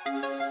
Hello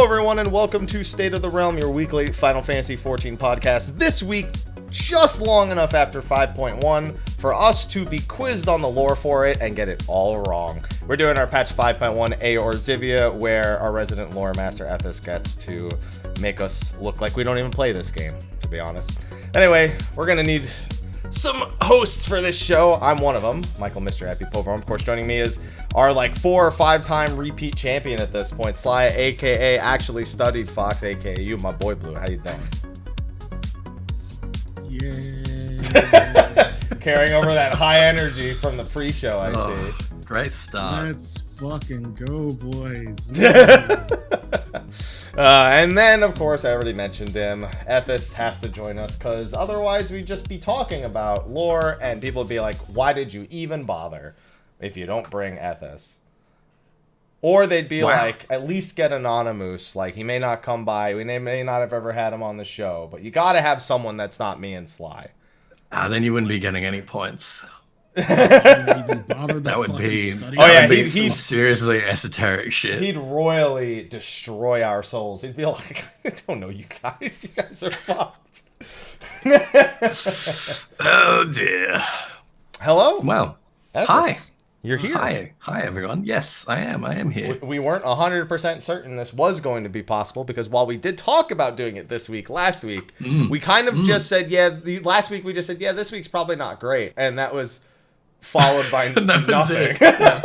everyone and welcome to State of the Realm, your weekly Final Fantasy XIV podcast. This week, just long enough after 5.1 for us to be quizzed on the lore for it and get it all wrong. We're doing our patch 5.1 Eorzivia, where our resident lore master Ethys gets to make us look like we don't even play this game, to be honest. Anyway, we're gonna need some hosts for this show. I'm one of them, Michael Mr. Happy Pover. Of course, joining me is our 4 or 5 time repeat champion at this point, Sly, aka Actually Studied Fox, aka you, my boy Blue. How you doing? Yeah. Carrying over that high energy from the pre-show, I see. Great start. Let's fucking go, boys. And then, of course, I already mentioned him. Ethys has to join us because otherwise we'd just be talking about lore and people would be like, why did you even bother if you don't bring Ethys? Or they'd be like, at least get Anonymous. Like, he may not come by. We may not have ever had him on the show, but you got to have someone that's not me and Sly. Then you wouldn't be getting any points. That would be some seriously esoteric shit. He'd royally destroy our souls. He'd be like, I don't know you guys. You guys are fucked. Oh dear. Hello? Well, Ethys. Hi. You're here. Hi everyone. Yes, I am here. We weren't 100% certain this was going to be possible because while we did talk about doing it last week, we kind of just said, last week we just said, this week's probably not great. And that was followed by nothing. Yeah.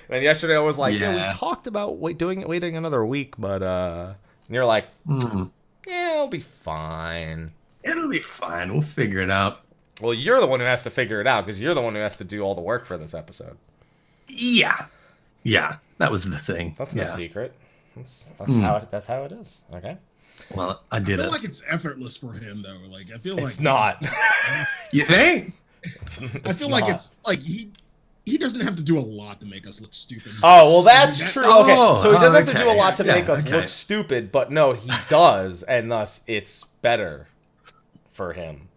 And yesterday I was like, we talked about waiting another week, but and you're like, it'll be fine. It'll be fine. We'll figure it out. Well, you're the one who has to figure it out because you're the one who has to do all the work for this episode. Yeah, that was the thing. That's no secret. That's how it is. Okay. Well, I feel like it's effortless for him though. Like I feel like it's not. You think? I feel like it's like he doesn't have to do a lot to make us look stupid. Oh, well, that's true. Okay, so he doesn't have to do a lot to make us look okay. stupid, but no, he does, and thus it's better for him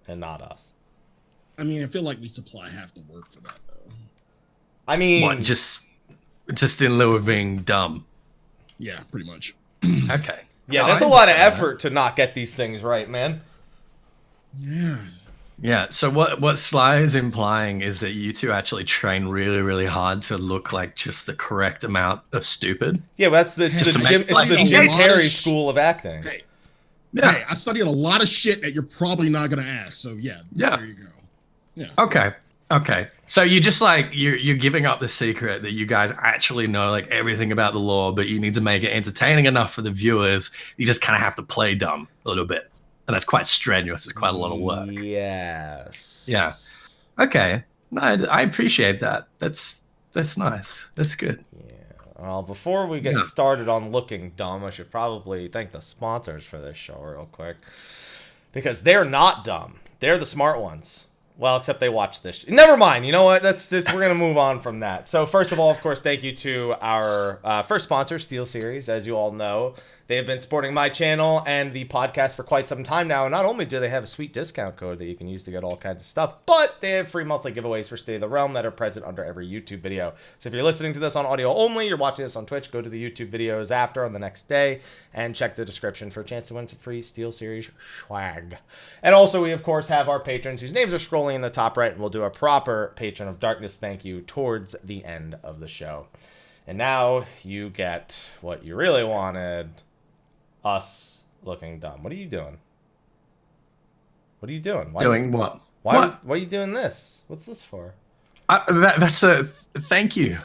and not us. I mean, I feel like we supply half the work for that, though. I mean... What, just in lieu of being dumb? Yeah, pretty much. Okay. Yeah, no, that's a lot of effort to not get these things right, man. Yeah. Yeah, so what Sly is implying is that you two actually train really, really hard to look like just the correct amount of stupid. Yeah, but that's the Jim Carrey school of acting. Hey, yeah. Hey, I studied a lot of shit that you're probably not going to ask, so yeah, there you go. Yeah. Okay. So you just you're giving up the secret that you guys actually know everything about the lore, but you need to make it entertaining enough for the viewers. You just kind of have to play dumb a little bit. And that's quite strenuous. It's quite a lot of work. Yes. Yeah. Okay. No, I appreciate that. That's nice. That's good. Yeah. Well, before we get started on looking dumb, I should probably thank the sponsors for this show real quick. Because they're not dumb. They're the smart ones. Well, except they watch this. Never mind. You know what? We're going to move on from that. So first of all, of course, thank you to our first sponsor, Steel Series. As you all know, they have been supporting my channel and the podcast for quite some time now. And not only do they have a sweet discount code that you can use to get all kinds of stuff, but they have free monthly giveaways for State of the Realm that are present under every YouTube video. So if you're listening to this on audio only, you're watching this on Twitch, go to the YouTube videos after on the next day and check the description for a chance to win some free Steel Series swag. And also, we, of course, have our patrons whose names are scrolling in the top right, and we'll do a proper Patron of Darkness thank you towards the end of the show. And now you get what you really wanted, us looking dumb. What are you doing? What are you doing? Doing what? Why are you doing this? What's this for? That's a thank you.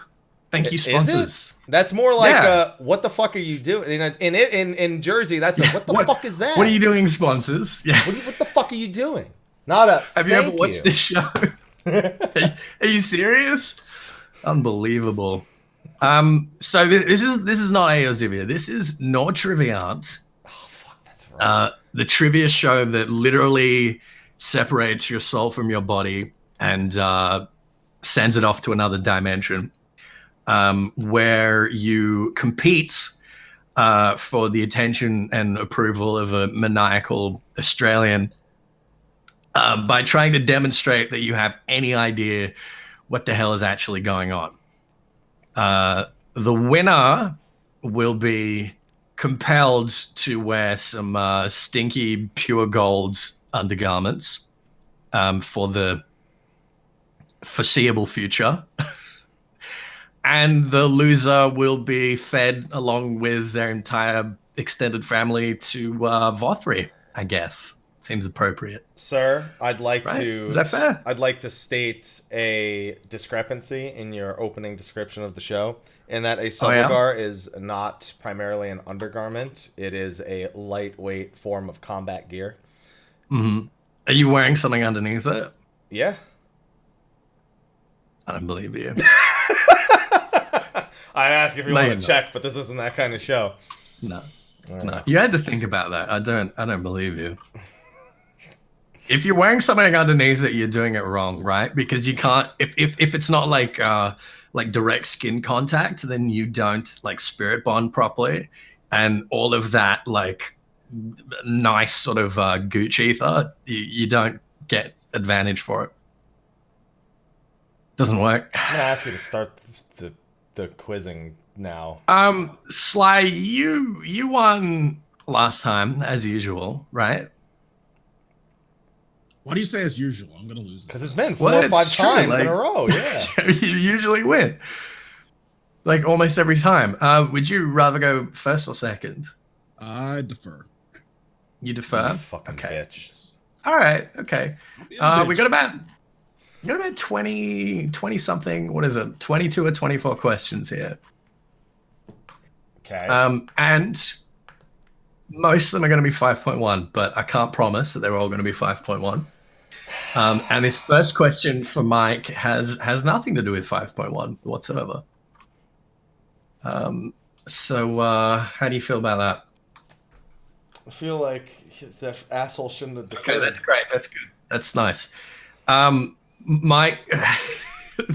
Thank you, sponsors. That's more like what the fuck are you doing? In Jersey, that's what the fuck is that? What are you doing, sponsors? Yeah. What the fuck are you doing? Not a Have you ever watched this show? Are you serious? Unbelievable. So this is not Eorzivia. This is Nordtriviant. Oh fuck, that's right. The trivia show that literally separates your soul from your body and sends it off to another dimension, where you compete for the attention and approval of a maniacal Australian by trying to demonstrate that you have any idea what the hell is actually going on. The winner will be compelled to wear some stinky pure gold undergarments for the foreseeable future. And the loser will be fed along with their entire extended family to Vothri, I guess. Seems appropriate. Sir, I'd like to... Is that fair? I'd like to state a discrepancy in your opening description of the show, in that a Subalgar is not primarily an undergarment. It is a lightweight form of combat gear. Mm-hmm. Are you wearing something underneath it? Yeah. I don't believe you. I'd ask if you want to check, but this isn't that kind of show. No. No. You had to think about that. I don't believe you. If you're wearing something underneath it, you're doing it wrong, right? Because you can't, if it's not like direct skin contact, then you don't like spirit bond properly, and all of that like nice sort of gooch ether, you don't get advantage for it. Doesn't work. I'm gonna ask you to start the quizzing now. Sly, you won last time as usual, right? Why do you say as usual? I'm gonna lose this. Because it's been 4 or 5 times in a row. Yeah, you usually win, like almost every time. Would you rather go first or second? I defer. You defer. You fucking bitch. All right. Okay. We got about 20 something. What is it? 22 or 24 questions here. Okay. And most of them are going to be 5.1, but I can't promise that they're all going to be 5.1. And this first question for Mike has nothing to do with 5.1 whatsoever. So how do you feel about that? I feel like that asshole shouldn't have deferred. Okay, that's great. That's good. That's nice. Mike,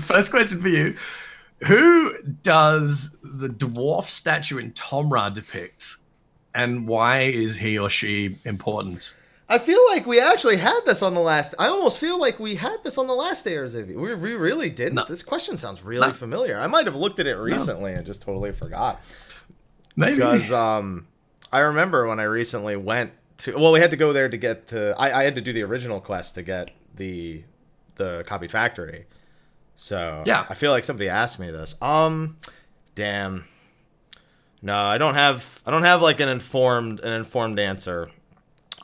first question for you. Who does the dwarf statue in Tomra depict? And why is he or she important? I feel like we actually had this on the last... I almost feel like we had this on the last Eorzivia. We really didn't. No. This question sounds really familiar. I might have looked at it recently and just totally forgot. Maybe. Because I remember when I recently went to... Well, we had to go there to get to... I had to do the original quest to get the copied factory. So yeah. I feel like somebody asked me this. Damn. No, I don't have like an informed answer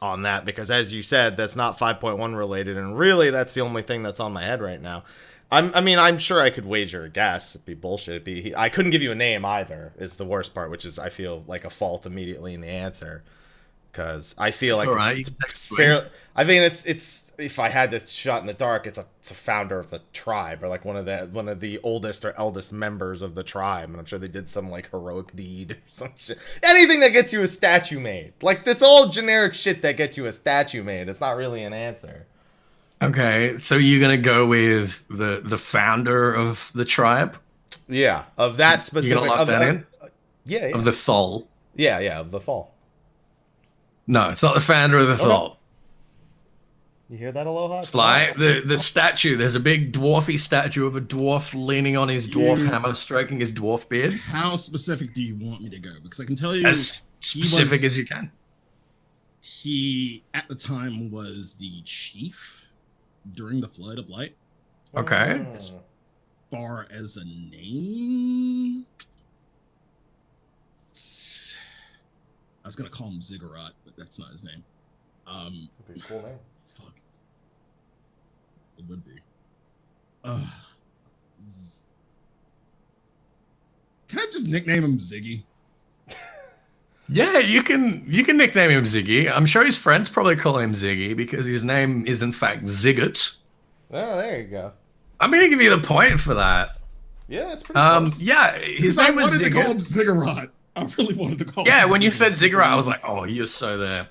on that, because as you said, that's not 5.1 related, and really that's the only thing that's on my head right now. I'm sure I could wager a guess. It'd be bullshit. I couldn't give you a name either, is the worst part, which is I feel like a fault immediately in the answer, because I feel like it's fair. I mean, it's if I had to shot in the dark, it's a founder of the tribe, or like one of the oldest or eldest members of the tribe, and I'm sure they did some like heroic deed or some shit. Anything that gets you a statue made, like this all generic shit that gets you a statue made. It's not really an answer. Okay, so you're gonna go with the founder of the tribe? Yeah, of that specific. You're gonna lock that in? Yeah. Of the Thol. Yeah, of the Thol. No, it's not the founder of the Thol. You hear that, Aloha? Sly, the statue. There's a big dwarfy statue of a dwarf leaning on his dwarf hammer, stroking his dwarf beard. How specific do you want me to go? Because I can tell you as specific as you can. He, at the time, was the chief during the Flood of Light. Okay. As far as a name, I was gonna call him Ziggurat, but that's not his name. Would be a cool name. Fuck. It would be. Can I just nickname him Ziggy? Yeah, you can nickname him Ziggy. I'm sure his friends probably call him Ziggy because his name is in fact Ziggut. Oh, there you go. I'm gonna give you the point for that. Yeah, it's pretty close. Yeah, his Because I name was wanted to call Ziggurat. him Ziggurat. I really wanted to call him. Yeah, when you said Ziggurat, I was like, oh, you're so there.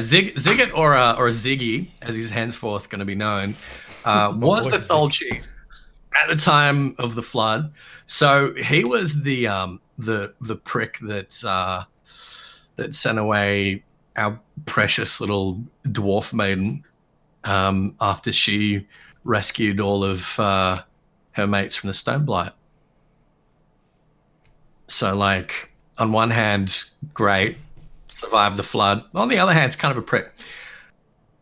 Ziggurat or Ziggy, as he's henceforth going to be known, was the Tholchi at the time of the flood. So he was the prick that sent away our precious little dwarf maiden after she rescued all of her mates from the Stone Blight. So, like, on one hand, great, survived the flood. On the other hand, it's kind of a prick.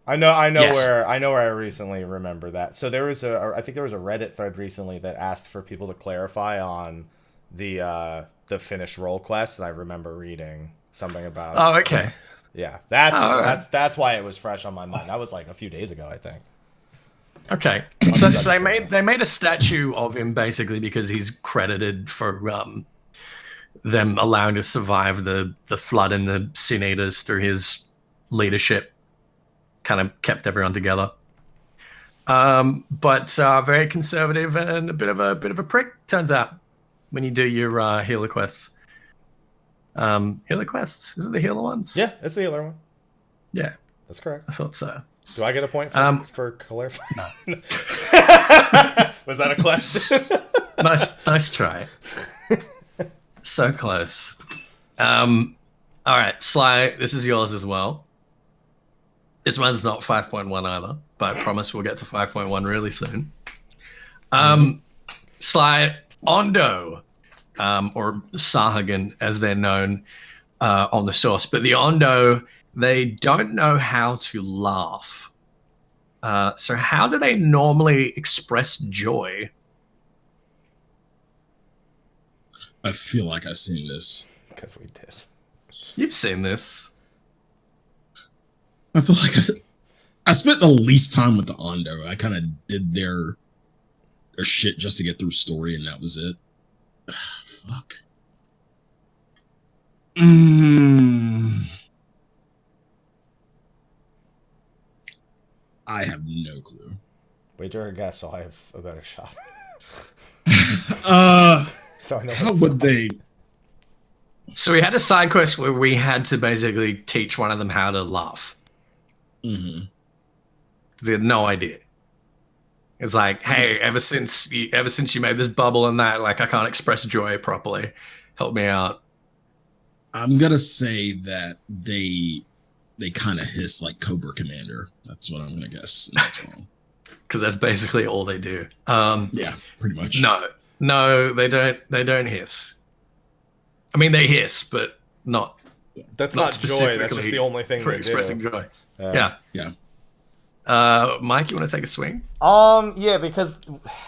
I know Yes. where I recently remember that. So I think there was a Reddit thread recently that asked for people to clarify on the Finnish role quest, and I remember reading something about. Oh, okay. Yeah, right. that's why it was fresh on my mind. That was like a few days ago, I think. Okay. So they made a statue of him basically because he's credited for them allowing to survive the flood and the Sin Eaters through his leadership. Kind of kept everyone together. But very conservative and a bit of a prick, turns out, when you do your healer quests. Healer quests? Is it the healer ones? Yeah, it's the healer one. Yeah. That's correct. I thought so. Do I get a point for clarifying? No. Was that a question? Nice try. So close. All right, Sly, this is yours as well. This one's not 5.1 either, but I promise we'll get to 5.1 really soon. Sly, Ondo, or Sahuagin as they're known on the source, but the Ondo, they don't know how to laugh. So how do they normally express joy? I feel like I've seen this. Because we did. You've seen this. I feel like I spent the least time with the Ondo. I kind of did their shit just to get through story, and that was it. Fuck. I have no clue. Wager a guess, so I have a better shot. So I know how would they? So we had a side quest where we had to basically teach one of them how to laugh. Mm-hmm. They had no idea. It's like, hey, ever since you made this bubble and that, like, I can't express joy properly. Help me out. I'm gonna say that they kind of hiss like Cobra Commander. That's what I'm gonna guess. That's wrong. Because that's basically all they do. Yeah, pretty much. No, they don't. They don't hiss. I mean, they hiss, but not. That's not joy. That's just the only thing for they expressing do. joy. Yeah. Mike, you want to take a swing? Yeah, because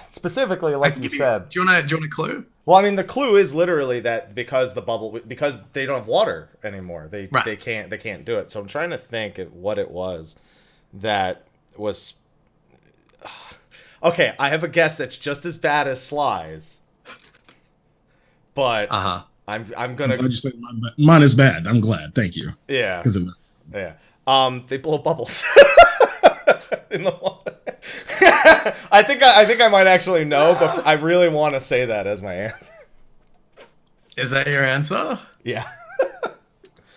specifically, like you said. Do you want a clue? Well, I mean, the clue is literally that because they don't have water anymore, they can't do it. So I'm trying to think of what it was that was. Okay, I have a guess that's just as bad as Sly's, but I'm gonna. I'm glad you said mine is bad. I'm glad. Thank you. Yeah. Because it was. Yeah. They blow bubbles in the water. I think I might actually know, but I really want to say that as my answer. Is that your answer? Yeah.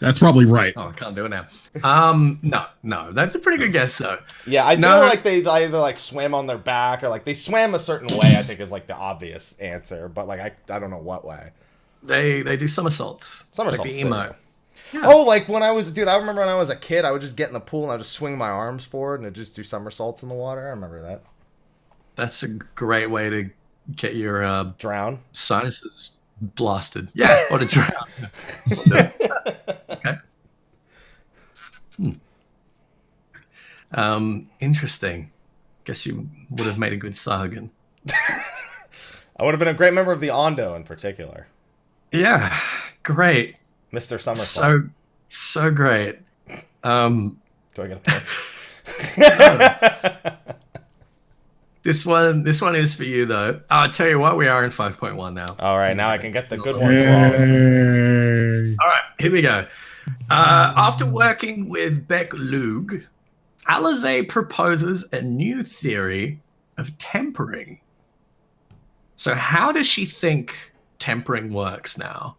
That's probably right. Oh, I can't do it now. No, that's a pretty good guess though. Yeah, I feel like they either like swam on their back or like they swam a certain way. I think is like the obvious answer, but like I don't know what way. They do somersaults. Somersaults. Like the emo. Yeah. Oh, like when I remember when I was a kid, I would just get in the pool and I would just swing my arms forward and I'd just do somersaults in the water. I remember that. That's a great way to get your drown sinuses blasted. Yeah, or to drown. Okay. Interesting. Guess you would have made a good Sahuagin. I would have been a great member of the Ondo in particular. Yeah, great. Mr. Somersault. So great. Do I get a point? This one is for you though. I'll tell you what, we are in 5.1 now. All right, now I can get the good ones wrong. All right, here we go. After working with Beck Lug, Alizé proposes a new theory of tempering. So how does she think tempering works now?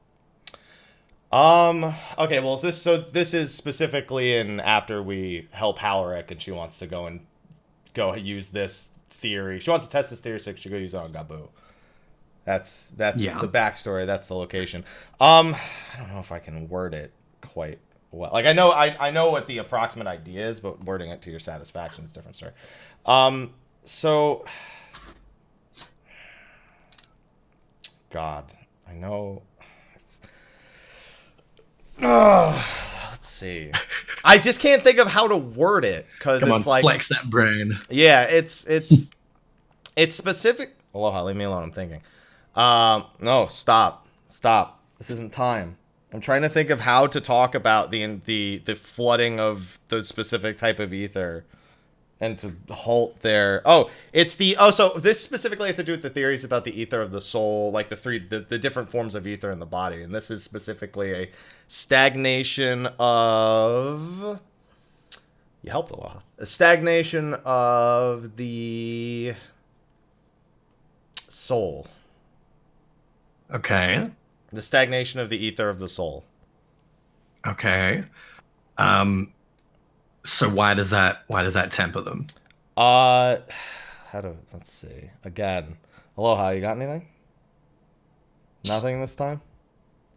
Okay, well, this is specifically in after we help Halric, and she wants to go use this theory. She wants to test this theory, so she go use it on Gabu. That's the backstory. That's the location. I don't know if I can word it quite well. Like I know what the approximate idea is, but wording it to your satisfaction is a different story. So, God, I know. Let's see. I just can't think of how to word it because it's like flex that brain. Yeah, it's specific. Aloha, leave me alone. I'm thinking. No, stop. This isn't time. I'm trying to think of how to talk about the flooding of the specific type of ether, and to halt their. So this specifically has to do with the theories about the ether of the soul, like the different forms of ether in the body, and this is specifically a stagnation of. You helped a lot. A stagnation of the soul. Okay. The stagnation of the ether of the soul. Okay. So why does that temper them? Let's see. Again. Aloha, you got anything? Nothing this time?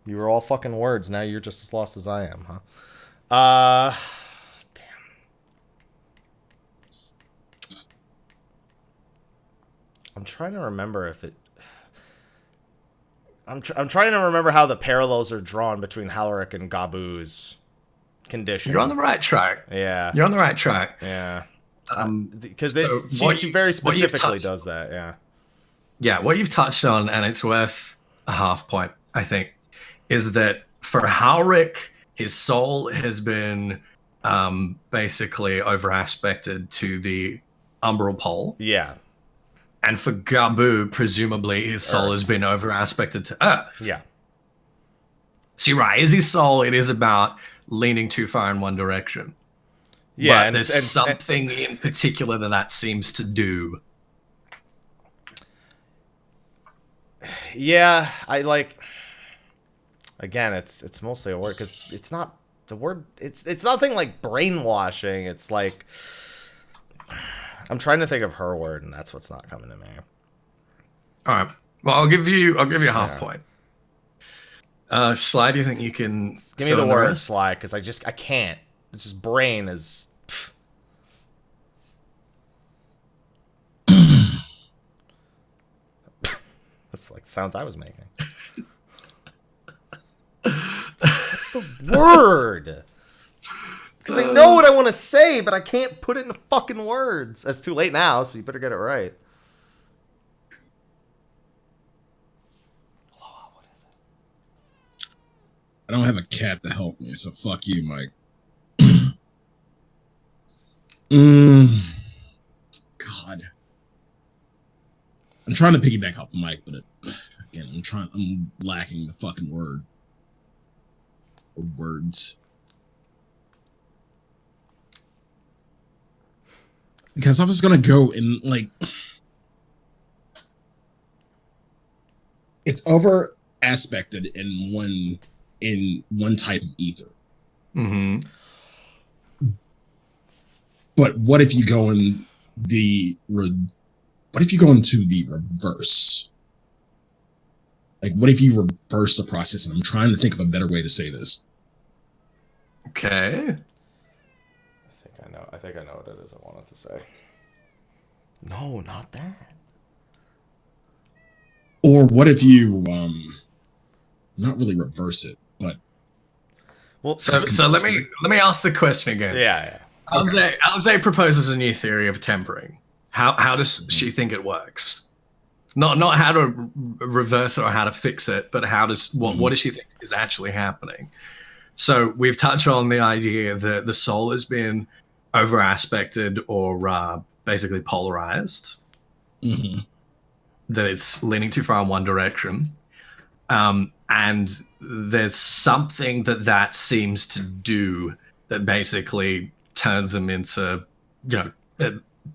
You were all fucking words. Now you're just as lost as I am, huh? Damn. I'm trying to remember if it... I'm trying to remember how the parallels are drawn between Halric and Gabu's condition. You're on the right track. Yeah. You're on the right track. Yeah. Because she very specifically does that, yeah. Yeah, what you've touched on, and it's worth a half point, I think, is that for Halric, his soul has been basically over-aspected to the umbral pole. Yeah. And for Gabu, presumably, his soul has been over-aspected to Earth. Yeah. See, right, is his soul, it is about leaning too far in one direction. Yeah, but there's something in particular that seems to do. Yeah, I like... Again, it's mostly a word, because it's not... The word... It's nothing like brainwashing. It's like... I'm trying to think of her word, and that's what's not coming to me. All right. Well, I'll give you a half point. Sly, do you think you can give me the word Sly? Because I can't. It's just brain is. That's like the sounds I was making. What's the word? Because I know what I want to say, but I can't put it into fucking words. It's too late now, so you better get it right. What is it? I don't have a cat to help me, so fuck you, Mike. God. I'm trying to piggyback off Mike, but again, I'm lacking the fucking word. Or words. Because I was gonna go in like it's over aspected in one type of ether. Mm-hmm. But what if you go in what if you go into the reverse? Like, what if you reverse the process? And I'm trying to think of a better way to say this. Okay. I think I know what it is I wanted to say. No, not that. Or what if you not really reverse it, but well, so let me ask the question again. Yeah. Alze proposes a new theory of tempering. How does she think it works? Not how to reverse it or how to fix it, but what does she think is actually happening? So we've touched on the idea that the soul has been over aspected or basically polarized. Mm-hmm. That it's leaning too far in one direction. And there's something that seems to do that basically turns them into,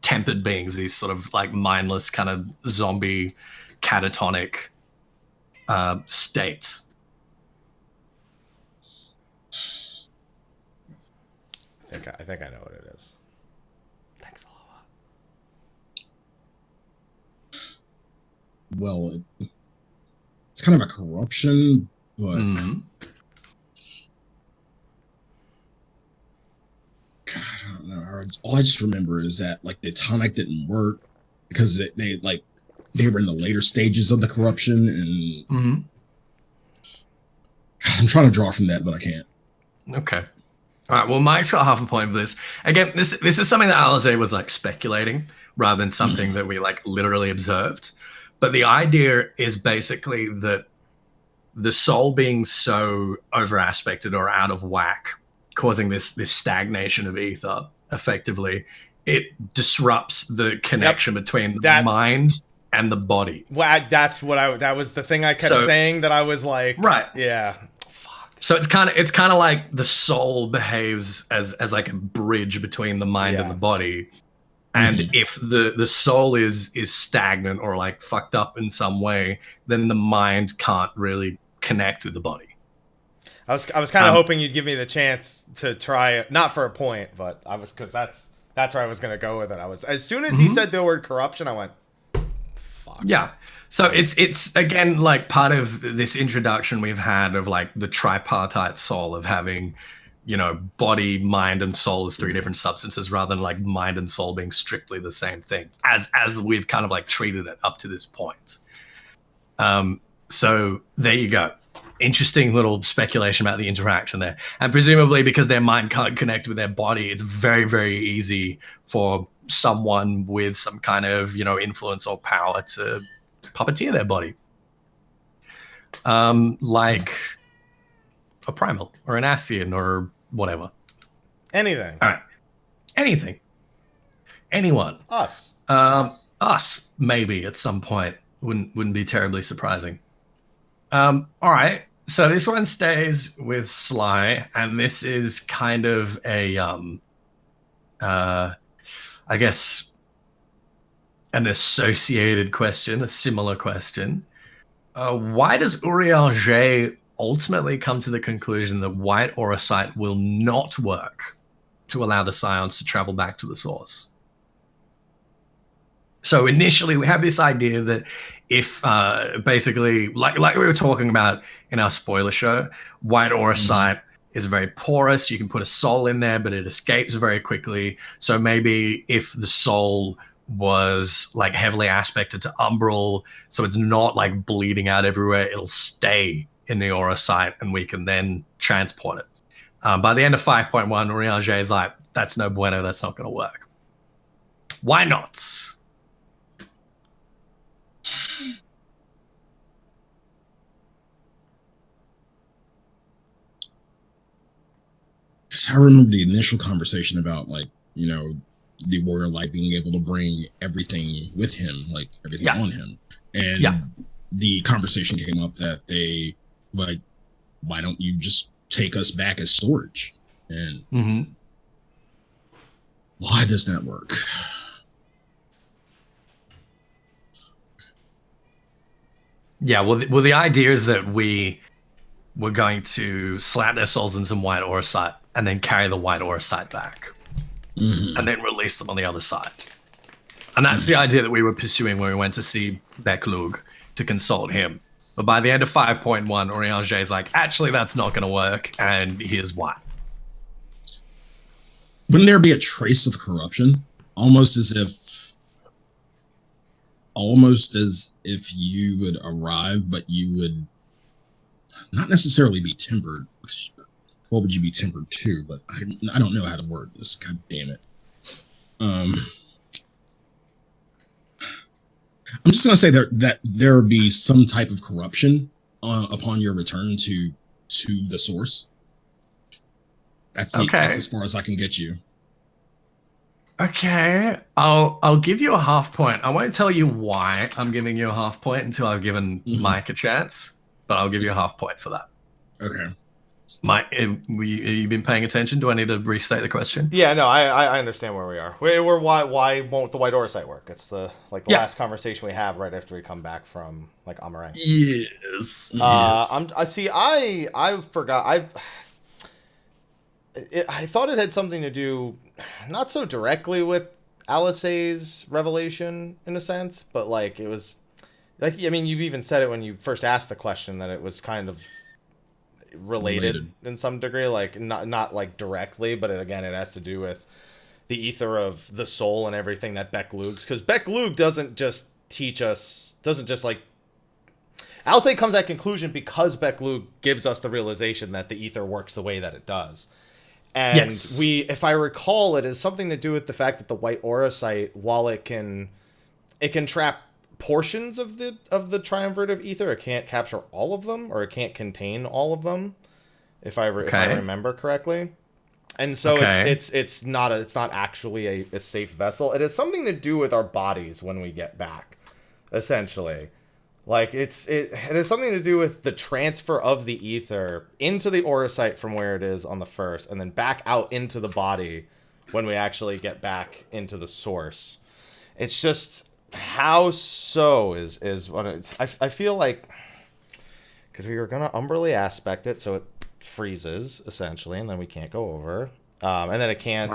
tempered beings, these sort of like mindless kind of zombie catatonic state. I think I know what it is. Thanks, Aloha. Well, it's kind of a corruption, but God, I don't know. All I just remember is that like the tonic didn't work because they were in the later stages of the corruption, and I'm trying to draw from that, but I can't. Okay. All right, well, Mike's got half a point for this. Again, this is something that Alize was like speculating rather than something that we like literally observed. But the idea is basically that the soul being so over-aspected or out of whack, causing this stagnation of ether, effectively, it disrupts the connection between the mind and the body. Well, that was the thing I kept saying that I was like, right. Yeah. So it's kind of like the soul behaves as like a bridge between the mind and the body. And if the soul is stagnant or like fucked up in some way, then the mind can't really connect with the body. I was kind of hoping you'd give me the chance to try it, not for a point, but because that's where I was going to go with it. As soon as he said the word corruption, I went, fuck. Yeah. So it's again like part of this introduction we've had of like the tripartite soul of having, you know, body, mind, and soul as three different substances rather than like mind and soul being strictly the same thing as we've kind of like treated it up to this point. So there you go. Interesting little speculation about the interaction there. And presumably because their mind can't connect with their body, it's very, very easy for someone with some kind of, you know, influence or power to puppeteer their body. Like a primal or an Ascian or whatever. Anything. All right. Anything. Anyone. Us. Us, maybe at some point. Wouldn't be terribly surprising. All right. So this one stays with Sly, and this is kind of a I guess an associated question, a similar question. Why does Urianger ultimately come to the conclusion that white auracite will not work to allow the scions to travel back to the source? So initially we have this idea that if basically, like we were talking about in our spoiler show, white auracite is very porous. You can put a soul in there, but it escapes very quickly. So maybe if the soul was like heavily aspected to umbral, so it's not like bleeding out everywhere, it'll stay in the auracite and we can then transport it. By the end of 5.1, Urianger is like, that's no bueno, that's not going to work. Why not? I remember the initial conversation about, like, you know, the warrior light being able to bring everything with him, like everything on him. And the conversation came up that they, like, why don't you just take us back as storage? And why does that work? Yeah, well, the idea is that we're going to slap their souls in some white auracite and then carry the white auracite back and then release them on the other side. And that's the idea that we were pursuing when we went to see Beklug to consult him. But by the end of 5.1, Urianger is like, actually, that's not going to work, and here's why. Wouldn't there be a trace of corruption? Almost as if you would arrive, but you would not necessarily be tempered. What would you be tempered to? But I don't know how to word this. God damn it. I'm just going to say that there would be some type of corruption upon your return to the source. That's as far as I can get you. Okay, I'll give you a half point. I won't tell you why I'm giving you a half point until I've given Mike a chance, but I'll give you a half point for that. Okay. Mike, have you been paying attention? Do I need to restate the question? Yeah, no, I understand where we are. We're why won't the White Orsite work? It's the last conversation we have right after we come back from Amarant. Yes. I forgot. I thought it had something to do, not so directly with Alisaie's revelation in a sense, but like it was, like, I mean, you've even said it when you first asked the question that it was kind of related in some degree, like not like directly, but it has to do with the ether of the soul and everything that Beck Lugs, because Beck Lug doesn't just like Alisaie comes to that conclusion because Beck Lug gives us the realization that the ether works the way that it does. And if I recall, it is something to do with the fact that the White Orisite, while it can trap portions of the triumvirate of ether, it can't capture all of them, or it can't contain all of them, if I remember correctly. And so it's not actually a safe vessel. It has something to do with our bodies when we get back, essentially. Like it has something to do with the transfer of the ether into the Orisite from where it is on the first, and then back out into the body when we actually get back into the source. It's just how so is what it's. I feel like, because we were gonna umbrally aspect it so it freezes essentially, and then we can't go over. And then it can't,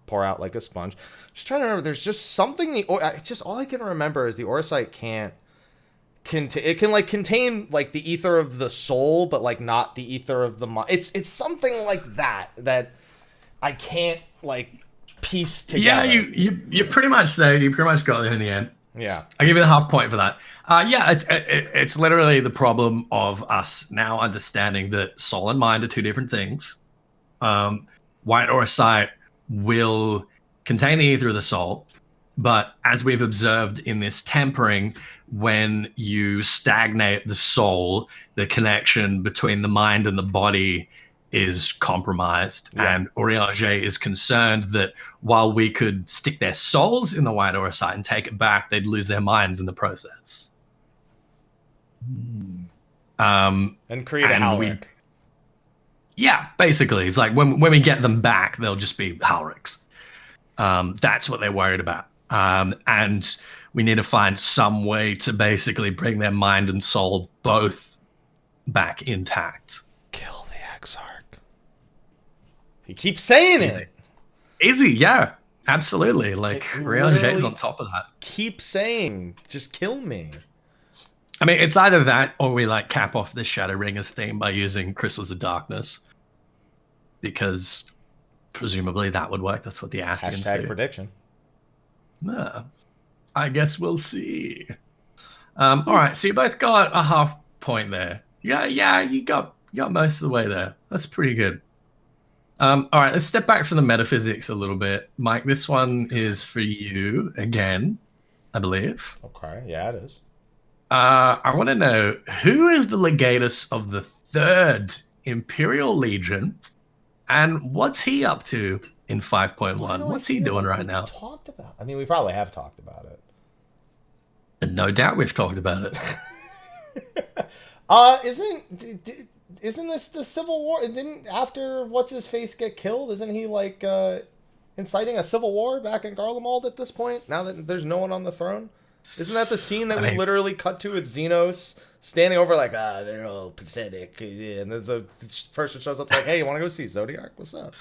pour out like a sponge. Just trying to remember. There's just something. All I can remember is the Orisite can't. It can like contain like the ether of the soul, but like not the ether of the mind. It's something like that I can't like piece together. Yeah, you pretty much there. You pretty much got it in the end. Yeah, I give you the half point for that. It's literally the problem of us now understanding that soul and mind are two different things. White Orisite will contain the ether of the soul, but as we've observed in this tempering, when you stagnate the soul, the connection between the mind and the body is compromised. Yeah. And Urianger is concerned that while we could stick their souls in the White Orisite and take it back, they'd lose their minds in the process. And create a Halric. Yeah, basically. It's like when we get them back, they'll just be Halrics. That's what they're worried about. And we need to find some way to basically bring their mind and soul both back intact. Kill the Exarch. He keeps saying it. Easy, yeah. Absolutely. Like, Urianger's on top of that. Keep saying, just kill me. I mean, it's either that or we like cap off the Shadowringers theme by using Crystals of Darkness, because presumably that would work. That's what the Ascians do. Prediction. Yeah, I guess we'll see. All right, so you both got a half point there. Yeah, you got most of the way there. That's pretty good. All right, let's step back from the metaphysics a little bit. Mike, this one is for you again, I believe. Okay, yeah, it is. I want to know, who is the legatus of the 3rd Imperial Legion, and what's he up to in 5.1? What's he doing right now? Talked about. I mean, we probably have talked about it. And no doubt we've talked about it. Isn't this the Civil War? Didn't, after what's his face get killed, isn't he like inciting a civil war back in Garlemald at this point? Now that there's no one on the throne. Isn't that the scene that we literally cut to with Xenos standing over like, they're all pathetic. And there's a person shows up like, hey, you want to go see Zodiac? What's up?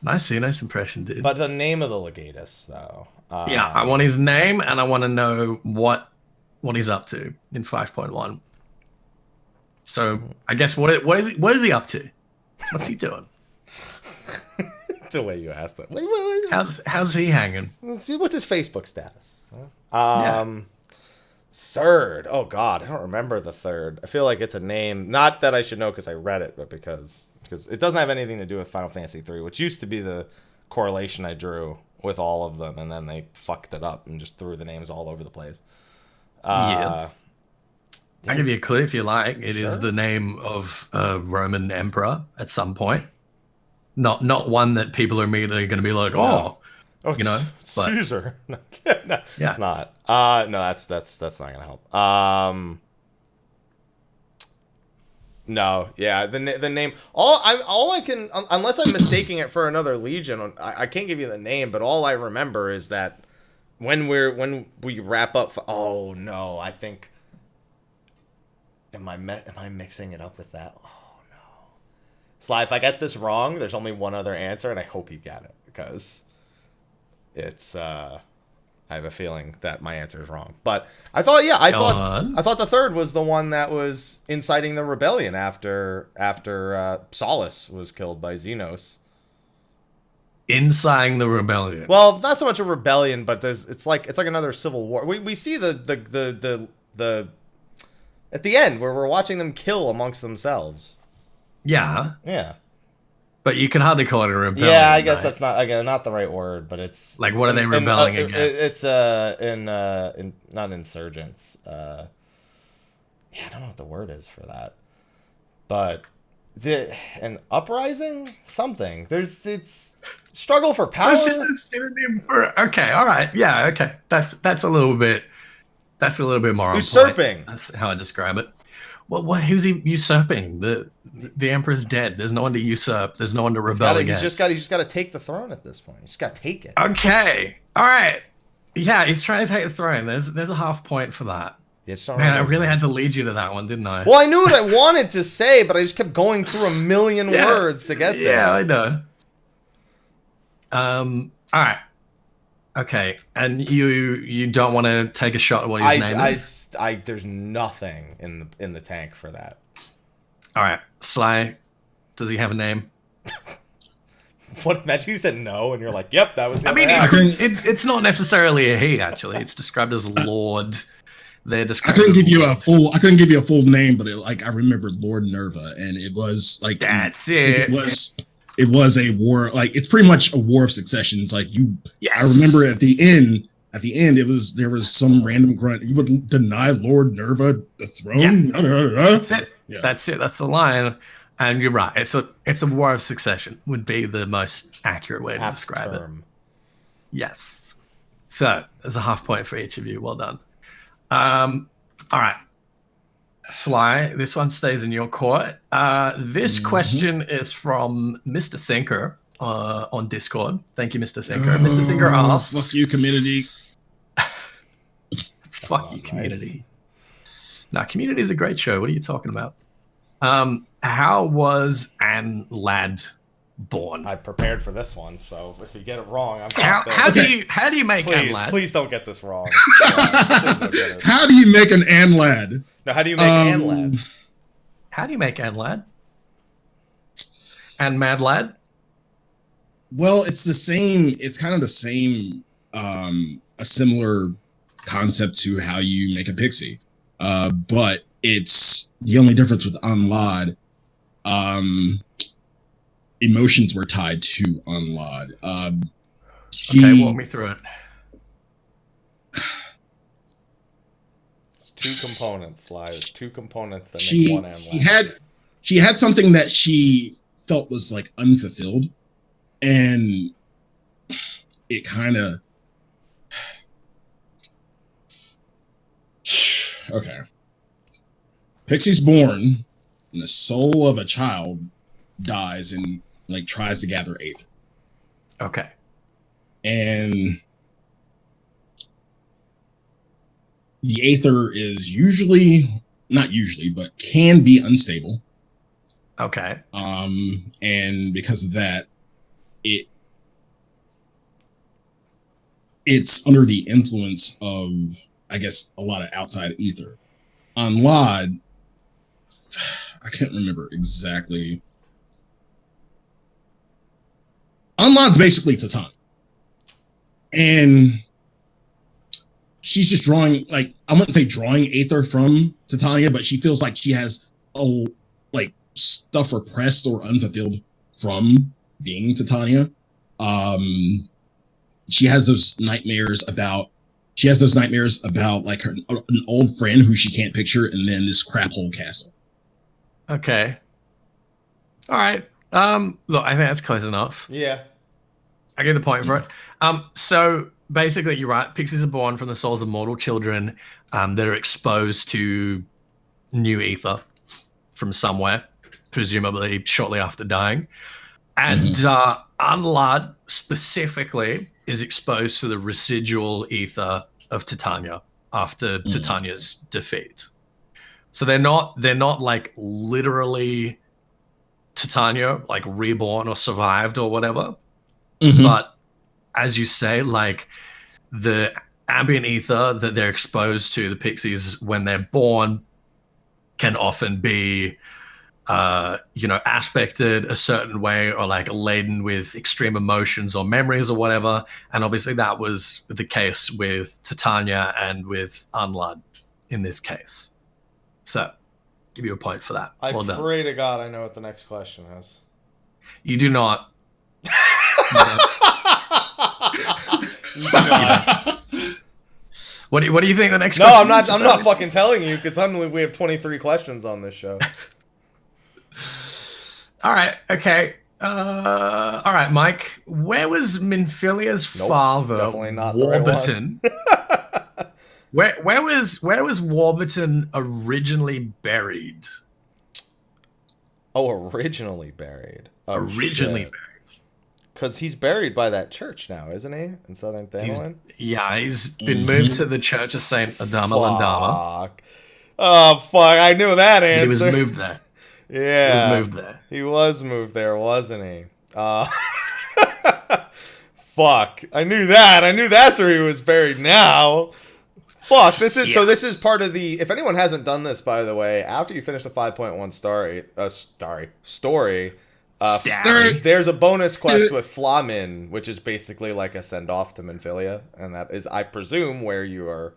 Nice Xenos impression, dude. But the name of the legatus, though. Yeah, I want his name, and I want to know what he's up to in 5.1. So I guess what is he up to? What's he doing? The way you asked that. How's he hanging? Let's see, what's his Facebook status? Third. Oh God, I don't remember the 3rd. I feel like it's a name. Not that I should know because I read it, but because it doesn't have anything to do with Final Fantasy 3, which used to be the correlation I drew with all of them, and then they fucked it up and just threw the names all over the place. Yes. I'll give you a clue if you like. It is the name of a Roman emperor at some point. Not one that people are immediately going to be like, you know, Caesar. No, it's not. No, that's not going to help. No, yeah, the name. All I can, unless I'm mistaking it for another legion, I can't give you the name. But all I remember is that when we wrap up. Oh no, I think. Am I mixing it up with that? Oh no, Sly. If I get this wrong, there's only one other answer, and I hope you get it because it's. I have a feeling that my answer is wrong, but I thought the third was the one that was inciting the rebellion after Solus was killed by Xenos. Inciting the rebellion. Well, not so much a rebellion, but it's like another civil war. We see the at the end where we're watching them kill amongst themselves. Yeah. Yeah. But you can hardly call it a rebellion. Yeah, I guess that's not the right word, but it's like what are they rebelling against? It's not insurgents. Yeah, I don't know what the word is for that, but an uprising, something. It's struggle for power. This is a synonym for. Okay, all right, yeah, okay. That's a little bit more usurping. That's how I describe it. Well, who's he usurping? The emperor's dead. There's no one to usurp. There's no one to rebel against. He's just got to take the throne at this point. He's just got to take it. Okay. All right. Yeah, he's trying to take the throne. There's a half point for that. Yeah, man, I really had to lead you to that one, didn't I? Well, I knew what I wanted to say, but I just kept going through a million words to get there. Yeah, I know. All right. Okay, and you don't want to take a shot at what his name is? There's nothing in the tank for that. All right, Sly, does he have a name? What? Imagine he said no, and you're like, "Yep, that was." I mean, it's not necessarily a he. Actually, it's described as Lord. They're described. I couldn't give you a full name, but I remembered Lord Nerva, and it was like that's it. It was a war. Like it's pretty much a war of successions. Like you, yes. I remember at the end, there was some random grunt. You would deny Lord Nerva the throne. Yeah. That's it. Yeah. That's it. That's the line. And you're right. It's a war of succession would be the most accurate way to describe it. Yes. So there's a half point for each of you. Well done. All right. Sly, this one stays in your court. This question is from Mr. Thinker on Discord. Thank you, Mr. Thinker. Mr. Thinker asks... Fuck you, community. Fuck you, community. Nah, Community is a great show. What are you talking about? How was Anne Ladd born? I prepared for this one, so if you get it wrong, I'm how do you make Anne Ladd? Please don't get this wrong. How do you make an Anne Ladd? No, how do you make Anne Ladd? How do you make Anne Ladd? And Mad Lad? Well, it's the same. It's kind of the same. A similar concept to how you make a pixie, but it's the only difference with Unlad. Emotions were tied to Unlad. Okay, walk me through it. Two components, Sly. There's two components that make one Unlad. She had something that she felt was like unfulfilled, and it kind of okay. Pixie's born, and the soul of a child dies and like tries to gather Aether. Okay. And the Aether is not usually, but can be unstable. Okay. And because of that, it's under the influence of, I guess, a lot of outside ether. On Lod, I can't remember exactly. On Lod's basically Titania. And she's just drawing, like, I wouldn't say drawing Aether from Titania, but she feels like she has stuff repressed or unfulfilled from being Titania. She has those nightmares about like an old friend who she can't picture, and then this crap hole castle. Okay. All right. Look, I think that's close enough. Yeah. I get the point for it. So basically, you're right. Pixies are born from the souls of mortal children that are exposed to new ether from somewhere, presumably shortly after dying. And Anlad specifically is exposed to the residual ether of Titania after Titania's defeat. So they're not like literally Titania, like reborn or survived or whatever. But as you say, like the ambient ether that they're exposed to, the pixies, when they're born, can often be aspected a certain way or like laden with extreme emotions or memories or whatever. And obviously that was the case with Titania and with Anlad in this case. So give you a point for that. I well done. pray to God I know what the next question is. You do not. What do you think the next question is? I'm not fucking telling you, because suddenly we have 23 questions on this show. All right, okay. All right, Mike. Where was Minfilia's father? Definitely not Wobbutalia. the right one. Where was Wobbutalia originally buried? Oh, originally buried. Originally buried. Because he's buried by that church now, isn't he? In Southern Thailand? He's been moved to the Church of Saint Adama Landama. Fuck. Oh, fuck. I knew that answer. He was moved there. Yeah. He was moved there. He was moved there, wasn't he? Fuck. I knew that. I knew that's where he was buried now. Fuck. This is part of the... If anyone hasn't done this, by the way, after you finish the 5.1 story... there's a bonus quest with Flamin, which is basically like a send-off to Minfilia, and that is, I presume, where you are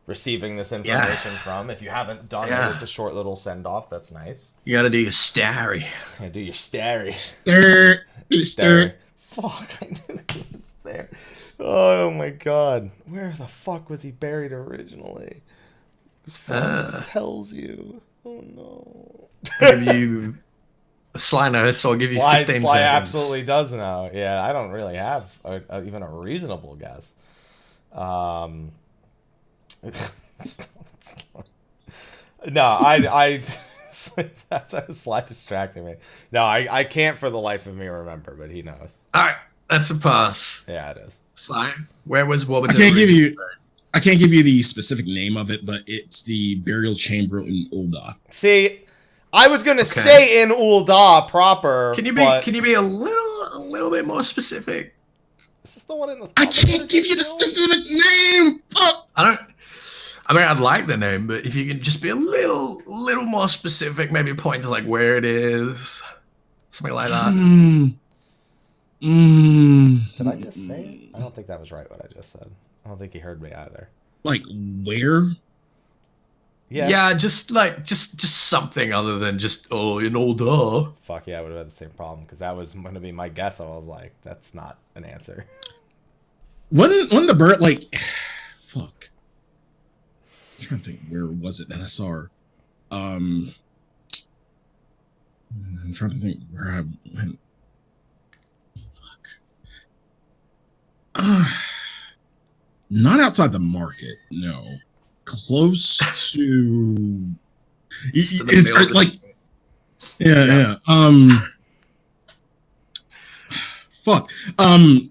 receiving this information from. If you haven't done it, it's a short little send-off. That's nice. You gotta do your starry. I do your starry. Stir. Fuck, I knew he was there. Oh my god. Where the fuck was he buried originally? This fucking tells you. Oh no. I'll give you... Sly knows, so I'll give you 15 seconds. Sly absolutely does know. Yeah, I don't really have even a reasonable guess. No, I that's Sly distracting me. No, I can't for the life of me remember, but he knows. All right, that's a pass. Yeah, it is. Sly, where was Wobbutalia? I can't give you the specific name of it, but it's the burial chamber in Ul'dah. See, I was gonna say in Ul'dah proper. Can you be a little bit more specific? This is the one in the. I can't give you the specific name. Fuck. I'd like the name, but if you can just be a little more specific, maybe point to like where it is, something like that. Did I just say it? I don't think that was right what I just said. I don't think he heard me either. Like where? Yeah, just something other than just in Ul'dah. Fuck yeah, I would have had the same problem because that was going to be my guess. I was like, that's not an answer. When the bird fuck. I'm trying to think, where was it that I saw her? I'm trying to think where I went. Fuck. Not outside the market, no. Close to it's like yeah. Fuck. I'm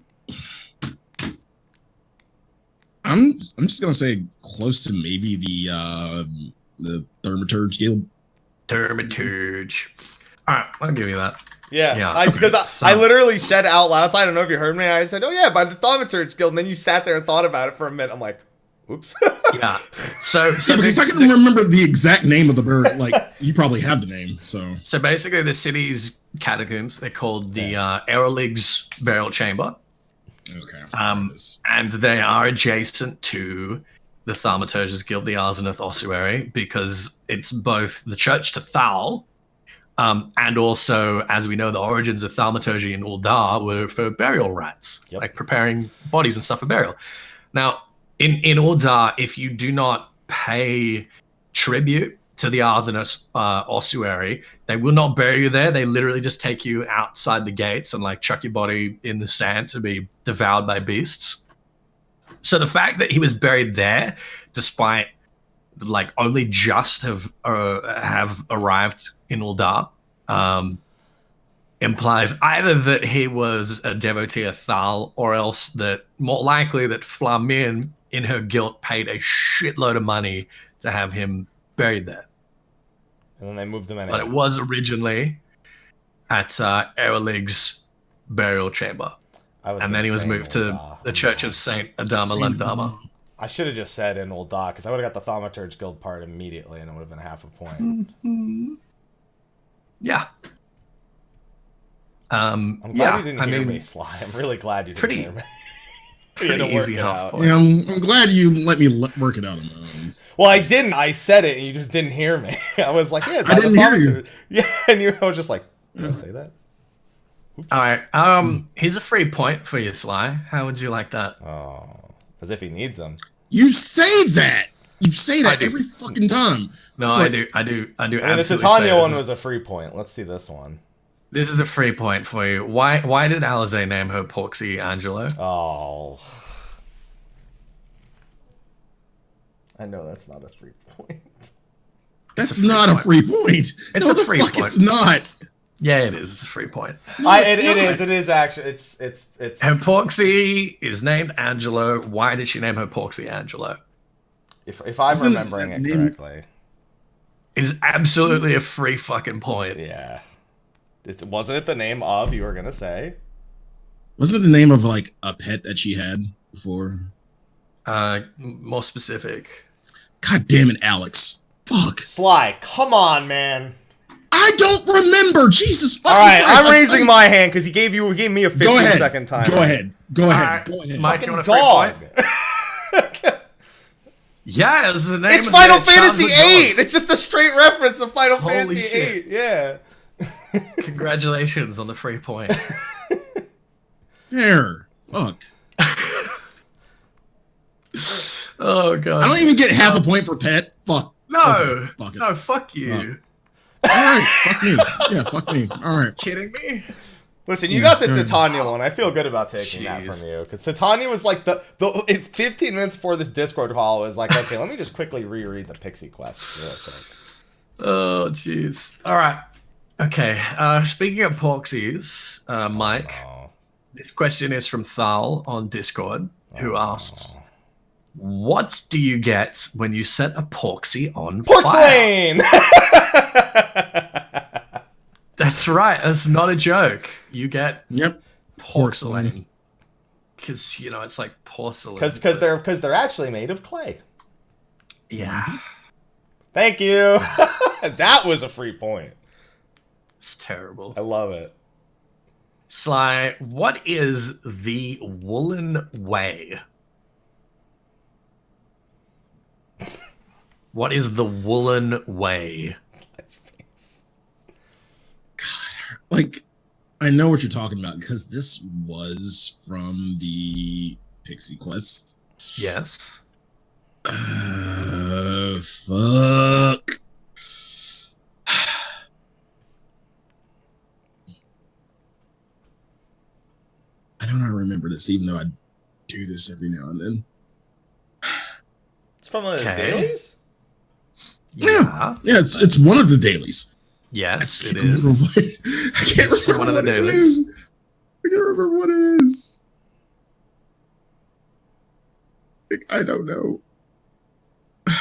just gonna say close to maybe the Thaumaturge Guild. Thaumaturge. All right, I'll give you that. Yeah. Because I literally said out loud. So I don't know if you heard me. I said, "Oh yeah, by the Thaumaturge Guild." And then you sat there and thought about it for a minute. I'm like, "Oops." Yeah. So because I can remember the exact name of the bird. Like you probably have the name. So basically, the city's catacombs. They're called the Eorzivia burial chamber. Okay. And they are adjacent to the Thaumaturge's Guild, the Arsenoth Ossuary, because it's both the church to Thal, and also, as we know, the origins of Thaumaturgy in Ul'dah were for burial rites, like preparing bodies and stuff for burial. Now, in Ul'dah, if you do not pay tribute to the Arsenoth Ossuary, they will not bury you there. They literally just take you outside the gates and like chuck your body in the sand to be devoured by beasts. So the fact that he was buried there, despite like only just have arrived in Ul'dah, implies either that he was a devotee of Thal, or else that more likely that Flamin, in her guilt, paid a shitload of money to have him buried there. And then they moved him anyway. But it was originally at Eorlig's burial chamber. And then he was moved to the Church of Saint Adama Landama. I should have just said in Ul'dah, because I would have got the Thaumaturge Guild part immediately, and it would have been half a point. Mm-hmm. Yeah. I'm glad you didn't hear me, Sly. I'm really glad you didn't hear me. Pretty easy half point. Yeah, I'm glad you let me work it out on my own. Well, I didn't. I said it, and you just didn't hear me. I was like, yeah, I didn't hear you. Yeah, and I was just like, did I say that? Oops. All right. Here's a free point for you, Sly. How would you like that? Oh, as if he needs them. You say that. You say that every fucking time. No, but, I do. I mean, the Titania one was a free point. Let's see this one. This is a free point for you. Why did Alize name her Porksy Angelo? Oh. I know that's not a free point. That's not a free point. It's a free point. It's not. Yeah, it is. It's a free point. No, it is actually. It's. Her Porksy is named Angelo. Why did she name her Porksy Angelo? If I'm remembering it correctly. It is absolutely a free fucking point. Yeah. Wasn't it the name of, you were going to say? Wasn't it the name of, like, a pet that she had before? More specific. God damn it, Alex. Fuck. Sly, come on, man. I don't remember. Jesus fucking Christ. Christ. I'm raising my hand because he gave me a 15-second time. Go ahead. Mike, you want a free point? Yeah, it was the name it's of Final Fantasy VIII. It's just a straight reference to Final Fantasy VIII. Yeah. Congratulations on the free point. There. Fuck. Oh, God. I don't even get half a point for pet. Fuck. No. Okay, fuck it. No, fuck you. All right. Fuck me. Yeah, fuck me. All right. Kidding me? Listen, you got the Titania one. I feel good about taking that from you. Because Titania was like the 15 minutes before this Discord call, was like, okay, let me just quickly reread the Pixie Quest real quick. Oh, jeez. All right. Okay. Speaking of Porksies, Mike, this question is from Thal on Discord, who asks, what do you get when you set a Porksy on fire? That's right. That's not a joke. You get porcelain. Because, it's like porcelain. Because they're actually made of clay. Yeah. Thank you. That was a free point. It's terrible. I love it. Sly, what is the Woolen Way? What is the Woolen Way? God, like, I know what you're talking about because this was from the Pixie Quest. Yes. Fuck. I do not remember this, even though I do this every now and then. It's from the dailies? Yeah, it's one of the dailies. Yes, it is. I can't remember one of the dailies. I can't remember what it is. I don't know. I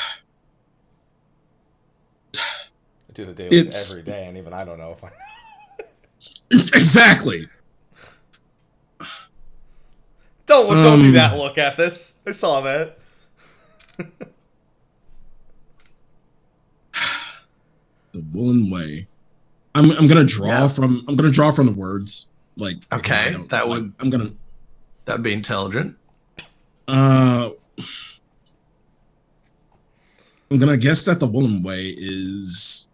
do the dailies every day, and even I don't know if I know. Exactly. Don't do that look at this. I saw that. The Woolen Way. I'm gonna draw from the words. Like, okay, that'd be intelligent. I'm gonna guess that the Woolen Way is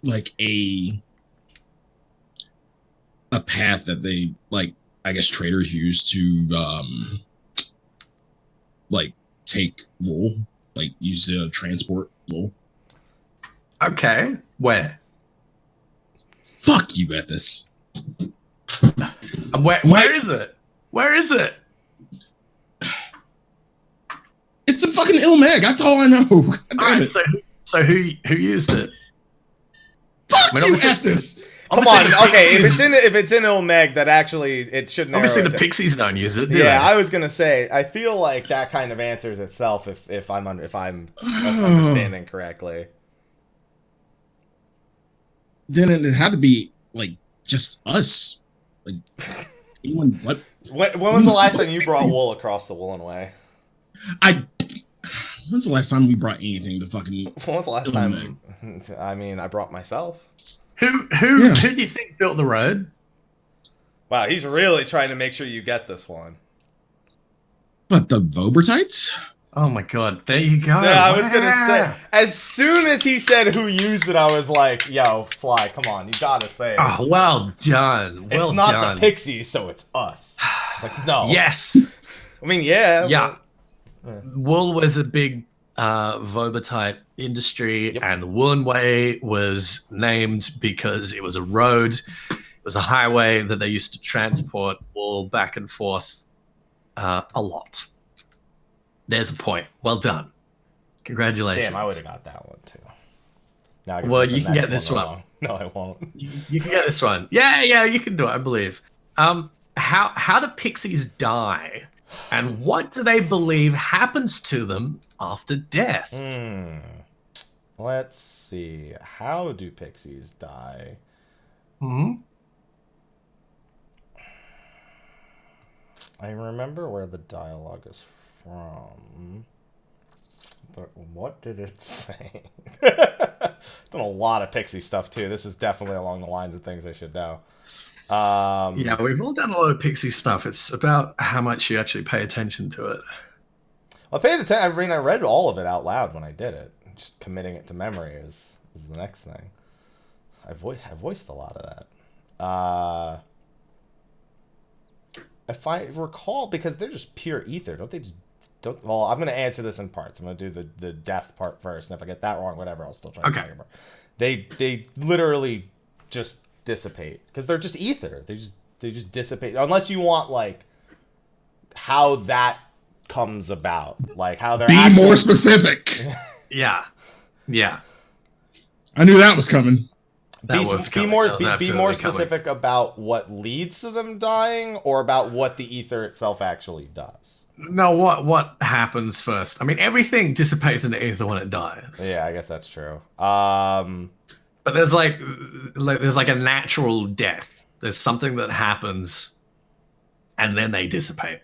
like a path that they, like, I guess traders use to like take wool, like use to transport wool. Okay, where? Fuck you, Ethys. Where is it? Where is it? It's in fucking Ily Mheg. That's all I know. God damn Alright, it. so who used it? Fuck you, Ethys. Come on, okay. If it's in Ily Mheg, that actually it should. Obviously, the pixies don't use it. Do Yeah, they? I was gonna say. I feel like that kind of answers itself if I'm understanding correctly. Then it had to be like just us. Like anyone? What? When was the last time you brought wool across the Woolen Way? When's the last time we brought anything to fucking? When was the last time? I mean, I brought myself. Who do you think built the road? Wow, he's really trying to make sure you get this one. But the Wobbutites? Oh my god, there you go. Yeah, I was gonna say, as soon as he said who used it, I was like, yo, Sly, come on, you gotta say it. Oh, well done. It's not the pixies, so it's us. It's like, no. Yes. I mean, yeah. Yeah. Wool was a big Wobbutite industry, and the Woolen Way was named because it was a road. It was a highway that they used to transport wool back and forth a lot. There's a point. Well done. Congratulations. Damn, I would have got that one too. Now well, you can get this one. No, I won't. You can get this one. Yeah, you can do it, I believe. How do pixies die? And what do they believe happens to them after death? Let's see. How do pixies die? I remember where the dialogue is from. But what did it say? Done a lot of pixie stuff too. This is definitely along the lines of things I should know. Yeah, we've all done a lot of pixie stuff. It's about how much you actually pay attention to it. I paid attention. I mean, I read all of it out loud when I did it. Just committing it to memory is the next thing. I voiced a lot of that. If I recall, because they're just pure ether, don't they? Well, I'm going to answer this in parts. I'm going to do the death part first, and if I get that wrong, whatever, I'll still try the second part. They literally just dissipate because they're just ether. They just dissipate unless you want like how that comes about, like how they're more specific. Yeah. I knew that was coming. Be more specific about what leads to them dying, or about what the ether itself actually does. No, what happens first? I mean, everything dissipates into ether when it dies. Yeah, I guess that's true. But there's like a natural death. There's something that happens, and then they dissipate.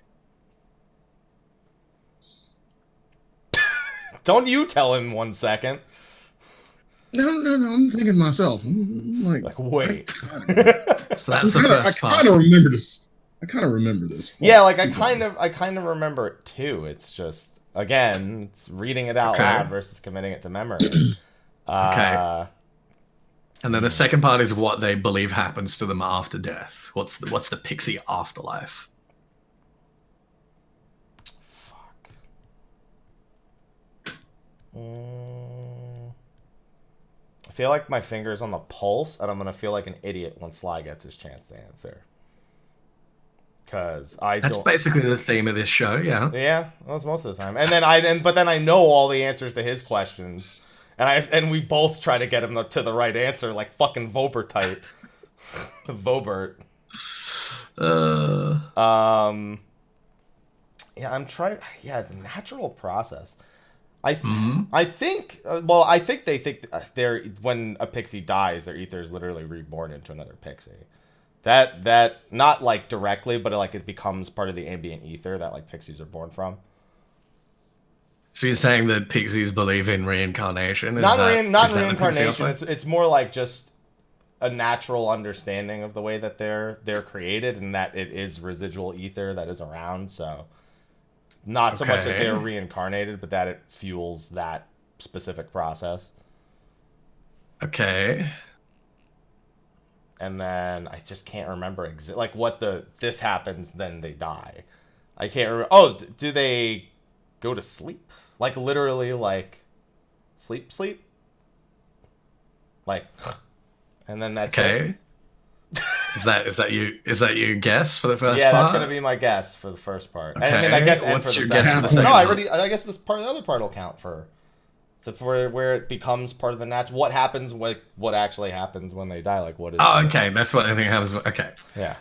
Don't you tell him 1 second. No, I'm thinking myself. I'm like wait. So that's the first part. I kind of remember this. Yeah, like I kind of remember it too. It's just, again, it's reading it out loud versus committing it to memory. Okay. And then the second part is what they believe happens to them after death. What's the pixie afterlife? Fuck. I feel like my finger's on the pulse, and I'm gonna feel like an idiot when Sly gets his chance to answer. Because that's basically the theme of this show, yeah. Yeah, that's most of the time. But then I know all the answers to his questions, and we both try to get him to the right answer, like fucking Wobbutite. Vobert. Yeah, I'm trying. Yeah, the natural process. I think they think they're, when a pixie dies, their ether is literally reborn into another pixie. That not like directly, but like it becomes part of the ambient ether that like pixies are born from. So you're saying that pixies believe in reincarnation? Not reincarnation. It's more like just a natural understanding of the way that they're created, and that it is residual ether that is around. So not so much that they're reincarnated, but that it fuels that specific process. Okay. And then I just can't remember like what this happens, then they die. I can't remember. Oh, do they go to sleep? Like literally, like sleep, like, and then that's okay. Is that your guess for the first part? Yeah, that's gonna be my guess for the first part. Okay. I mean, I guess and What's for the your guess second. for the No, second I guess this part, the other part will count for where it becomes part of the natural. What happens? What actually happens when they die? Like what is? Oh, okay. That's what I think happens. Okay. Yeah.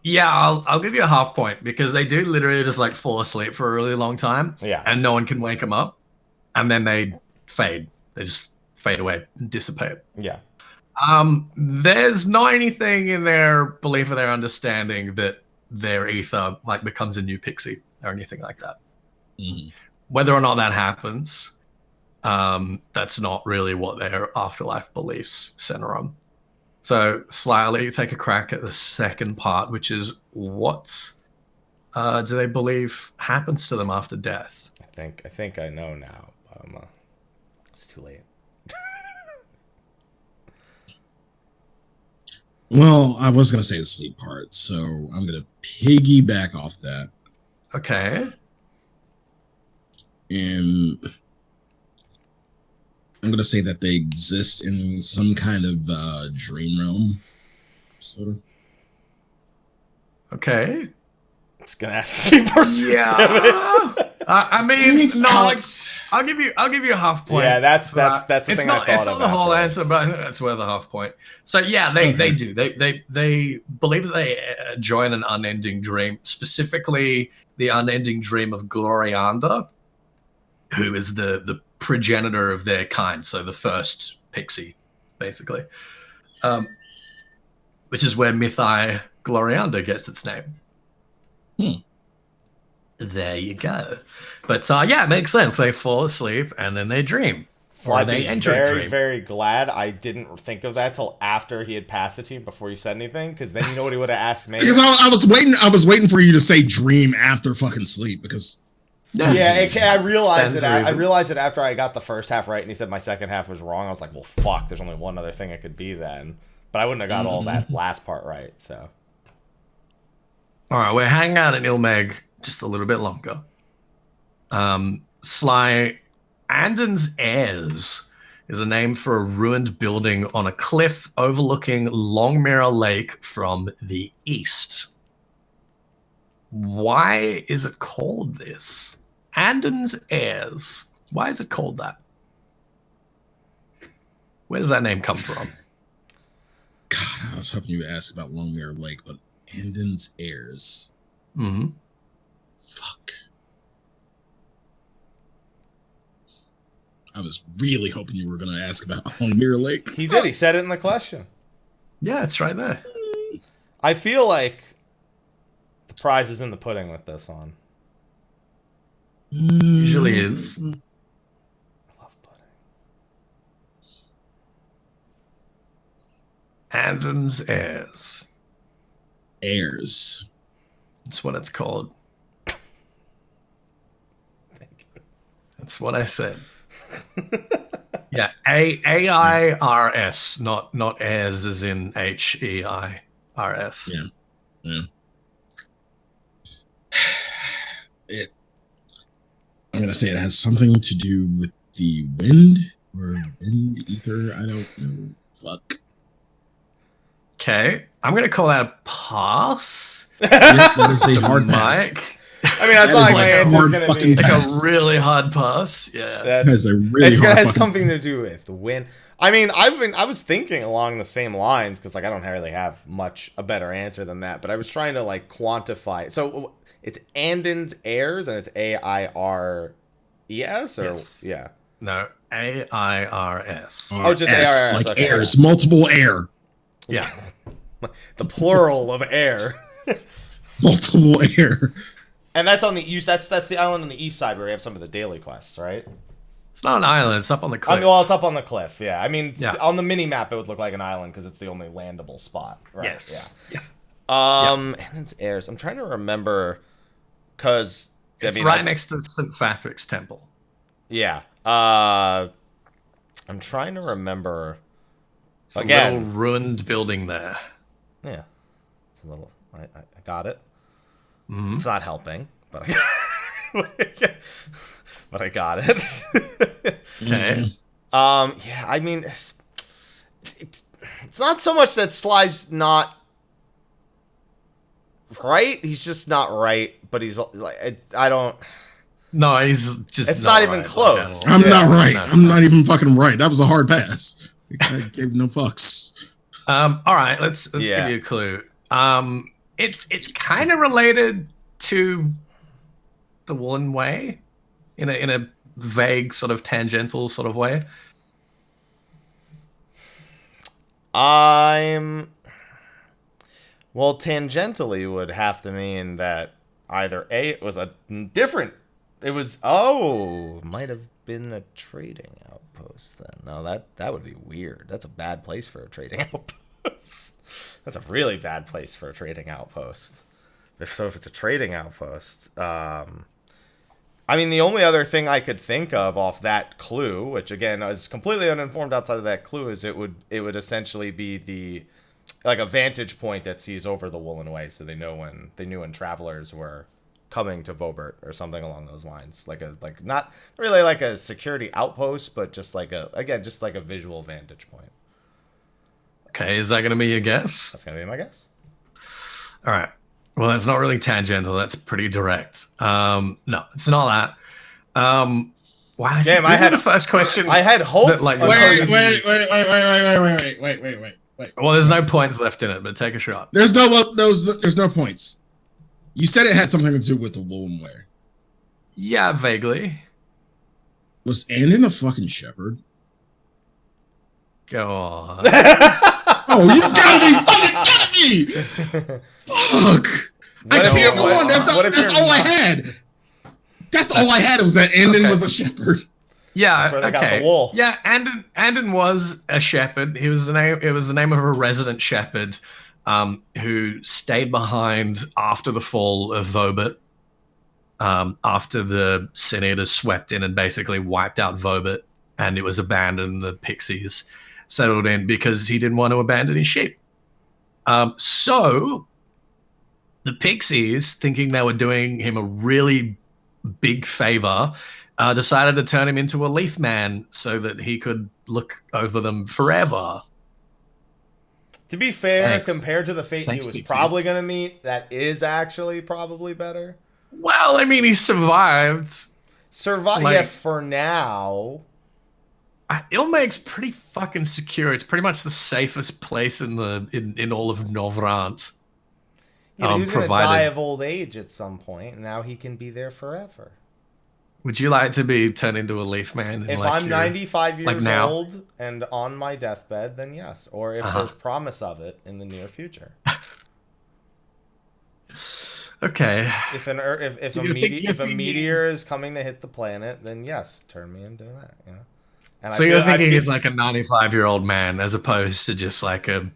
Yeah, I'll give you a half point because they do literally just like fall asleep for a really long time. Yeah. And no one can wake them up, and then they fade. They just fade away and dissipate. Yeah. There's not anything in their belief or their understanding that their ether like becomes a new pixie or anything like that. Mm-hmm. Whether or not that happens, that's not really what their afterlife beliefs center on. So, Slyly, you take a crack at the second part, which is what do they believe happens to them after death? I think I know now, but it's too late. Well, I was gonna say the sleep part, so I'm gonna piggyback off that. Okay. And I'm gonna say that they exist in some kind of dream realm, sort of. Okay. It's gonna ask you more specific. Yeah. I mean, Thanks, no, Alex. I'll give you a half point. Yeah, that's the it's thing not, I thought it's not of the whole afterwards. answer, but I think that's where the half point. So yeah, they do. They believe that they join an unending dream, specifically the unending dream of Glorianda, who is the progenitor of their kind, so the first pixie, basically, which is where Mythi Glorianda gets its name. There you go. But yeah, it makes sense. They fall asleep and then they dream. So Or I'd they be enter a very, dream. very glad I didn't think of that till after he had passed it to you before you said anything, because then you know what he would have asked me. Because I was waiting for you to say dream after fucking sleep because. Yeah, I realized it. Stands I reason. realized it after I got the first half right, and he said my second half was wrong. I was like, well, fuck. There's only one other thing it could be then, but I wouldn't have got all that last part right. So. All right, we're hanging out in Ily Mheg just a little bit longer. Sly Anden's Heirs is a name for a ruined building on a cliff overlooking Longmire Lake from the east. Why is it called this? Anden's Heirs. Why is it called that? Where does that name come from? God, I was hoping you would ask about Longmire Lake, but Anden's Heirs. Mm-hmm. Fuck. I was really hoping you were going to ask about Longmire Lake. He did. He said it in the question. Yeah, it's right there. I feel like the prize is in the pudding with this one. Usually is. I love pudding. Anden's Heirs. Heirs. That's what it's called. That's what I said. Yeah, AIRS, not heirs as in HEIRS. Yeah. I'm gonna say it has something to do with the wind or wind ether. I don't know. Fuck. Okay, I'm gonna call that a pass. Yep, that is a hard pass. Mike. I mean, I That thought is my like a answer's hard gonna fucking be Like pass. a really hard pass. Yeah. That is a really it's gonna hard have fucking something to do with the win. I mean, I was thinking along the same lines because like I don't really have a better answer than that. But I was trying to like quantify. So it's Anden's Heirs and it's AIRES or Yes. yeah. No, AIRS. Oh, just S, AIRS, like okay. heirs, multiple air, Yeah. The plural of air. multiple air. And that's on the east. That's the island on the east side where we have some of the daily quests, right? It's not an island. It's up on the I cliff. mean, well, it's up on the cliff. Yeah, I mean, Yeah. on the mini map, it would look like an island because it's the only landable spot. Right? Yes. Yeah. Yeah. And it's heirs. I'm trying to remember because It's right next to St. Patrick's Temple. Yeah. I'm trying to remember. It's a Again. little ruined building there. Yeah. It's a little. I got it. Mhm. It's not helping, but but I got it. Okay. Yeah, I mean, it's not so much that Sly's not right. He's just not right. But he's like, I don't. No, he's just. It's not even close. I'm not right. No. I'm not even fucking right. That was a hard pass. I gave no fucks. All right, let's give you a clue. It's kind of related to the Woolen Way, in a vague sort of tangential sort of way. Well, tangentially would have to mean that either A, it was a different. It was might have been a trading outpost then. No, that would be weird. That's a bad place for a trading outpost. That's a really bad place for a trading outpost. If it's a trading outpost, I mean, the only other thing I could think of off that clue, which again is completely uninformed outside of that clue, is it would essentially be the like a vantage point that sees over the Woolen Way, so they knew when travelers were coming to Vobert or something along those lines, like not really like a security outpost, but just like a visual vantage point. Okay, is that going to be your guess? That's going to be my guess. All right. Well, it's not really tangential. That's pretty direct. No, it's not that. Wow, this is the first question. I had hope. That, like, wait. Well, there's no points left in it, but take a shot. There's no points. You said it had something to do with the Woolen Way. Yeah, vaguely. Was Andon a fucking shepherd? Go on. Oh, you've got to be fucking kidding me! Fuck! I can't go on. That's all I had. That's all I had was that Andon was a shepherd. Yeah. Okay. Yeah, Andon was a shepherd. It was the name of a resident shepherd, who stayed behind after the fall of Vobert. After the Sin Eaters swept in and basically wiped out Vobert, and it was abandoned. The pixies settled in because he didn't want to abandon his sheep. So the pixies, thinking they were doing him a really big favor, decided to turn him into a leaf man so that he could look over them forever. To be fair, compared to the fate he was probably going to meet, that is actually probably better. Well, I mean, he survived. Yeah, for now. Ily Mheg's pretty fucking secure. It's pretty much the safest place in all of Novrant. Yeah, he was going to die of old age at some point, and now he can be there forever. Would you like to be turned into a leaf man? If I'm 95 years old and on my deathbed, then yes. Or if there's promise of it in the near future. Okay. If a meteor is coming to hit the planet, then yes, turn me into that. You know. And so you're thinking he's like a 95-year-old man as opposed to just like a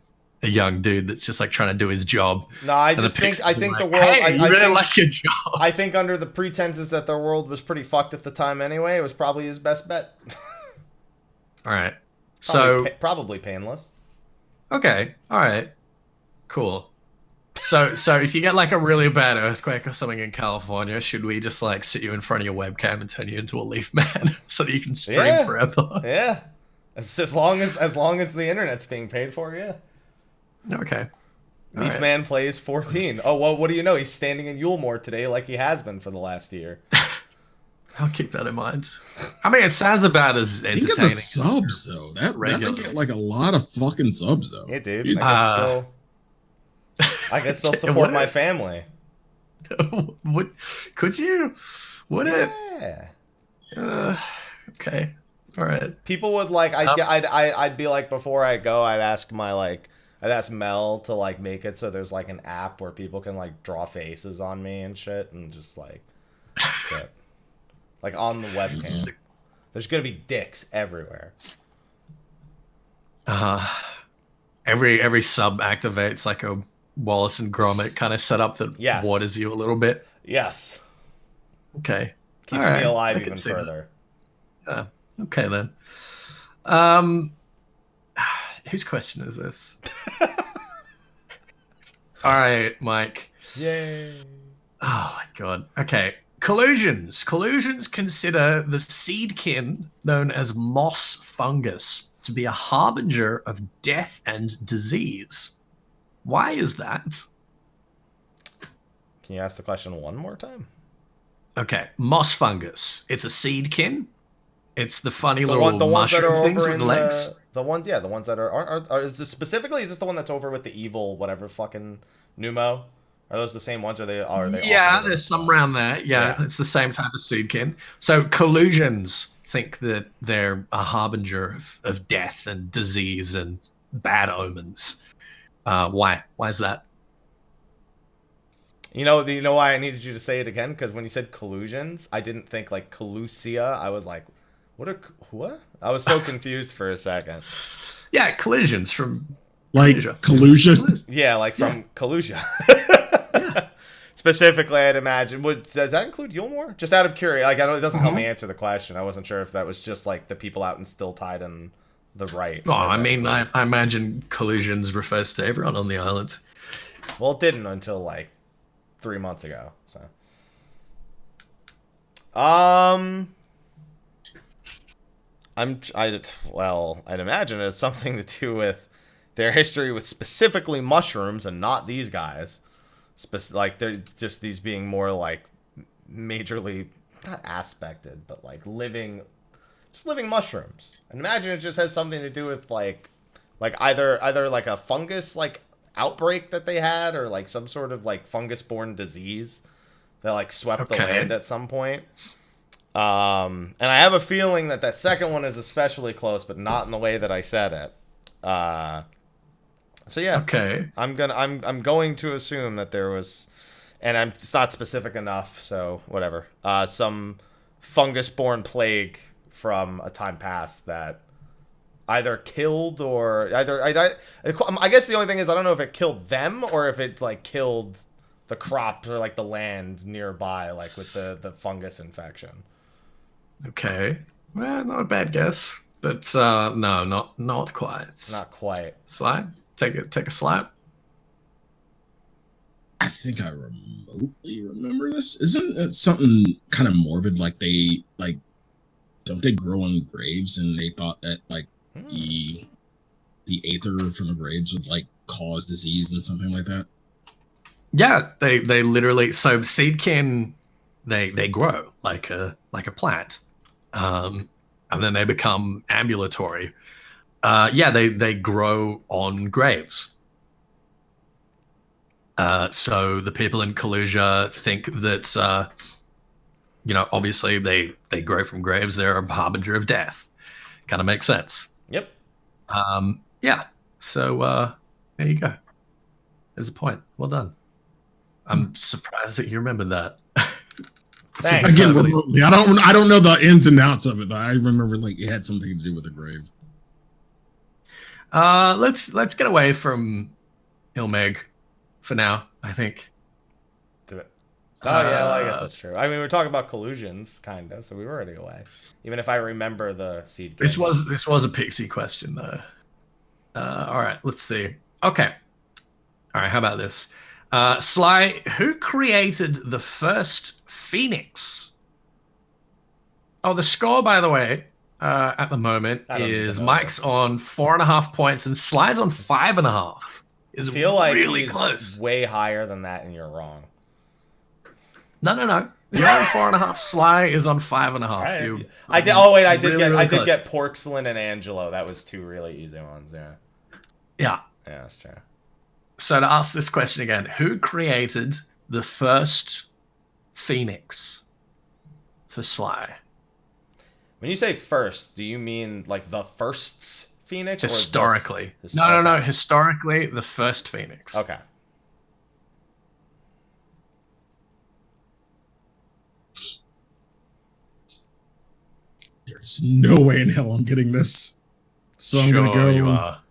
young dude that's just like trying to do his job. No, I think the world. Hey, you really like your job. I think under the pretenses that the world was pretty fucked at the time anyway, it was probably his best bet. All right. Probably painless. Okay. All right. Cool. So if you get like a really bad earthquake or something in California, should we just like sit you in front of your webcam and turn you into a leaf man so that you can stream forever? Yeah. As long as the internet's being paid for, yeah. Okay. Leaf Man plays 14. Oh, well, what do you know? He's standing in Yulemore today like he has been for the last year. I'll keep that in mind. I mean, it sounds about as entertaining. Think of the subs, though. That would get like a lot of fucking subs, though. Yeah, dude. I can still support my family. Could you? Would it? Yeah. Okay. All right. People would like. I'd be like, before I go, I'd ask Mel to like make it so there's like an app where people can like draw faces on me and shit, and just like on the webcam. There's gonna be dicks everywhere. Every sub activates like a Wallace and Gromit kind of setup that waters you a little bit. Yes. Okay. Keeps me alive even further. Okay then. Whose question is this? All right, Mike. Yay. Oh my god. Okay. Collusions. Collusions consider the seedkin known as moss fungus to be a harbinger of death and disease. Why is that? Can you ask the question one more time? Okay, moss fungus. It's a seedkin. It's the funny The little ones that are mushroom things over with in legs. the ones that are is this specifically? Is this the one that's over with the evil whatever fucking Numo? Are those the same ones? Or are they? Yeah, there's some around there. Yeah, it's the same type of seedkin. So collusions think that they're a harbinger of death and disease and bad omens. Why? Why is that? You know why I needed you to say it again? Because when you said collusions, I didn't think like collusia. I was like, what? I was so confused for a second. Yeah, collisions from like collusion. Yeah, like from Khuja. Specifically, I'd imagine. Does that include Yulmore? Just out of curiosity, like it doesn't help me answer the question. I wasn't sure if that was just like the people out in Stiltide and the right. Oh, I mean, I imagine collusions refers to everyone on the island. Well, it didn't until like 3 months ago. So, I'd imagine it has something to do with their history with specifically mushrooms and not these guys. Like they're just these being more like majorly not aspected, but like living mushrooms. And imagine it just has something to do with like either like a fungus like outbreak that they had, or like some sort of like fungus-borne disease that like swept the land at some point. And I have a feeling that second one is especially close, but not in the way that I said it. So yeah, okay. I'm going to assume that there was, and it's not specific enough, so whatever. Some fungus-borne plague from a time past that either killed or I guess the only thing is I don't know if it killed them or if it like killed the crops or like the land nearby, like with the fungus infection. Okay, well, not a bad guess, but no, not quite. Not quite. Sly, take a slap. I think I remotely remember this. Isn't it something kind of morbid? Like they don't they grow on graves, and they thought that like the aether from the graves would like cause disease and something like that. Yeah, they literally, so seedkin they grow like a plant, and then they become ambulatory. They grow on graves. So the people in Khuja think that obviously they grow from graves. They're a harbinger of death. Kind of makes sense. Yep. So there you go. There's a point. Well done. I'm surprised that you remembered that. Thanks. Again, remotely. I don't know the ins and outs of it, but I remember like it had something to do with the grave. Let's get away from Ily Mheg for now, I think. Do it. Oh yeah, well, I guess that's true. I mean, we're talking about collusions, kind of, so we were already away. Even if I remember the seed. This was a pixie question though. All right, let's see. Okay. All right, how about this? Sly, who created the first Phoenix? Oh, the score, by the way, at the moment is Mike's on 4.5 points and Sly's on 5.5. Is feel like really he's close. Way higher than that, and you're wrong. No. You're on 4.5. Sly is on 5.5. Right. I did get Porcelain and Angelo. That was two really easy ones. Yeah. Yeah. Yeah, that's true. So to ask this question again, who created the first Phoenix for Sly? When you say first, do you mean like the first's Phoenix? Historically. Or No. Historically, the first Phoenix. Okay. There's no way in hell I'm getting this. So I'm gonna go. You are.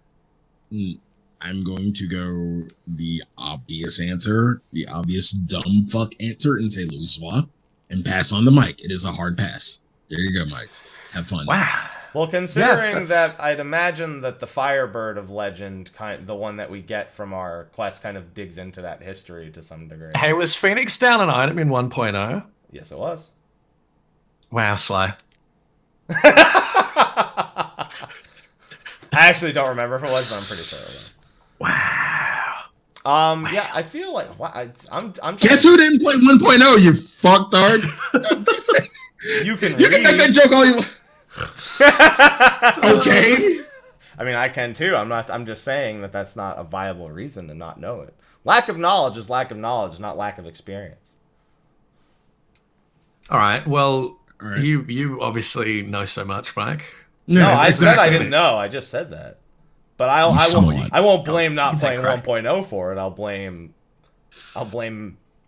I'm going to go the obvious answer, the obvious dumb fuck answer, and say Louis and pass on to Mike. It is a hard pass. There you go, Mike. Have fun. Wow. Well, considering that, I'd imagine that the Firebird of Legend, the one that we get from our quest, kind of digs into that history to some degree. Hey, was Phoenix down an item in 1.0? Yes, it was. Wow, Sly. I actually don't remember if it was, but I'm pretty sure it was. Wow. Yeah, I feel like I'm. Guess who didn't play 1.0? You fucktard. You can make that joke all you want. Okay. I mean, I can too. I'm just saying that that's not a viable reason to not know it. Lack of knowledge is lack of knowledge, not lack of experience. All right. Well, you obviously know so much, Mike. No, I said I didn't know. I just said that. But I won't blame not playing 1.0 for it. I'll blame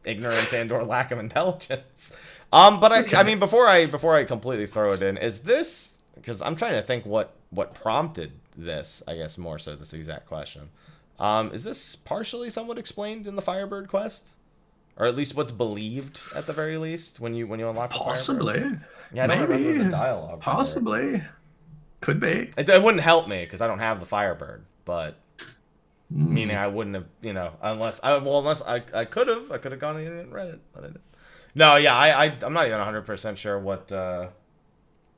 ignorance and or lack of intelligence. But I mean, before I completely throw it in, is this, because I'm trying to think what prompted this, I guess more so this exact question. Is this partially somewhat explained in the Firebird quest? Or at least what's believed at the very least when you unlock the Possibly. Firebird? Yeah, I don't remember the dialogue. Possibly. Could be. It wouldn't help me because I don't have the Firebird, but meaning I wouldn't have, unless I could have gone on the internet and read it, but I didn't. No, yeah, I'm not even 100% sure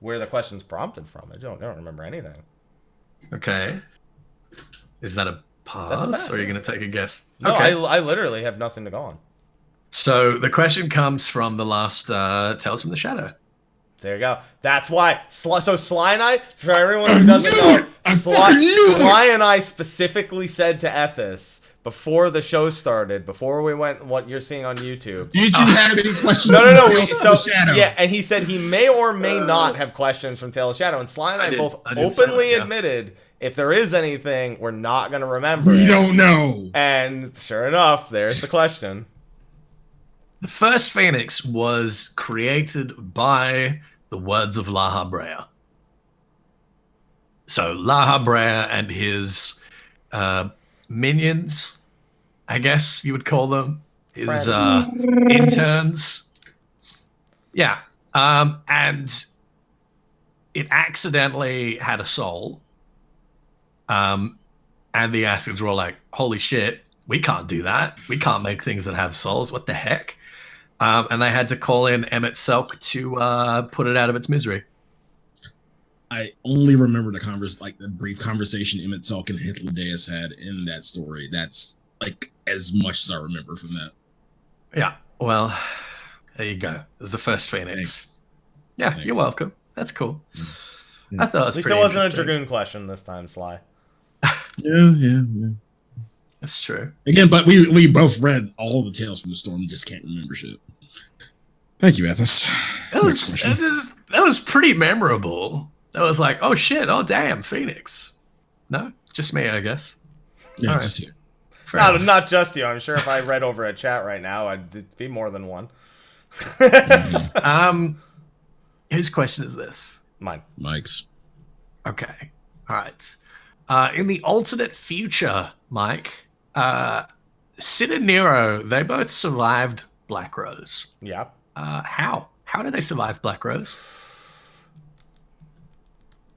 where the question's prompted from. I don't remember anything. Okay. Is that a pass? That's a pass, or are you going to take a guess? No, okay. I literally have nothing to go on. So the question comes from the last Tales from the Shadow. There you go. That's why. So Sly and I, for everyone who doesn't know, Sly and I specifically said to Ethys before the show started, before we went what you're seeing on YouTube. Did you have any questions? No. Yeah, and he said he may or may not have questions from Tale of Shadow, and Sly and I both openly admitted if there is anything, we're not going to remember. We don't know. And sure enough, there's the question. The first Phoenix was created by the words of Lahabrea. So Lahabrea and his minions, I guess you would call them, his interns. Yeah. And it accidentally had a soul. And the Acids were all like, holy shit, we can't do that. We can't make things that have souls. What the heck? And they had to call in Emmett Selk to put it out of its misery. I only remember the brief conversation Emmett Selk and Hythlodaeus had in that story. That's like as much as I remember from that. Yeah. Well, there you go. There's the first Phoenix. Thanks. Yeah, Thanks. You're welcome. That's cool. Yeah. I thought it was At least pretty it wasn't a interesting. Dragoon question this time, Sly. Yeah. That's true. Again, but we both read all the Tales from the Storm, just can't remember shit. Thank you, Ethys. That was pretty memorable. That was like, oh shit, oh damn, Phoenix. No, just me, I guess. Yeah, all right. just you. Not just you. I'm sure if I read over a chat right now, it'd be more than one. Whose question is this? Mine. Mike's. Okay. All right. In the alternate future, Mike, Sid and Nero, they both survived Black Rose. Yeah. How? How did they survive Black Rose?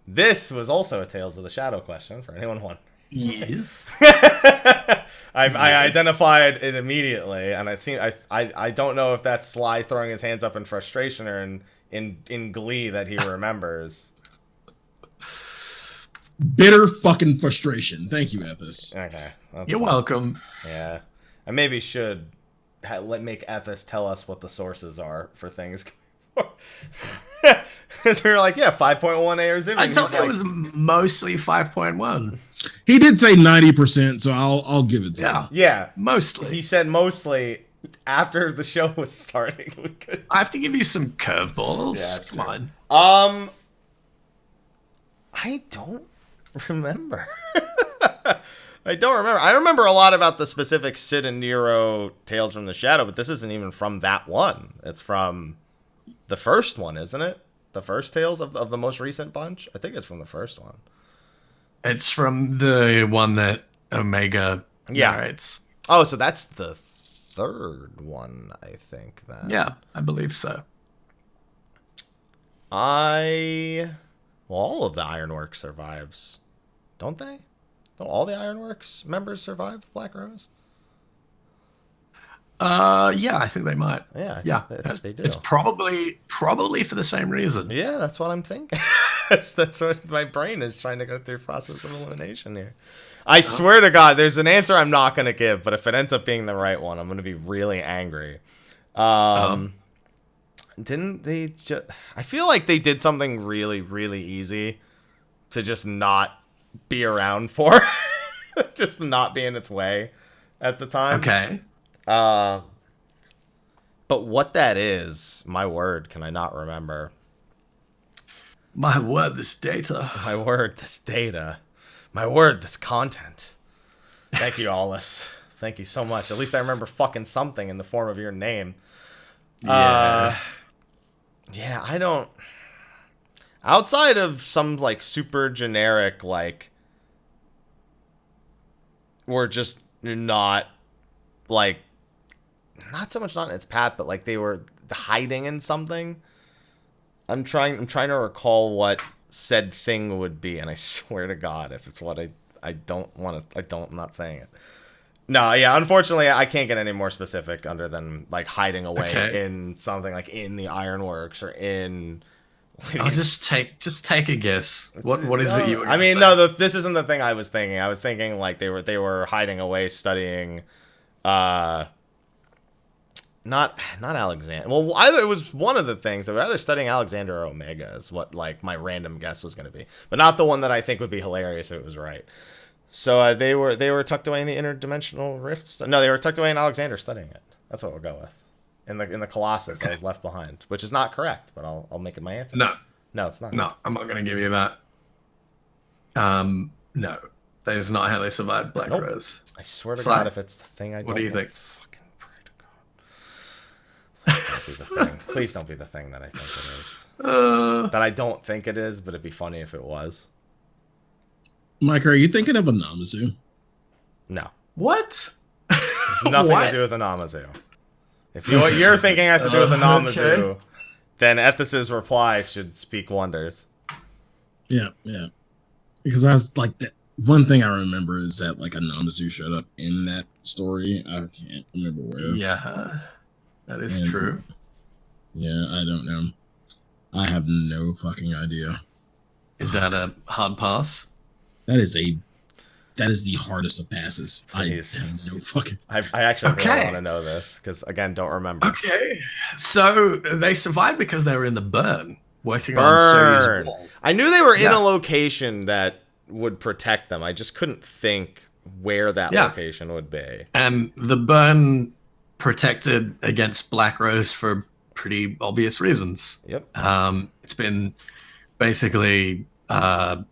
This was also a Tales of the Shadow question for anyone wondering. Yes. I identified it immediately, and I don't know if that's Sly throwing his hands up in frustration or in glee that he remembers. Bitter fucking frustration. Thank you, Ethys. Okay. You're welcome. Yeah. I maybe should make Ethys tell us what the sources are for things. Because we were like, yeah, 5.1 Eorzivia. I thought it was mostly 5.1. He did say 90%, so I'll give it to him. Yeah. Mostly. He said mostly after the show was starting. We could. I have to give you some curveballs. Yeah, Come on. I don't remember. I remember a lot about the specific Sid and Nero Tales from the Shadow, but this isn't even from that one. It's from the first one, isn't it? The first Tales of the most recent bunch? I think it's from the first one. It's from the one that Omega narrates. Oh, so that's the third one, I think, then. Yeah, I believe so. Well, all of the Ironworks survives, don't they? Don't all the Ironworks members survive Black Rose? Yeah, I think they might. Yeah, I think they do. It's probably for the same reason. Yeah, that's what I'm thinking. that's what my brain is trying to go through process of elimination here. I swear to God, there's an answer I'm not gonna give, but if it ends up being the right one, I'm gonna be really angry. Didn't they just... I feel like they did something really, really easy to just not be around for. Just not be in its way at the time. Okay. But what that is, my word, can I not remember? My word, this data. My word, this data. My word, this content. Thank you, Alice. Thank you so much. At least I remember fucking something in the form of your name. Yeah. Yeah, I don't... Outside of some, like, super generic, like... We're just not, like... Not so much not in its path, but, like, they were hiding in something. I'm trying to recall what said thing would be, and I swear to God, if it's what I don't want to... I'm not saying it. No, yeah, unfortunately, I can't get any more specific other than, like, hiding away in something, like, in the ironworks or in... I'll just take a guess. What is it you were gonna say? No, this isn't the thing I was thinking. I was thinking, like, they were hiding away studying... Not Alexander. Well, either it was one of the things. They were either studying Alexander or Omega is what, like, my random guess was going to be. But not the one that I think would be hilarious if it was right. So they were tucked away in the interdimensional rift. No, they were tucked away in Alexander studying it. That's what we'll go with. In the Colossus that was left behind, which is not correct, but I'll make it my answer. No, it's not. No, I'm not going to give you that. No, that is not how they survived Black Rose. I swear to God, if it's the thing I don't... What do you think? Please don't be the thing that I think it is. That I don't think it is, but it'd be funny if it was. Mike, are you thinking of a Namazu? No. What? There's nothing to do with a Namazu. If what you're thinking has to do with a Namazu, then Ethys's reply should speak wonders. Yeah. Because I was like, that one thing I remember is that, like, a Namazu showed up in that story. I can't remember where. Yeah. That is true. Yeah, I don't know. I have no fucking idea. Is that a hard pass? That is the hardest of passes. Please. I have no fucking... I actually really want to know this, because, again, don't remember. Okay. So, they survived because they were in the burn, working on Sirius wall. I knew they were in a location that would protect them. I just couldn't think where that location would be. And the burn... protected against Black Rose for pretty obvious reasons. Yep. It's been basically ether.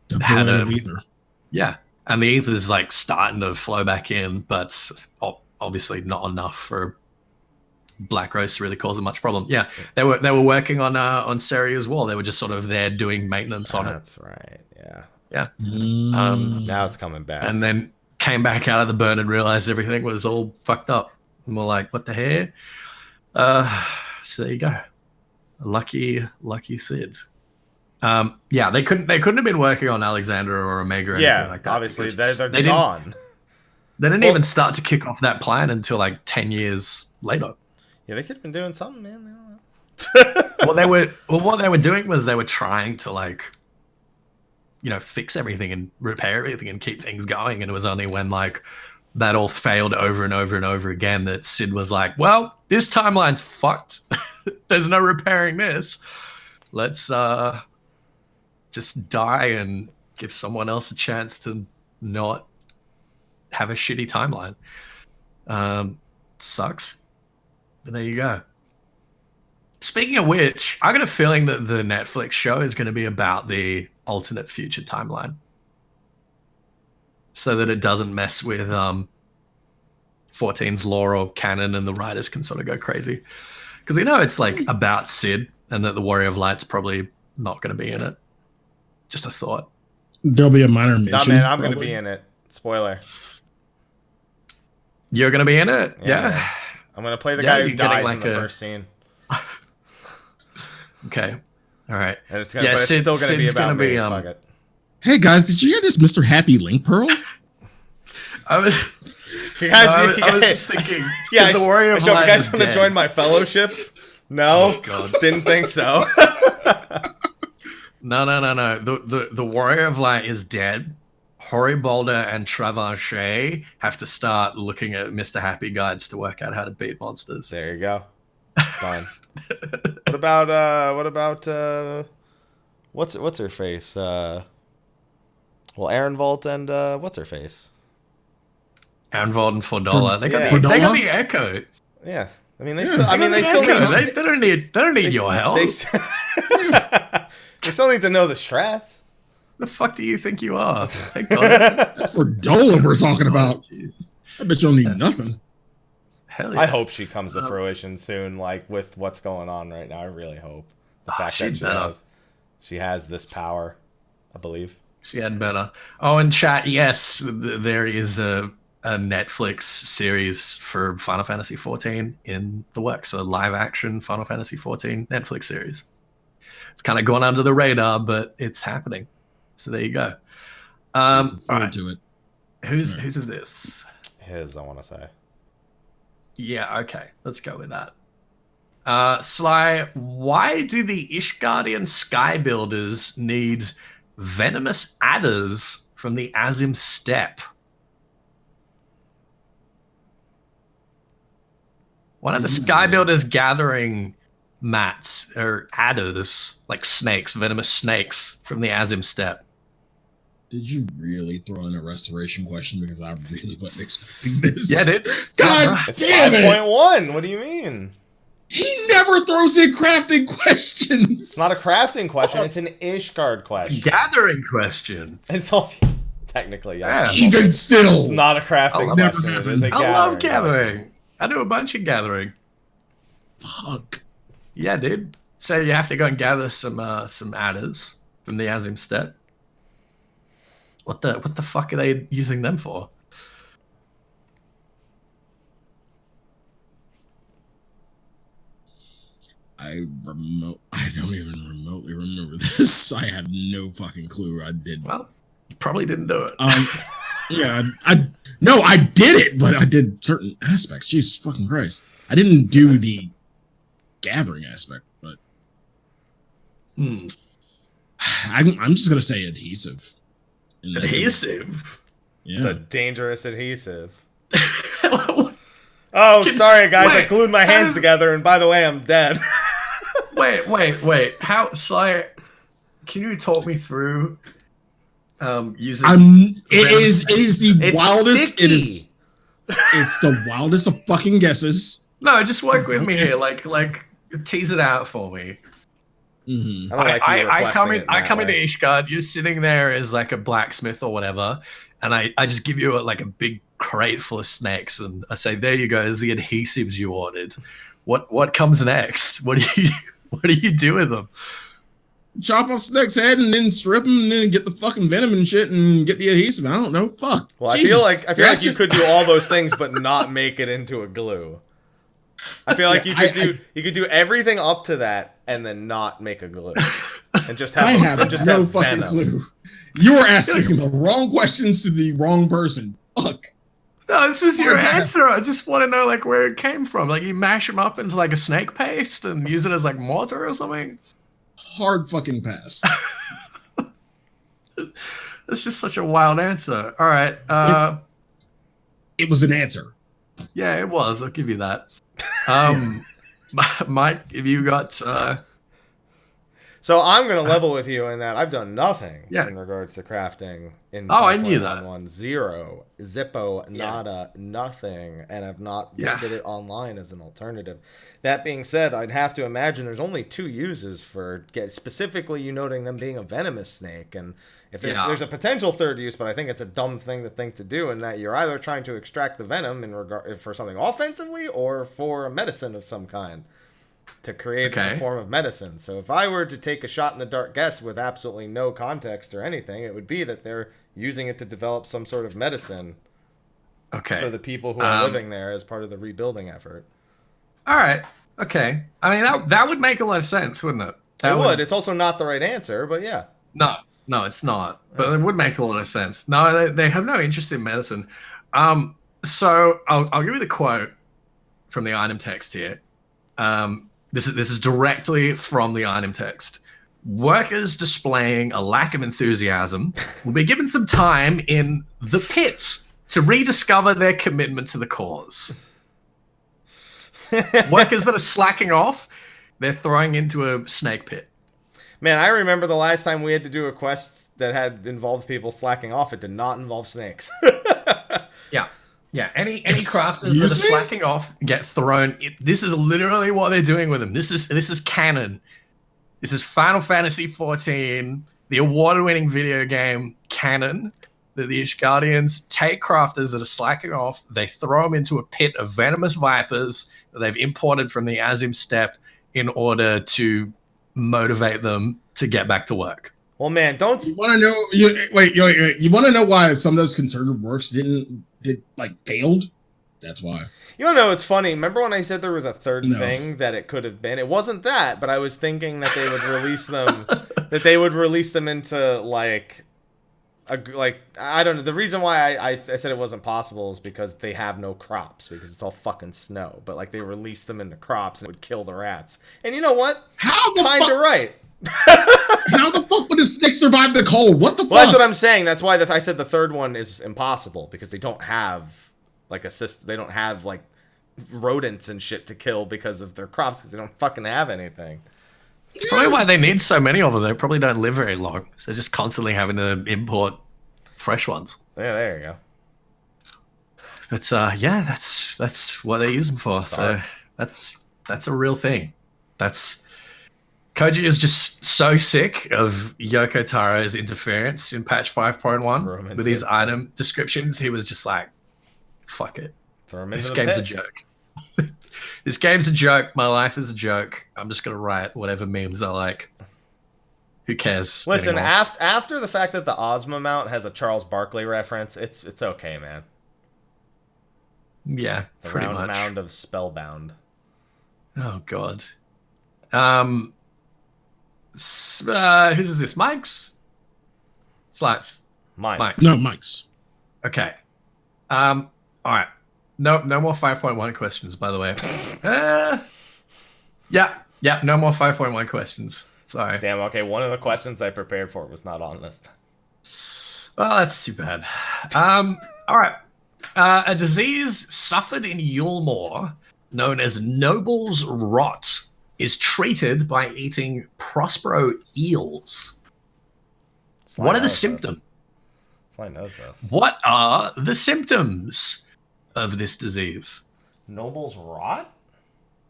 Yeah, and the ether is, like, starting to flow back in, but obviously not enough for Black Rose to really cause a much problem. Yeah, they were working on Seria's wall. They were just sort of there doing maintenance on it. That's right. Yeah. Now it's coming back. And then came back out of the burn and realized everything was all fucked up. And we're like, what the hell? So there you go. Lucky Cid. Yeah, they couldn't have been working on Alexander or Omega or anything like that. Obviously they're gone. They didn't even start to kick off that plan until, like, 10 years later. Yeah, they could have been doing something, man. What they were doing was they were trying to, like, fix everything and repair everything and keep things going. And it was only when, like, that all failed over and over and over again that Cid was like, well, this timeline's fucked. There's no repairing this. Let's just die and give someone else a chance to not have a shitty timeline. Sucks. But there you go. Speaking of which, I got a feeling that the Netflix show is going to be about the alternate future timeline, so that it doesn't mess with 14's lore or canon, and the writers can sort of go crazy. Because it's, like, about Cid, and that the Warrior of Light's probably not going to be in it. Just a thought. There'll be a minor mention. No, man, I'm going to be in it. Spoiler. You're going to be in it? Yeah. I'm going to play the guy who dies in the first scene. Okay. All right. And it's gonna, but it's still going to be about me. Fuck it. Hey, guys, did you hear this Mr. Happy Link Pearl? I was just thinking. Yeah, the Warrior of Light, you guys want to join my fellowship? No? Oh, God. Didn't think so. No. The Warrior of Light is dead. Horribolder and Travanchet have to start looking at Mr. Happy guides to work out how to beat monsters. There you go. Fine. What about what's her face? Well, Ehrenvolt and what's her face? Ehrenvold and Fordola. They got the Echo. Yeah. I mean, they still need. They don't need your help. They still need to know the strats. The fuck do you think you are? That's Fordola we're talking about. I bet you don't need nothing. Hell yeah. I hope she comes to fruition soon, like with what's going on right now. I really hope the fact that she has this power. I believe she had better. Oh, and chat. Yes, there is a Netflix series for Final Fantasy XIV in the works. A live action Final Fantasy XIV Netflix series. It's kind of gone under the radar, but it's happening. So there you go. Forward to it. Whose is this? His, I want to say. Yeah, okay. Let's go with that. Sly, why do the Ishgardian sky builders need venomous adders from the Azim steppe? Why are the sky builders gathering mats or adders, like snakes, venomous snakes from the Azim steppe? Did you really throw in a restoration question? Because I really wasn't expecting this. Yeah, dude. God damn it. 5.1. What do you mean? He never throws in crafting questions. It's not a crafting question. It's an Ishgard question. It's a gathering question. It's also technically, yes. Yeah. Even still. It's not a crafting question. It is a I love gathering. Question. I do a bunch of gathering. Fuck. Yeah, dude. So you have to go and gather some adders from the Azim steppe. What the fuck are they using them for? I don't even remotely remember this. I have no fucking clue. I did. Well, you probably didn't do it. Yeah, I did it, but I did certain aspects. Jesus fucking Christ. I didn't do the gathering aspect, but I'm just gonna say adhesive. Adhesive? Yeah. It's a dangerous adhesive. Oh, sorry guys, I glued my hands together, and by the way, I'm dead. Wait. How, Sly, can you talk me through using it is the wildest sticky. It's the wildest of fucking guesses. No, just work with me here, like tease it out for me. Mm-hmm. I come into Ishgard, you're sitting there as like a blacksmith or whatever, and I just give you a big crate full of snakes, and I say, there you go, is the adhesives you ordered. What comes next? What do you do with them? Chop off Snake's head and then strip him and then get the fucking venom and shit and get the adhesive. I don't know. Fuck. Well, Jesus. I feel like you could do all those things but not make it into a glue. I feel like you could do everything up to that and then not make a glue. And just have no fucking clue. You are asking the wrong questions to the wrong person. Fuck. No, this was your answer. I just want to know where it came from. You mash them up into a snake paste and use it as mortar or something. Hard fucking pass. That's just such a wild answer. All right. It was an answer. Yeah, it was. I'll give you that. Mike, have you got... So I'm going to level with you in that I've done nothing in regards to crafting in I knew that. 0, Zippo, nada, nothing, and I've not looked at it online as an alternative. That being said, I'd have to imagine there's only 2 uses for specifically you noting them being a venomous snake, and if there's a potential third use, but I think it's a dumb thing to think to do, in that you're either trying to extract the venom for something offensively or for a medicine of some kind. To create a form of medicine. So if I were to take a shot in the dark guess with absolutely no context or anything, it would be that they're using it to develop some sort of medicine for the people who are living there as part of the rebuilding effort. All right. Okay. I mean, that would make a lot of sense, wouldn't it? It would. It's also not the right answer, but yeah. No, it's not. But it would make a lot of sense. No, they have no interest in medicine. So I'll give you the quote from the item text here. This is directly from the item text. workers displaying a lack of enthusiasm will be given some time in the pit to rediscover their commitment to the cause. Workers that are slacking off, they're throwing into a snake pit. Man, I remember the last time we had to do a quest that had involved people slacking off. It did not involve snakes. Yeah. Any crafters that are slacking off get thrown. This is literally what they're doing with them. This is canon. This is Final Fantasy XIV, the award-winning video game canon. That the Ishgardians take crafters that are slacking off, they throw them into a pit of venomous vipers that they've imported from the Azim steppe in order to motivate them to get back to work. Well, man, don't you want to know? You want to know why some of those concerted works failed? That's why. You don't know, it's funny. Remember when I said there was a third thing that it could have been? It wasn't that, but I was thinking that they would release them, into I don't know. The reason why I said it wasn't possible is because they have no crops, because it's all fucking snow. But like they released them into crops and it would kill the rats. And you know what? Kinda right. How the fuck would a snake survive the cold? What the fuck? Well, that's what I'm saying. That's why I said the third one is impossible, because they don't have they don't have rodents and shit to kill because of their crops, because they don't fucking have anything. It's probably why they need so many of them. They probably don't live very long, so they're just constantly having to import fresh ones. Yeah, there you go. It's that's what they use them for. So that's a real thing. Koji is just so sick of Yoko Taro's interference in patch 5.1 with his item descriptions. He was just like, fuck it. This game's a joke. This game's a joke. My life is a joke. I'm just going to write whatever memes I like. Who cares? Listen, after the fact that the Ozma mount has a Charles Barkley reference, it's okay, man. Yeah, the pretty round much. mound of Spellbound. Oh, God. Who's this? Mike's? Slights. Mike's. No, Mike's. Okay. All right. No more 5.1 questions, by the way. Yeah, no more 5.1 questions. Sorry. Damn, okay, one of the questions I prepared for was not on this. Well, that's too bad. All right. A disease suffered in Yulmore, known as Noble's Rot, is treated by eating Prospero eels. Sly What are the symptoms? Sly knows this. What are the symptoms of this disease? Noble's Rot?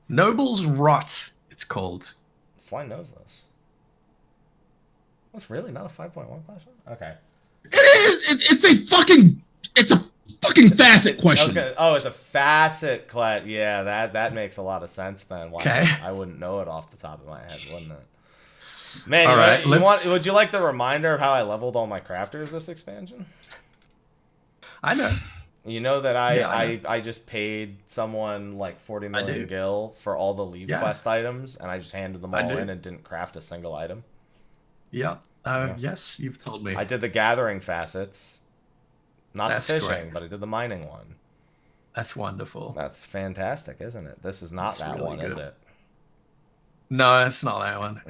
Noble's Rot, it's called. Sly knows this. That's really not a 5.1 question? Okay. It is! It's a fucking facet question. It's a facet question. Yeah, that makes a lot of sense then. Why Okay. I wouldn't know it off the top of my head, wouldn't it? Man, All right, would you like the reminder of how I leveled all my crafters this expansion? I know. You know that I I just paid someone like 40 million gil for all the leave quest items, and I just handed them all in and didn't craft a single item. Yeah. Yes, you've told me. I did the gathering facets. Not That's the fishing, great. but I did the mining one. That's wonderful. That's fantastic, isn't it? This is not that really one, good. is it? No, it's not that one.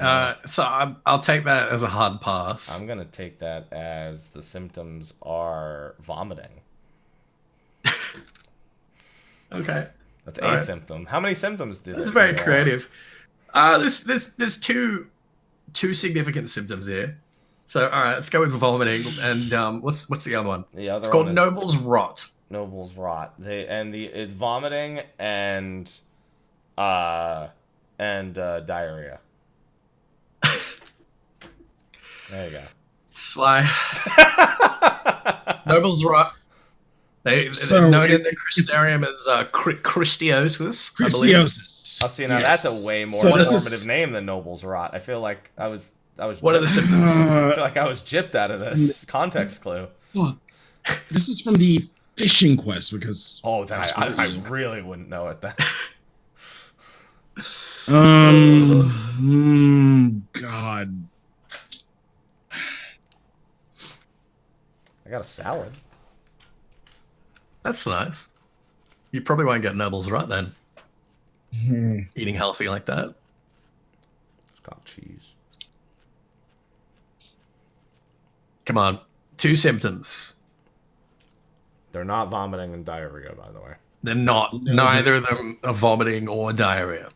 So I'll take that as a hard pass. I'm going to take that as the symptoms are vomiting. Okay. That's a symptom. How many symptoms do That's very creative. There's two significant symptoms here. So all right, let's go with vomiting. And what's the other one? The other it's called one is Noble's Rot. Noble's Rot. It's vomiting and diarrhea. There you go. Sly. Noble's Rot. They're known in the Crystarium as Christiosis. Christiosis. I'll see now. Yes. That's a way more So informative name than Noble's Rot. I feel like I was. What are the symptoms? I feel like I was gypped out of this context clue. Look, this is from the fishing quest because. Oh, then I really wouldn't know it then. God. I got a salad. That's nice. You probably won't get Noble's Rot then. Eating healthy like that. It's got cheese. Come on. 2 symptoms. They're not vomiting and diarrhea, by the way. They're not. Neither of them are vomiting or diarrhea.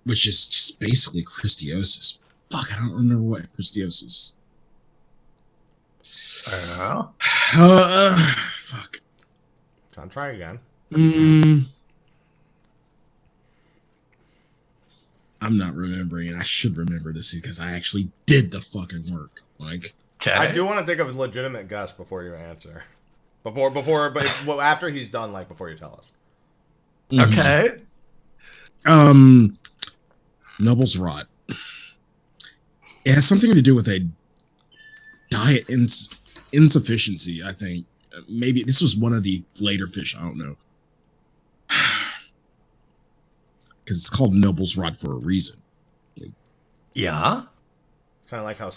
Which is just basically Christiosis. Fuck, I don't remember what Christiosis. I don't know. Fuck. I'll try again. I'm not remembering it. I should remember this because I actually did the fucking work. Like, Okay. I do want to think of a legitimate guess before you answer. But after he's done, like before you tell us. Okay. Noble's rot. It has something to do with a diet insufficiency, I think. Maybe this was one of the later fish. I don't know. Because it's called Noble's rot for a reason. Yeah. It's kind of like how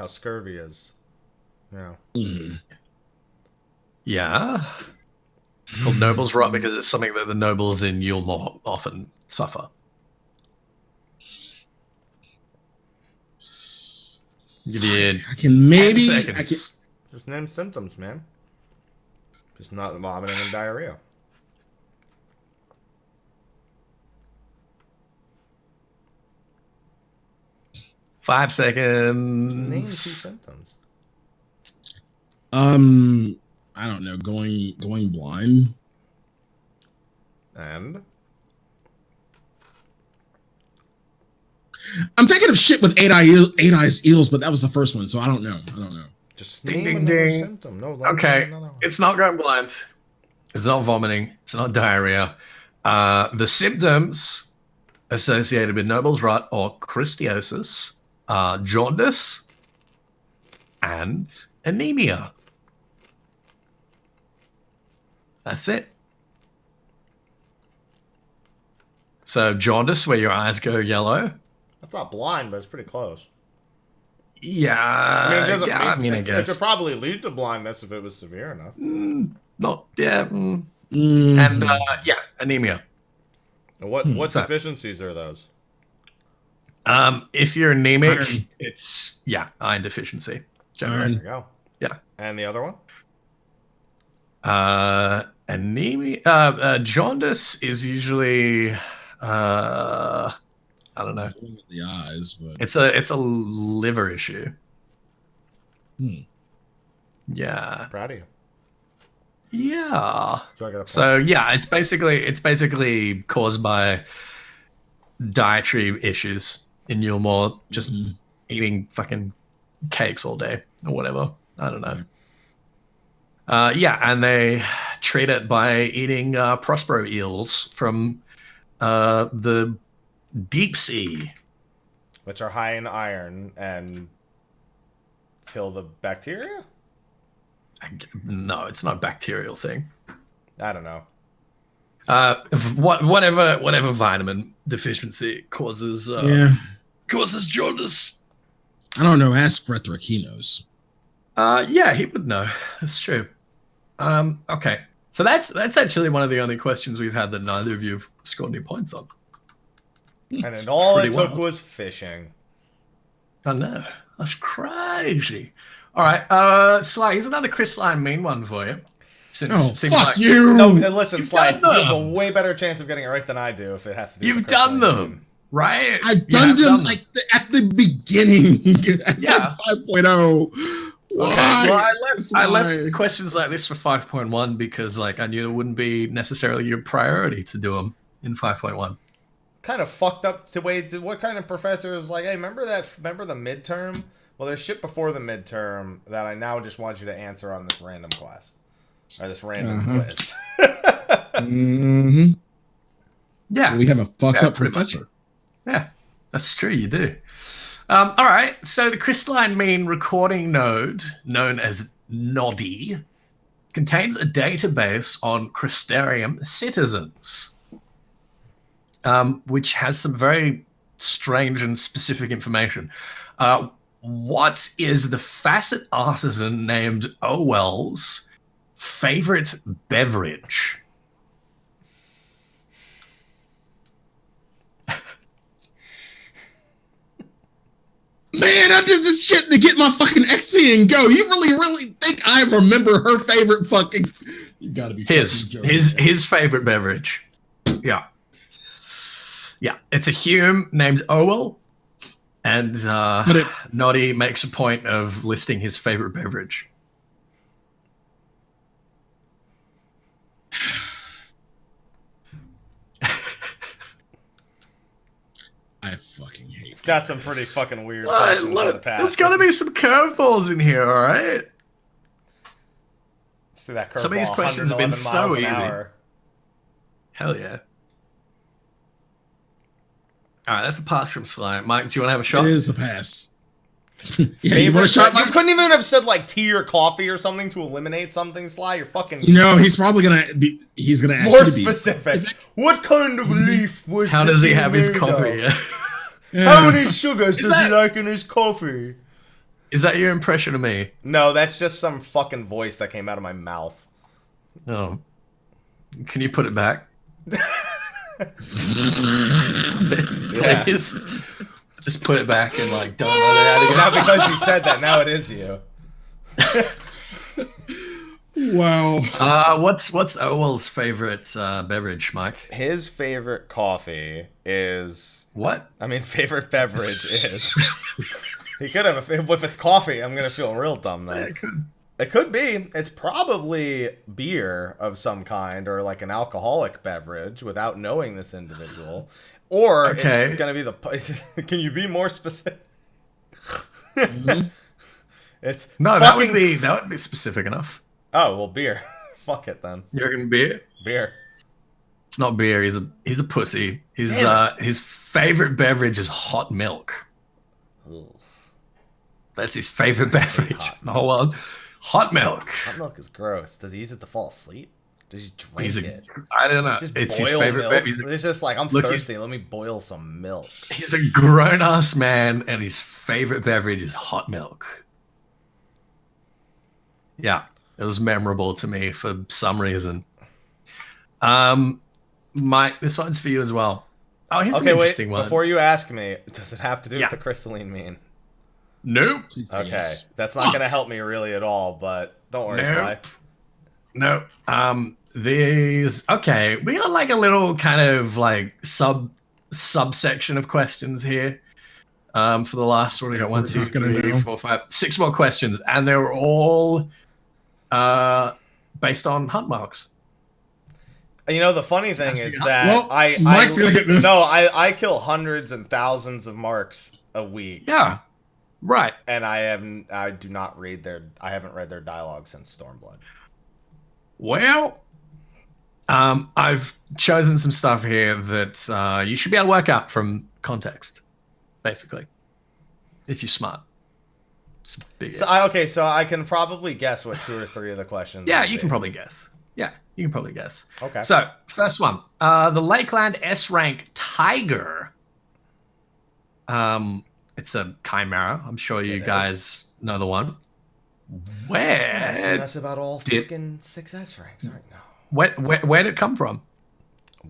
scurvy is. Yeah. Mm-hmm. Yeah. It's called Noble's rot because it's something that the nobles in Yule more often suffer. You did. I can maybe. 10 seconds. Just name symptoms, man. Just not vomiting and diarrhea. 5 seconds. Name 2 symptoms. I don't know. Going blind. And I'm thinking of shit with eight eyes eels, but that was the first one, so I don't know. just Ding, name ding, another ding. symptom. No, Okay. It's not going blind. It's not vomiting. It's not diarrhea. The symptoms associated with Noble's rot or Christiosis are jaundice and anemia. That's it. So jaundice, where your eyes go yellow. That's not blind, but it's pretty close. Yeah, I It guess. could probably lead to blindness if it was severe enough. And anemia. And what So- deficiencies are those? If you're anemic, Iron. it's iron deficiency. There Iron. you go. Yeah. And the other one? Anemia. Jaundice is usually I don't know. The eyes, but It's a liver issue. Yeah. Proud of you. Yeah. So I got a point. So yeah, it's basically caused by dietary issues in Yulmore, just eating fucking cakes all day or whatever. I don't know. And they treat it by eating Prospero eels from the deep sea. Which are high in iron and kill the bacteria? No, it's not a bacterial thing. I don't know. Whatever vitamin deficiency causes jaundice. I don't know. Ask Frethric, he knows. Yeah, he would know. That's true. Okay, so that's actually one of the only questions we've had that neither of you have scored any points on. And then all it pretty took wild. was fishing. I know, that's crazy. All right, Sly, here's another crystalline mean one for you. Fuck you! No, and listen, You've Sly, done you have a them. way better chance of getting it right than I do if it has to do with You've the done crystalline them, right? I've You done have them like at the beginning. Yeah. 5.0. Okay, Why? well, I Why? left questions like this for 5.1 because, I knew it wouldn't be necessarily your priority to do them in 5.1. Kind of fucked up to wait. What kind of professor is like, hey, remember the midterm? Well, there's shit before the midterm that I now just want you to answer on this random class. Or this random quiz. Mm-hmm. Yeah. We have a fucked up pretty much. professor. Yeah, that's true. You do. All right. So the crystalline mean recording node, known as NODI, contains a database on Crystarium citizens, which has some very strange and specific information. What is the facet artisan named Owell's favorite beverage? Man, I did this shit to get my fucking XP and go. You really think I remember her favorite fucking... You gotta be his favorite beverage. Yeah. Yeah, it's a Hume named Owell, and Noddy makes a point of listing his favorite beverage. I fucking hate. Got some pretty fucking weird questions in the past. There's got to be some curveballs in here, all right? See that curveball, some of these questions have been so easy. Hell yeah. All right, that's a pass from Sly. Mike, do you want to have a shot? It is the pass. Yeah, you want a shot? You couldn't even have said like tea or coffee or something to eliminate something, Sly. You're fucking... No, he's probably gonna be... He's gonna ask more you to be specific. What kind of leaf was... How does he have his coffee? How many sugars does he like in his coffee? Is that your impression of me? No, that's just some fucking voice that came out of my mouth. Oh. Can you put it back? Yeah. Just put it back and like don't let it out again. Not because you said that, now it is you. Wow. What's Owell's favorite beverage, Mike? His favorite coffee is... What? I mean, favorite beverage is... He could have... If it's coffee, I'm going to feel real dumb, though. Yeah, it could be. It's probably beer of some kind or like an alcoholic beverage without knowing this individual. Or it's going to be the... Can you be more specific? Mm-hmm. It's no, fucking... that would be specific enough. Oh, well, beer. Fuck it, then. You reckon beer? Beer. It's not beer. He's a pussy. His favorite beverage is hot milk. Ugh. That's his favorite beverage in the whole world. Hot milk. Hot milk is gross. Does he use it to fall asleep? Does he drink it? I don't know. Just it's boil his favorite milk. beverage. It's just like, I'm thirsty. Let me boil some milk. He's a grown-ass man, and his favorite beverage is hot milk. Yeah, it was memorable to me for some reason. Mike, this one's for you as well. Oh, here's some interesting ones. Before you ask me, does it have to do with the crystalline mean? Nope. Okay, Yes. that's not going to help me really at all, but don't worry, Sly. No. Okay, we got like a little kind of like subsection of questions here. For the last one, we got 1, 2, 3, 4, 5, 6 more questions, and they're all based on hunt marks. You know, the funny thing is that Mike's gonna get this. No, I kill hundreds and thousands of marks a week. Yeah, right. And I haven't read their dialogue since Stormblood. Well, I've chosen some stuff here that you should be able to work out from context, basically, if you're smart. So I can probably guess what 2 or 3 of the questions. Yeah, you can probably guess. Yeah, you can probably guess. Okay. So, first one. The Lakeland S-rank Tiger. It's a chimera. I'm sure you guys know the one. That's about all freaking 6S ranks right now. Where did it come from?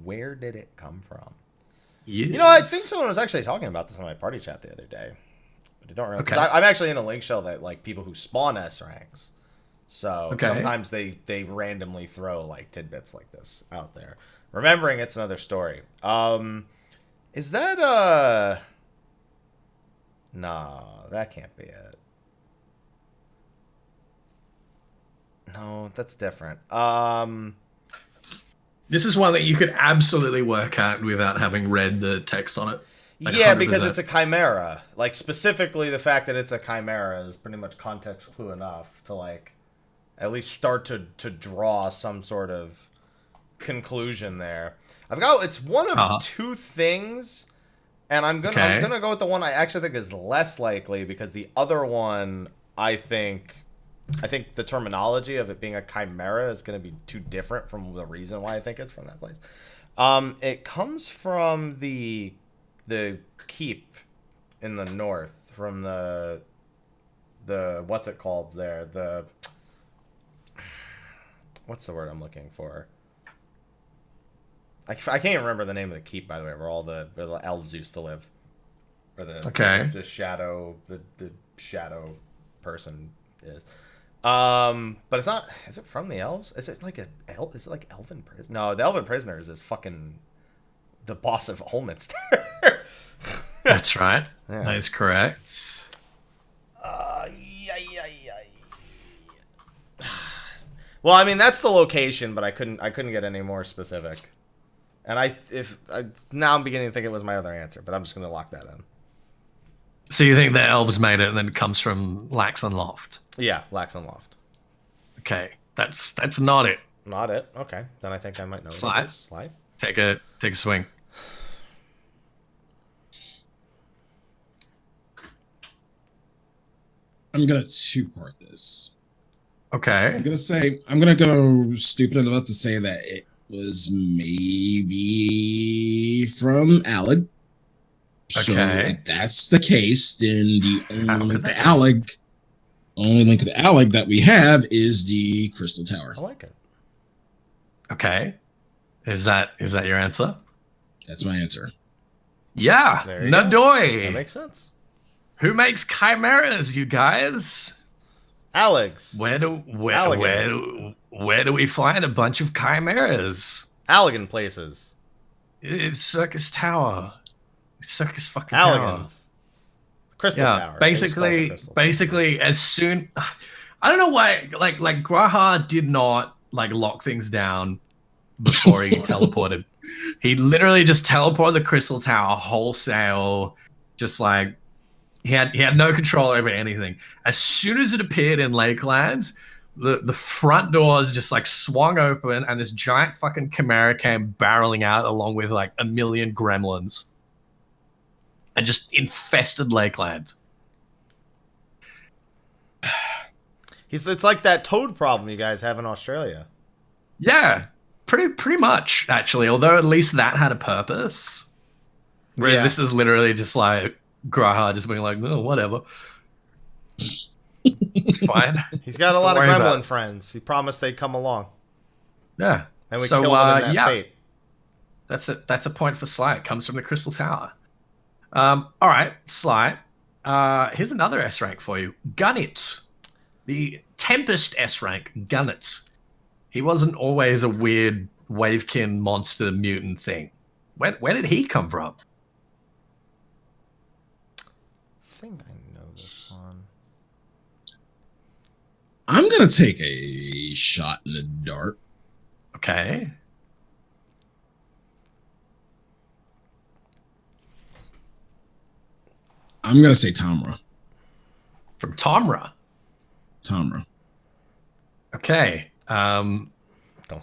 Where did it come from? Yes. You know, I think someone was actually talking about this in my party chat the other day. But I don't remember. Okay. I'm actually in a link shell that like people who spawn S ranks. So sometimes they randomly throw like tidbits like this out there. Remembering it's another story. Is that no, that can't be it. No, that's different. This is one that you could absolutely work out without having read the text on it. Like yeah, 100%. because it's a chimera. Like, specifically, the fact that it's a chimera is pretty much context clue enough to, like, at least start to draw some sort of conclusion there. It's one of 2 things, and I'm gonna go with the one I actually think is less likely, because the other one, I think the terminology of it being a chimera is going to be too different from the reason why I think it's from that place. It comes from the keep in the north, from the what's it called there? What's the word I'm looking for? I can't remember the name of the keep, by the way, where all the elves used to live. or the shadow person is. But it's not. Is it from the elves? Is it like Is it like elven prison? No, the elven prisoners is fucking the boss of Olminster. That's right. Yeah. That is correct. Well, I mean that's the location, but I couldn't get any more specific. And now I'm beginning to think it was my other answer, but I'm just gonna lock that in. So you think the elves made it, and then it comes from Laxon Loft? Yeah, Laxon Loft. Okay, that's not it. Not it. Okay, then I think I might know. Sly. Take a swing. I'm gonna two-part this. Okay. I'm gonna go stupid enough to say that it was maybe from Alec. So if that's the case, then the only link to Alec that we have is the Crystal Tower. I like it. Okay. Is that your answer? That's my answer. Yeah. Nadoy. That makes sense. Who makes chimeras, you guys? Alex. Where do we find a bunch of chimeras? Allegan places. It's Circus Tower. Circus fucking Allegans. Tower. Crystal Tower. Basically, as soon, I don't know why, like Graha did not like lock things down before he teleported. He literally just teleported the Crystal Tower wholesale, just like he had no control over anything. As soon as it appeared in Lakelands, the front doors just like swung open, and this giant fucking chimera came barreling out along with like a million gremlins. And just infested Lakeland. It's like that toad problem you guys have in Australia. Yeah, pretty much actually. Although at least that had a purpose, whereas this is literally just like Graha just being like, oh, whatever. It's fine. He's got a lot of gremlin friends. He promised they'd come along. Yeah, and we killed him in that fate. That's a point for Sly. It comes from the Crystal Tower. All right, Sly. Here's another S rank for you. Gunnit. The Tempest S rank, Gunnit. He wasn't always a weird wavekin monster mutant thing. Where did he come from? I think I know this one. I'm gonna take a shot in the dark. Okay. I'm gonna say Tomra. From Tomra. Okay. Don't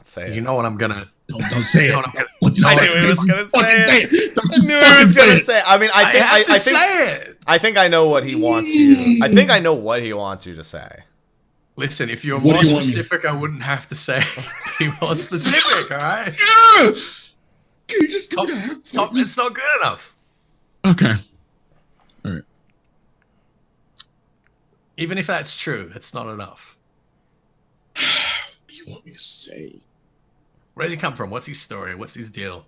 say it. You know what I'm gonna. Don't say it. I knew he was gonna say it. I knew he was gonna say it. I mean, I think I know what he wants you. I think I know what he wants you to say. Listen, if you're more specific, I wouldn't have to say. Be more specific, all right? Yeah. You just don't have to. It's not good enough. Okay. All right. Even if that's true, it's not enough. What do you want me to say? Where does he come from? What's his story? What's his deal?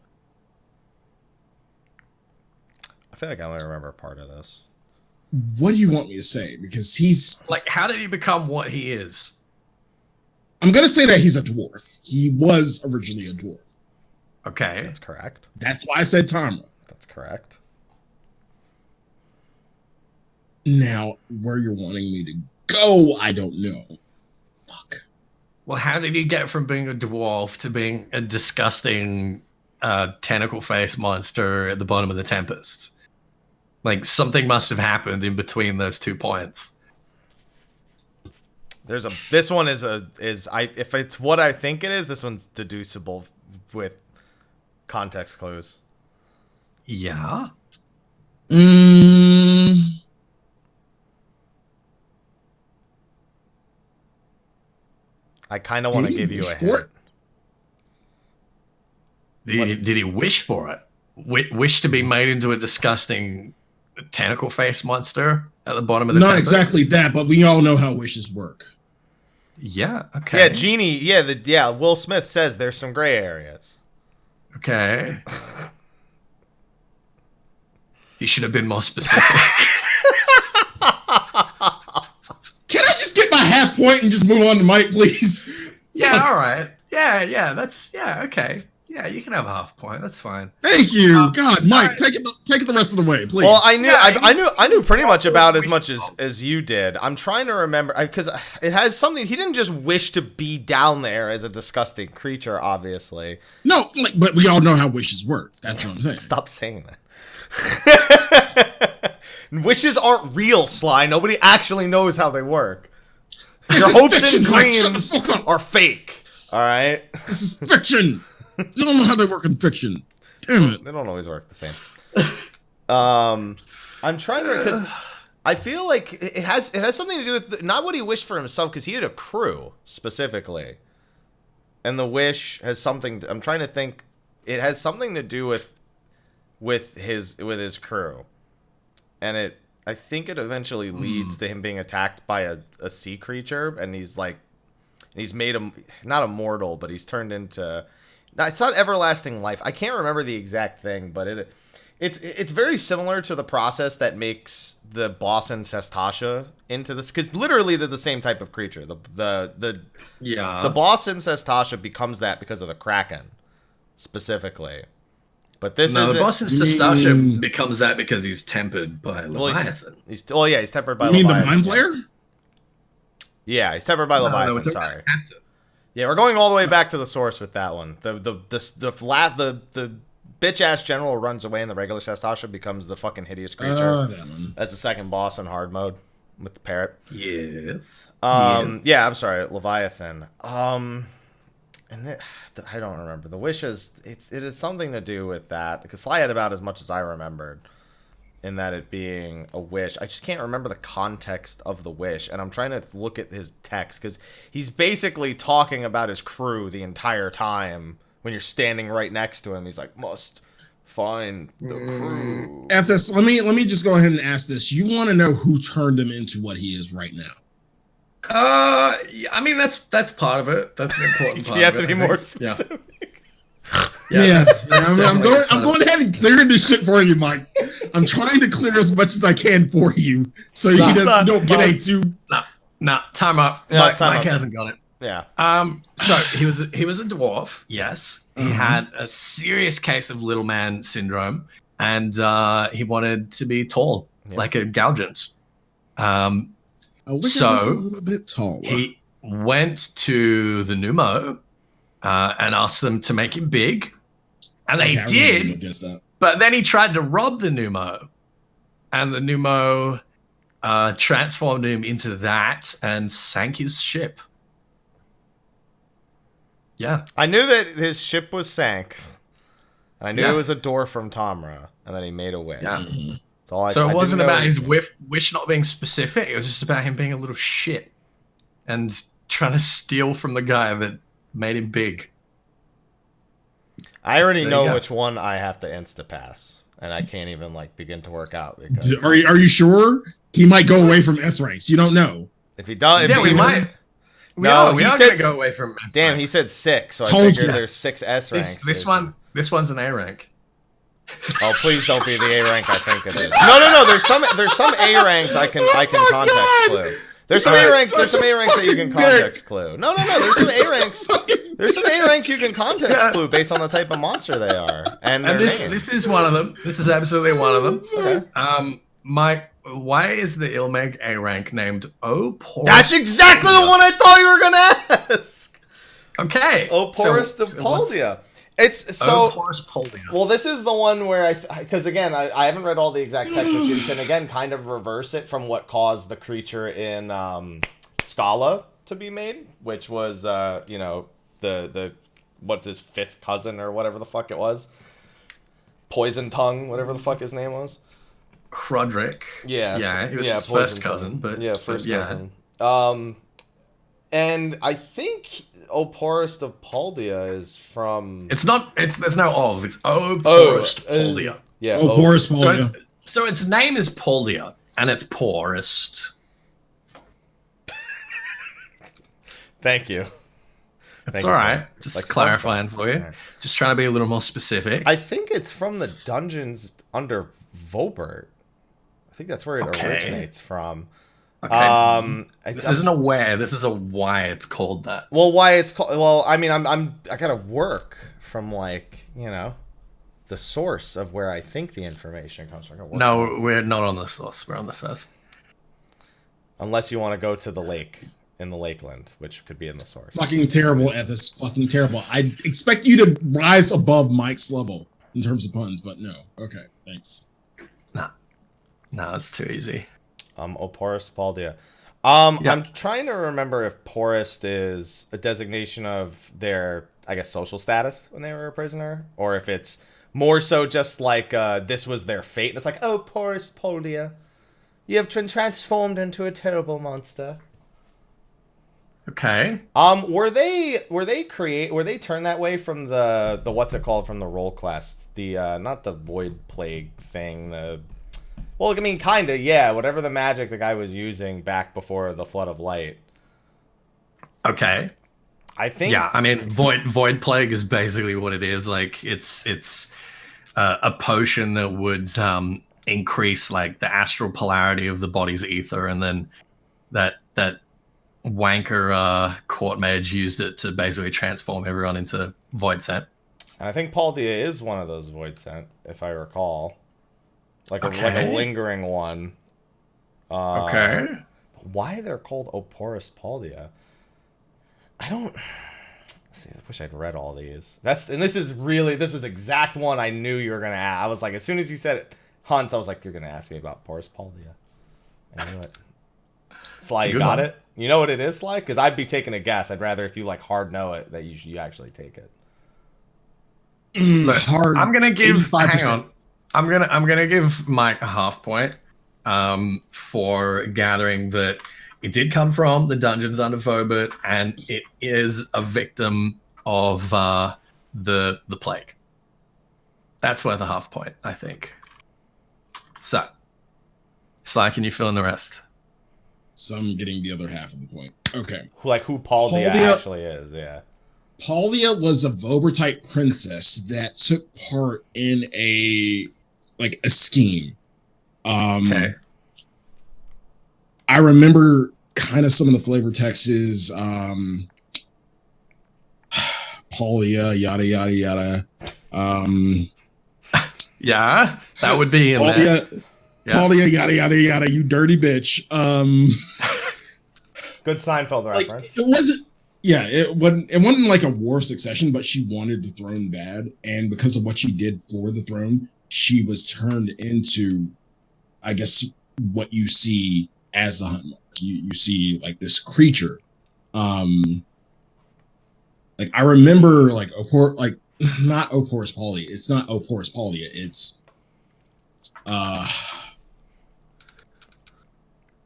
I feel like I only remember part of this. What do you want me to say? Because he's... Like, how did he become what he is? I'm going to say that he's a dwarf. He was originally a dwarf. Okay. That's correct. That's why I said Tomra. That's correct. Now, where you're wanting me to go, I don't know. Fuck. Well, how did he get from being a dwarf to being a disgusting tentacle face monster at the bottom of the Tempest? Like, something must have happened in between those 2 points. This one if it's what I think it is, this one's deducible with context clues. Yeah. I kind of want to give you a hint. Did he wish for it? Wish to be made into a disgusting tentacle face monster at the bottom of the Not exactly that, but we all know how wishes work. Yeah, okay. Yeah, Genie, Will Smith says there's some gray areas. Okay. You should have been more specific. Can I just get my half point and just move on to Mike, please? Yeah, all right. Yeah, okay. Yeah, you can have a half point. That's fine. Thank you. God, Mike, right. take it the rest of the way, please. Well, I knew pretty much about as much as you did. I'm trying to remember because it has something. He didn't just wish to be down there as a disgusting creature, obviously. No, but we all know how wishes work. That's what I'm saying. Stop saying that. Wishes aren't real, Sly. Nobody actually knows how they work. Your hopes and dreams are fake. All right. This is fiction. You don't know how they work in fiction. Damn it. They don't always work the same. I'm trying to, because I feel like it has something to do with not what he wished for himself, because he had a crew specifically, and the wish has something. I'm trying to think. It has something to do with his crew, and I think it eventually leads to him being attacked by a sea creature, and he's made him not immortal, but he's turned into. Now, it's not everlasting life. I can't remember the exact thing, but it's very similar to the process that makes the boss in Sestasha into this, because literally they're the same type of creature. The boss in Sestasha becomes that because of the Kraken, specifically. But the boss in Sestasha becomes that because he's tempered by Leviathan. He's tempered by Leviathan. You mean the mind player? Yeah, he's tempered by Leviathan. Sorry. Yeah, we're going all the way back to the source with that one. The bitch ass general runs away in the regular Sestasha, becomes the fucking hideous creature. That's the second boss in hard mode with the parrot. Yes. Yeah, I'm sorry, Leviathan. I don't remember the wishes. It is something to do with that, because Sly had about as much as I remembered. In that it being a wish. I just can't remember the context of the wish, and I'm trying to look at his text, because he's basically talking about his crew the entire time. When you're standing right next to him, he's like, must find the crew. Ethys, let me just go ahead and ask this. You want to know who turned him into what he is right now? I mean, that's part of it. That's an important part. You have to be more specific. Yeah. I'm going ahead and clearing this shit for you, Mike. I'm trying to clear as much as I can for you, so you don't get a too. No, time up. Mike hasn't got it. Yeah. So he was a dwarf. Yes, he had a serious case of little man syndrome, and he wanted to be tall, like a Galgant. I wish I was a little bit taller. He went to the Numo. And asked them to make him big, and they did. But then he tried to rob the Numo, and the Numo transformed him into that and sank his ship. Yeah, I knew that his ship was sank. I knew it was a door from Tamra, and then he made a wish. Yeah. That's all so it wasn't about his wish not being specific. It was just about him being a little shit and trying to steal from the guy that made him big. I already know which one I have to insta-pass, and I can't even begin to work out. Because are you sure? He might go away from S ranks. You don't know. If he does, we might. We are going to go away from S ranks. Damn, he said 6, so I figured there's 6 S ranks. This one's an A rank. Oh, please don't be the A rank I think it is. No. There's some A ranks I can context clue. There's some A ranks that you can context clue. No. There's some A ranks. There's some A ranks you can context clue based on the type of monster they are. And this is one of them. This is absolutely one of them. Okay. Mike, why is the Ily Mheg A rank named Porus? That's exactly the one I thought you were gonna ask. Okay. Porus of Poldia. It's so. Porus Poldia. Well, this is the one where because again, I haven't read all the exact text, but you can again kind of reverse it from what caused the creature in Scala to be made, which was the what's his 5th cousin or whatever the fuck it was, Poison Tongue, whatever the fuck his name was. Crodric. Yeah, he was his first cousin, but first cousin. And I think Porus of Poldia is from. It's not. There's no of. It's Porus Poldia. Yeah. Porus Poldia. So its name is Poldia, and it's porous. Thank you. That's all right. Just like clarifying for you. Right. Just trying to be a little more specific. I think it's from the dungeons under Vobert. I think that's where it originates from. Okay. This isn't a where. This is a why it's called that. Well, why it's called. Well, I mean, I gotta work from the source of where I think the information comes from. No, we're not on the source. We're on the first. Unless you want to go to the lake in the Lakeland, which could be in the source. Fucking terrible, Ethys. Fucking terrible. I expect you to rise above Mike's level in terms of puns, but no. Okay, thanks. No, it's too easy. Porus Paldia. I'm trying to remember if Porus is a designation of their, I guess, social status when they were a prisoner, or if it's more so just like this was their fate. And it's like, oh, Porus Paldia, you have been transformed into a terrible monster. Okay. Were they turned that way from the what's it called from the roll quest? The not the void plague thing, well, I mean, kind of, yeah. Whatever the magic the guy was using back before the Flood of Light. Okay. I think. Yeah, I mean, void plague is basically what it is. Like, it's a potion that would increase like the astral polarity of the body's ether, and then that wanker court mage used it to basically transform everyone into void scent. And I think Paldia is one of those void scent, if I recall. Like a lingering one. Okay. Why they're called Porus Paldia? I don't. See, I wish I'd read all these. This is exact one I knew you were gonna ask. I was like, as soon as you said it, Hunt, I was like, you're gonna ask me about Porus Paldia. I knew it. Sly, you got it? You know what it is, Sly? Because I'd be taking a guess. I'd rather if you like hard know it that you actually take it. Hard. I'm gonna give. 85%. Hang on. I'm gonna give Mike a half point for gathering that it did come from the dungeons under Vobert, and it is a victim of the plague. That's worth a half point, I think. So, Sly, can you fill in the rest? So I'm getting the other half of the point. Okay. Who Paldia actually is, yeah. Paldia was a Vober-type princess that took part in a scheme. Okay. I remember kind of some of the flavor texts. Paldia, yada yada yada. Yeah, that would be in there. Paldia, yada yada yada. You dirty bitch. Good Seinfeld reference. It wasn't. Yeah, it wasn't like a war of succession, but she wanted the throne bad, and because of what she did for the throne, she was turned into, I guess, what you see as the Hunt Mark. You see like this creature. Like I remember not Porus Paldia. It's not Porus Paldia. It's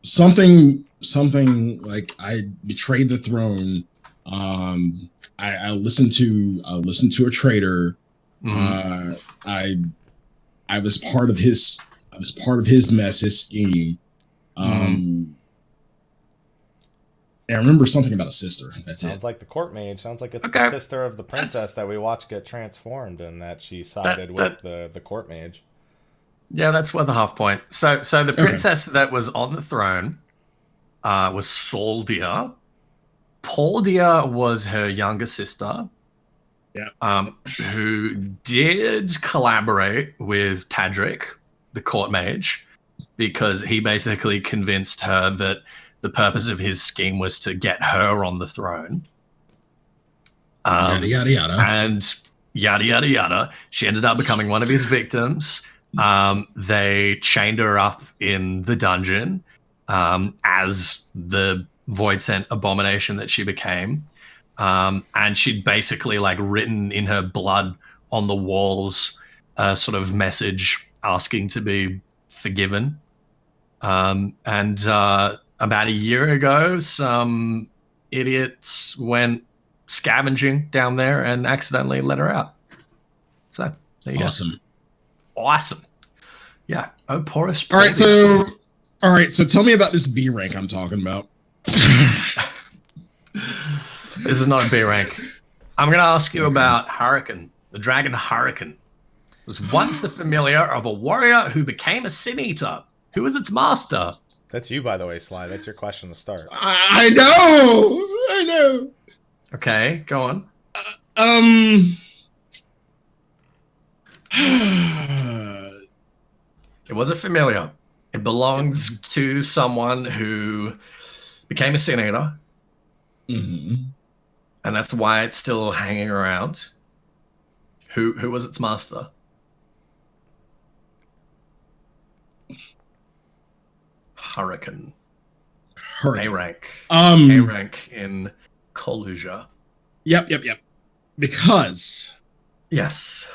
something like I betrayed the throne. I listened to a traitor. Mm-hmm. I was part of his mess, his scheme. And I remember something about a sister. Sounds like the court mage. Sounds like it's the sister of the princess that we watched get transformed, and that she sided with the court mage. Yeah, that's worth a half point. So the princess that was on the throne was Soldia. Paldia was her younger sister. Yeah. Who did collaborate with Tadric, the court mage, because he basically convinced her that the purpose of his scheme was to get her on the throne. Yada yada yada. And yada yada yada. She ended up becoming one of his victims. They chained her up in the dungeon as the void scent abomination that she became. And she'd basically like written in her blood on the walls a sort of message asking to be forgiven. And about a year ago, some idiots went scavenging down there and accidentally let her out. So there you go. Awesome. Yeah. Oh, Porus. All right. So tell me about this B rank I'm talking about. This is not a B rank. I'm going to ask you about Hurricane. The dragon Hurricane was once the familiar of a warrior who became a sin eater. Who was its master? That's you, by the way, Sly. That's your question to start. I know. Okay, go on. It was a familiar. It belongs to someone who became a sin eater. Mm-hmm. And that's why it's still hanging around. Who was its master? Hurricane. A rank. A rank in Khuja. Yep. Because. Yes.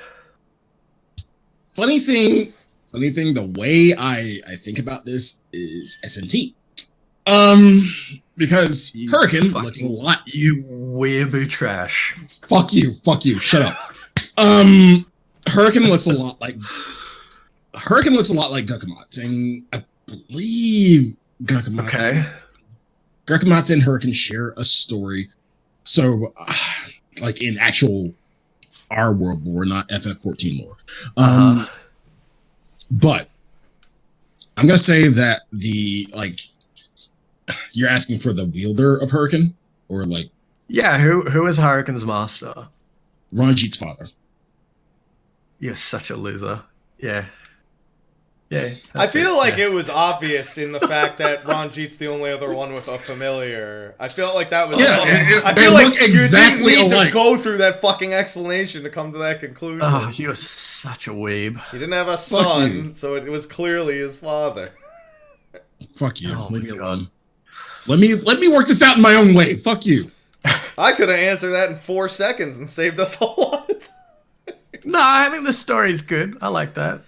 Funny thing, the way I think about this is SMT. Because Hurricane looks a lot. You weeaboo trash. Fuck you. Shut up. Hurricane looks a lot like Gilgamesh, and I believe Gilgamesh and Hurricane share a story. So, like in actual our world lore, not FF14 lore. But I'm gonna say that you're asking for the wielder of Hurricane, or like who is Hurricane's master? Ranjit's father. You're such a loser. Yeah. I feel like it was obvious in the fact that Ranjit's the only other one with a familiar. I felt like that was. Yeah, I feel like exactly you didn't need alike. to go through that fucking explanation to come to that conclusion. Oh, you're such a weeb. He didn't have a son, so it was clearly his father. Fuck you. Oh my God. Let me work this out in my own way. Fuck you. I could have answered that in 4 seconds and saved us a lot of time. No, I think the story's good. I like that.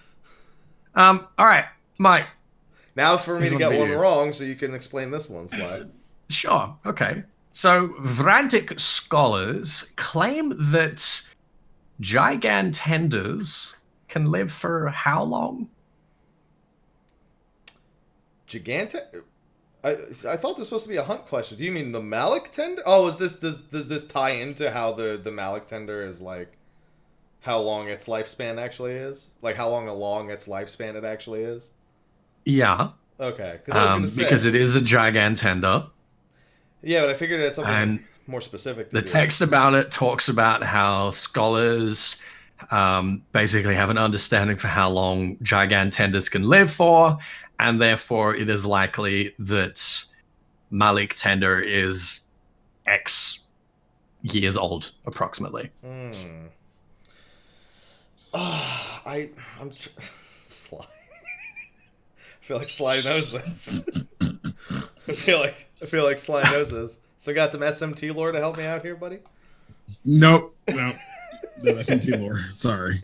All right, Mike. Now for me to get one wrong, so you can explain this one, Sly. Sure. Okay. So, Vrantic scholars claim that gigantenders can live for how long? Gigantic? I thought this was supposed to be a hunt question. Do you mean the Malik tender? Oh, is this does this tie into how the Malik tender is like? How long its lifespan actually is? Like how long along its lifespan it actually is? Yeah. Okay. I was gonna say, because it is a gigantender. Yeah, but I figured it's something more specific. The text about it talks about how scholars basically have an understanding for how long gigantenders can live for, and therefore it is likely that Malik tender is X years old, approximately. I'm Sly. I feel like Sly knows this. I feel like Sly knows this. So got some SMT lore to help me out here, buddy? No, SMT lore. Sorry.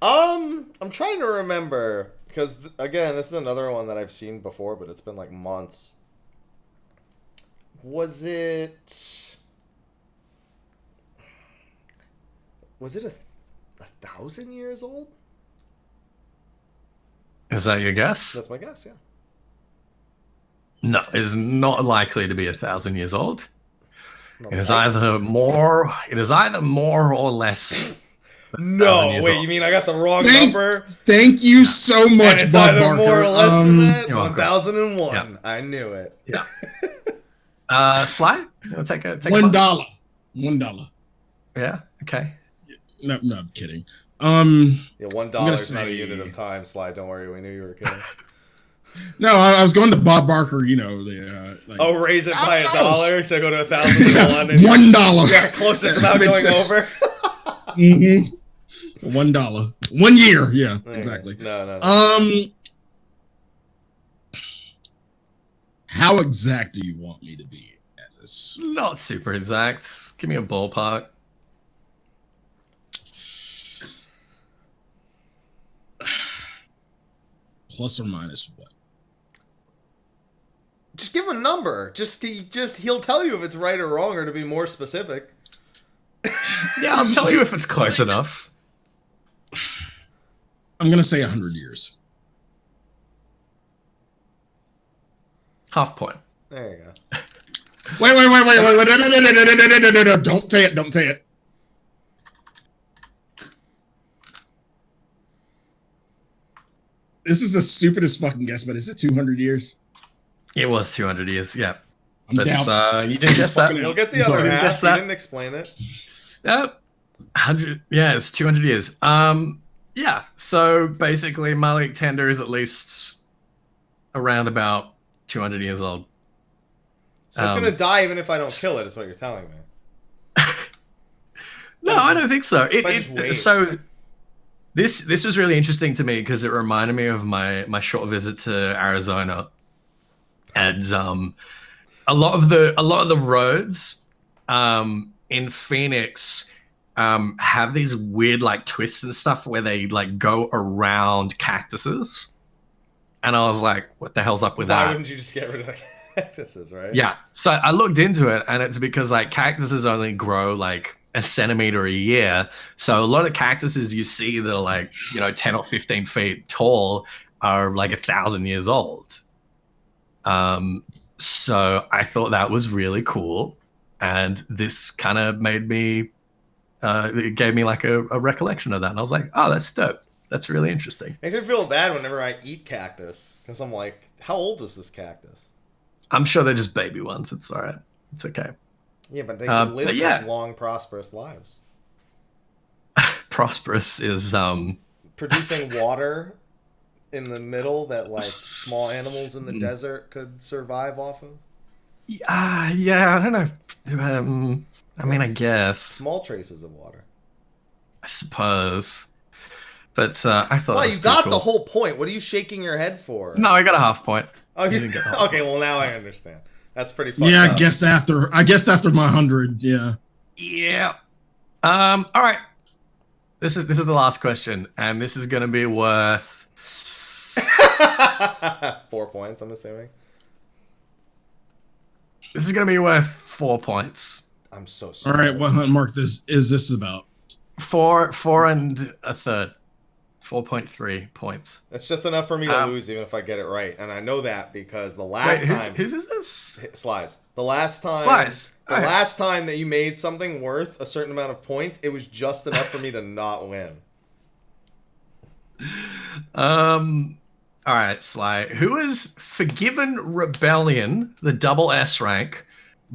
I'm trying to remember because again, this is another one that I've seen before, but it's been like months. Was it a 1,000 years old? Is that your guess? That's my guess, yeah. No, it is not likely to be 1,000 years old. It is either more or less. No, wait, you mean I got the wrong number? Thank you so much, and it's Bob either Barker. more or less than that? 1001. Yeah. I knew it. Yeah. Sly? You want to take a $1. $1. Yeah, okay. No, I'm kidding. Yeah, $1 is not a unit of time, Sly. Don't worry, we knew you were kidding. No, I was going to Bob Barker, raise it by $1, so go to 1,001 and $1. Yeah, closest without going over. $1. 1 year, yeah, exactly. No. How exact do you want me to be at this? Not super exact. Give me a ballpark. Plus or minus what? Just give him a number. He'll tell you if it's right or wrong, or to be more specific. Yeah, I'll tell you if it's close enough. I'm gonna say 100 years. Half point. There you go. Wait. No. Don't say it. This is the stupidest fucking guess, but is it 200 years? It was 200 years, yeah. I'm down. You didn't guess that. You'll get the other half. You didn't explain it. Yep. 100. Yeah, it's 200 years. Yeah. So basically, Malik Tender is at least around about 200 years old. So it's gonna die even if I don't kill it. Is what you're telling me? No, I don't think so. So this was really interesting to me because it reminded me of my short visit to Arizona, and a lot of the roads in Phoenix have these weird like twists and stuff where they like go around cactuses, and I was like, what the hell's up with that? Why wouldn't you just get rid of the cactuses, right? Yeah. So I looked into it, and it's because like cactuses only grow like a centimeter a year. So a lot of cactuses you see that are like, 10 or 15 feet tall are like 1,000 years old. So I thought that was really cool. And this kind of made me, it gave me like a recollection of that. And I was like, oh, that's dope. That's really interesting. Makes me feel bad whenever I eat cactus. Because I'm like, how old is this cactus? I'm sure they're just baby ones. It's all right. It's okay. Yeah, but they live such long, prosperous lives. Prosperous is producing water in the middle that like small animals in the desert could survive off of. Yeah, I don't know. I mean, I guess small traces of water. I suppose, but I thought Sly, you got cool. The whole point. What are you shaking your head for? No, I got a half point. Oh, you didn't get the whole point. Well now I understand. That's pretty fun. Yeah, I guessed after my 100. Yeah. Yeah. All right. This is the last question, and this is going to be worth 4 points. I'm assuming. This is going to be worth 4 points. I'm so sorry. All right. What mark this is about? 4 and a third. 4.3 points. That's just enough for me to lose, even if I get it right. And I know that because the last time... Whose is this? Sly's. The last time... Sly's. Last time that you made something worth a certain amount of points, it was just enough for me to not win. All right, Sly. Who is Forgiven Rebellion, the double S rank,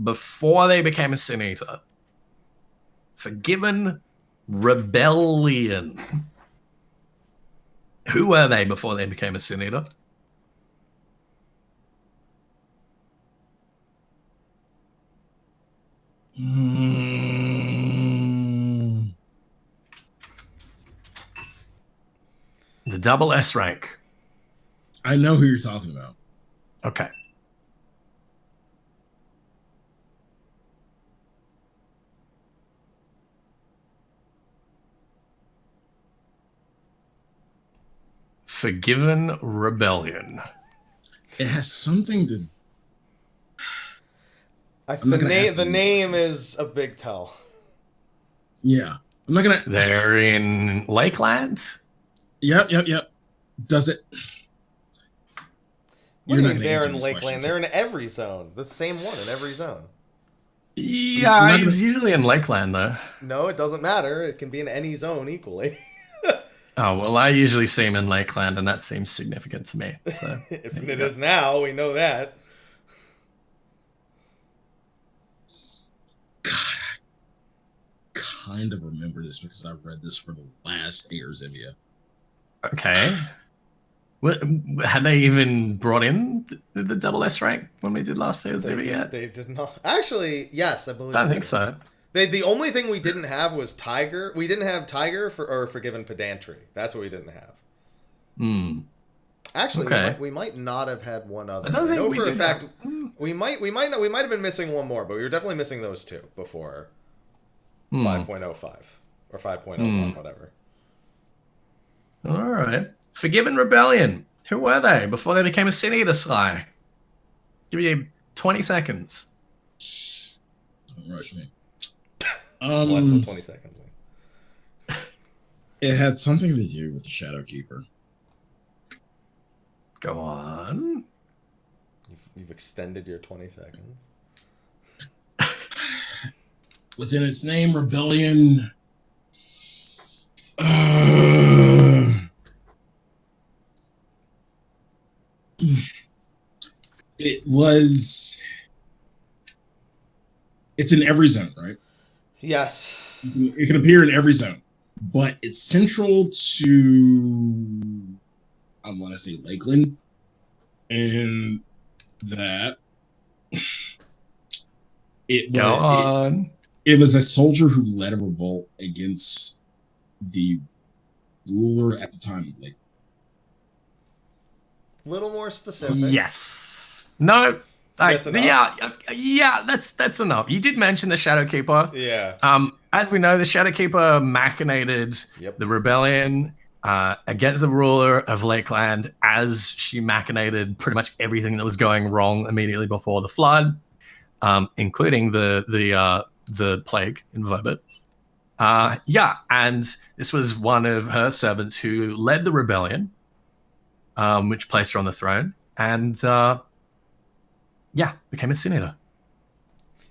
before they became a Sin Eater? Forgiven Rebellion. Who were they before they became a Sin Eater? The double S rank. I know who you're talking about. Okay. Forgiven Rebellion. It has something to... The name is a big tell. Yeah. I'm not going to... They're in Lakeland? Yep. Does it... What do you mean they're in Lakeland? They're in every zone. The same one in every zone. Yeah, it's usually in Lakeland, though. No, it doesn't matter. It can be in any zone equally. Oh, well, I usually see him in Lakeland, and that seems significant to me. So, if it is now, we know that. God, I kind of remember this because I read this for the last Eorzivia. Okay. Had they even brought in the double S rank when we did last Eorzivia yet? They did not. Actually, yes, I believe. I don't think so. The only thing we didn't have was Tiger. We didn't have Tiger or Forgiven Pedantry. That's what we didn't have. Actually, okay. we might not have had one other. I don't think know we for a did fact we might have been missing one more, but we were definitely missing those two before 5.05 or 5.01, whatever. All right. Forgiven Rebellion. Who were they before they became a Sin Eater, Sly? Give you 20 seconds. Don't rush me. Well, that's what 20 seconds mean. It had something to do with the Shadow Keeper. Go on. You've extended your 20 seconds. within its name, rebellion. It's in every zone, right? Yes. It can appear in every zone, but it's central to, I want to say, Lakeland, and that it was a soldier who led a revolt against the ruler at the time of Lakeland. Little more specific. Yes. No. That's enough. You did mention the Shadowkeeper. Yeah. As we know, the Shadowkeeper machinated the rebellion against the ruler of Lakeland, as she machinated pretty much everything that was going wrong immediately before the flood, including the plague in Verbit. And this was one of her servants who led the rebellion, which placed her on the throne, and became a senator.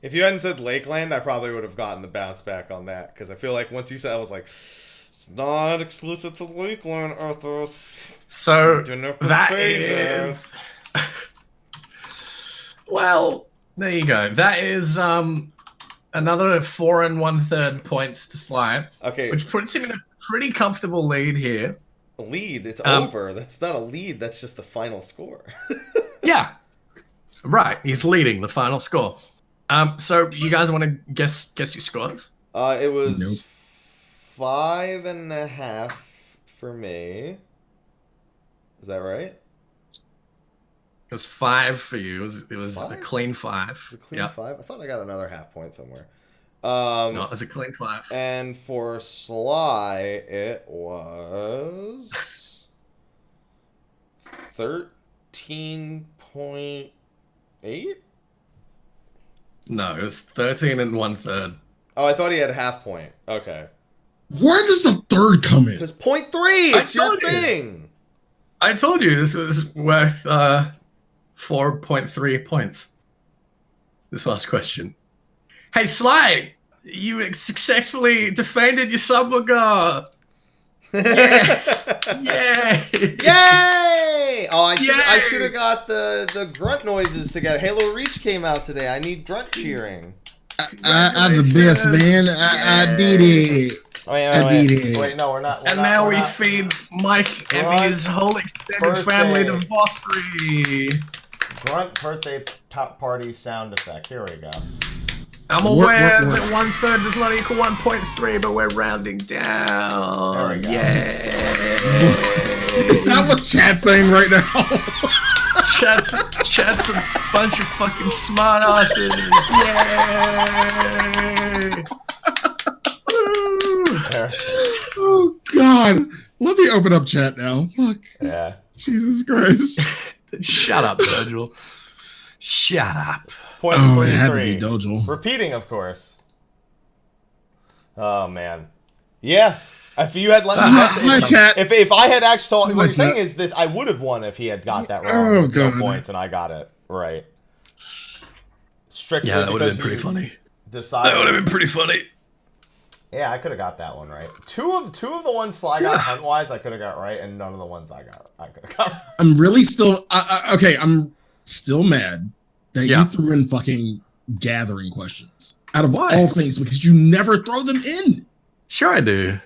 If you hadn't said Lakeland, I probably would have gotten the bounce back on that, because I feel like once you said, I was like, it's not exclusive to Lakeland, Ethys. So that is... Well, there you go. That is another 4 1/3 points to Sly. Okay. Which puts him in a pretty comfortable lead here. A lead? It's over. That's not a lead. That's just the final score. Yeah. Right. He's leading the final score. So you guys want to guess your scores? It was 5.5 for me. Is that right? It was 5 for you. It was a clean 5. It was a clean 5? I thought I got another half point somewhere. No, it was a clean 5. And for Sly, it was 13.8? No, it was 13 1/3. Oh, I thought he had a half point. Okay. Where does the third come in? Because 0.3, it's your thing. I told you this was worth 4.3 points. This last question. Hey, Sly, you successfully defended your Sublgar. Yeah. Yay! Yay! Oh, I should have got the grunt noises together. Halo Reach came out today. I need grunt cheering. I'm the best, man. I did it. Wait, no, we're not. Now we feed Mike and his whole extended family to Bothry. Grunt birthday top party sound effect. Here we go. I'm aware that 1/3 does not equal 1.3, but we're rounding down. There we go. Yeah. Is that what chat's saying right now? Chat's a bunch of fucking smart asses. Yay! Oh God! Let me open up chat now. Fuck. Yeah. Jesus Christ. Shut up, Virgil. Shut up. It had to be Dojal. Repeating, of course. Oh man. Yeah. If you had let me chat. If I had actually told what I'm saying is this, I would have won if he had got that wrong. No points and I got it right. Strictly that would have been pretty funny. Decided. That would have been pretty funny. Yeah, I could have got that one right. Two of the ones Sly got hunt-wise, I could have got right, and none of the ones I could have got right. I'm really still okay. I'm still mad that you threw in fucking gathering questions out of all things, because you never throw them in. Sure, I do.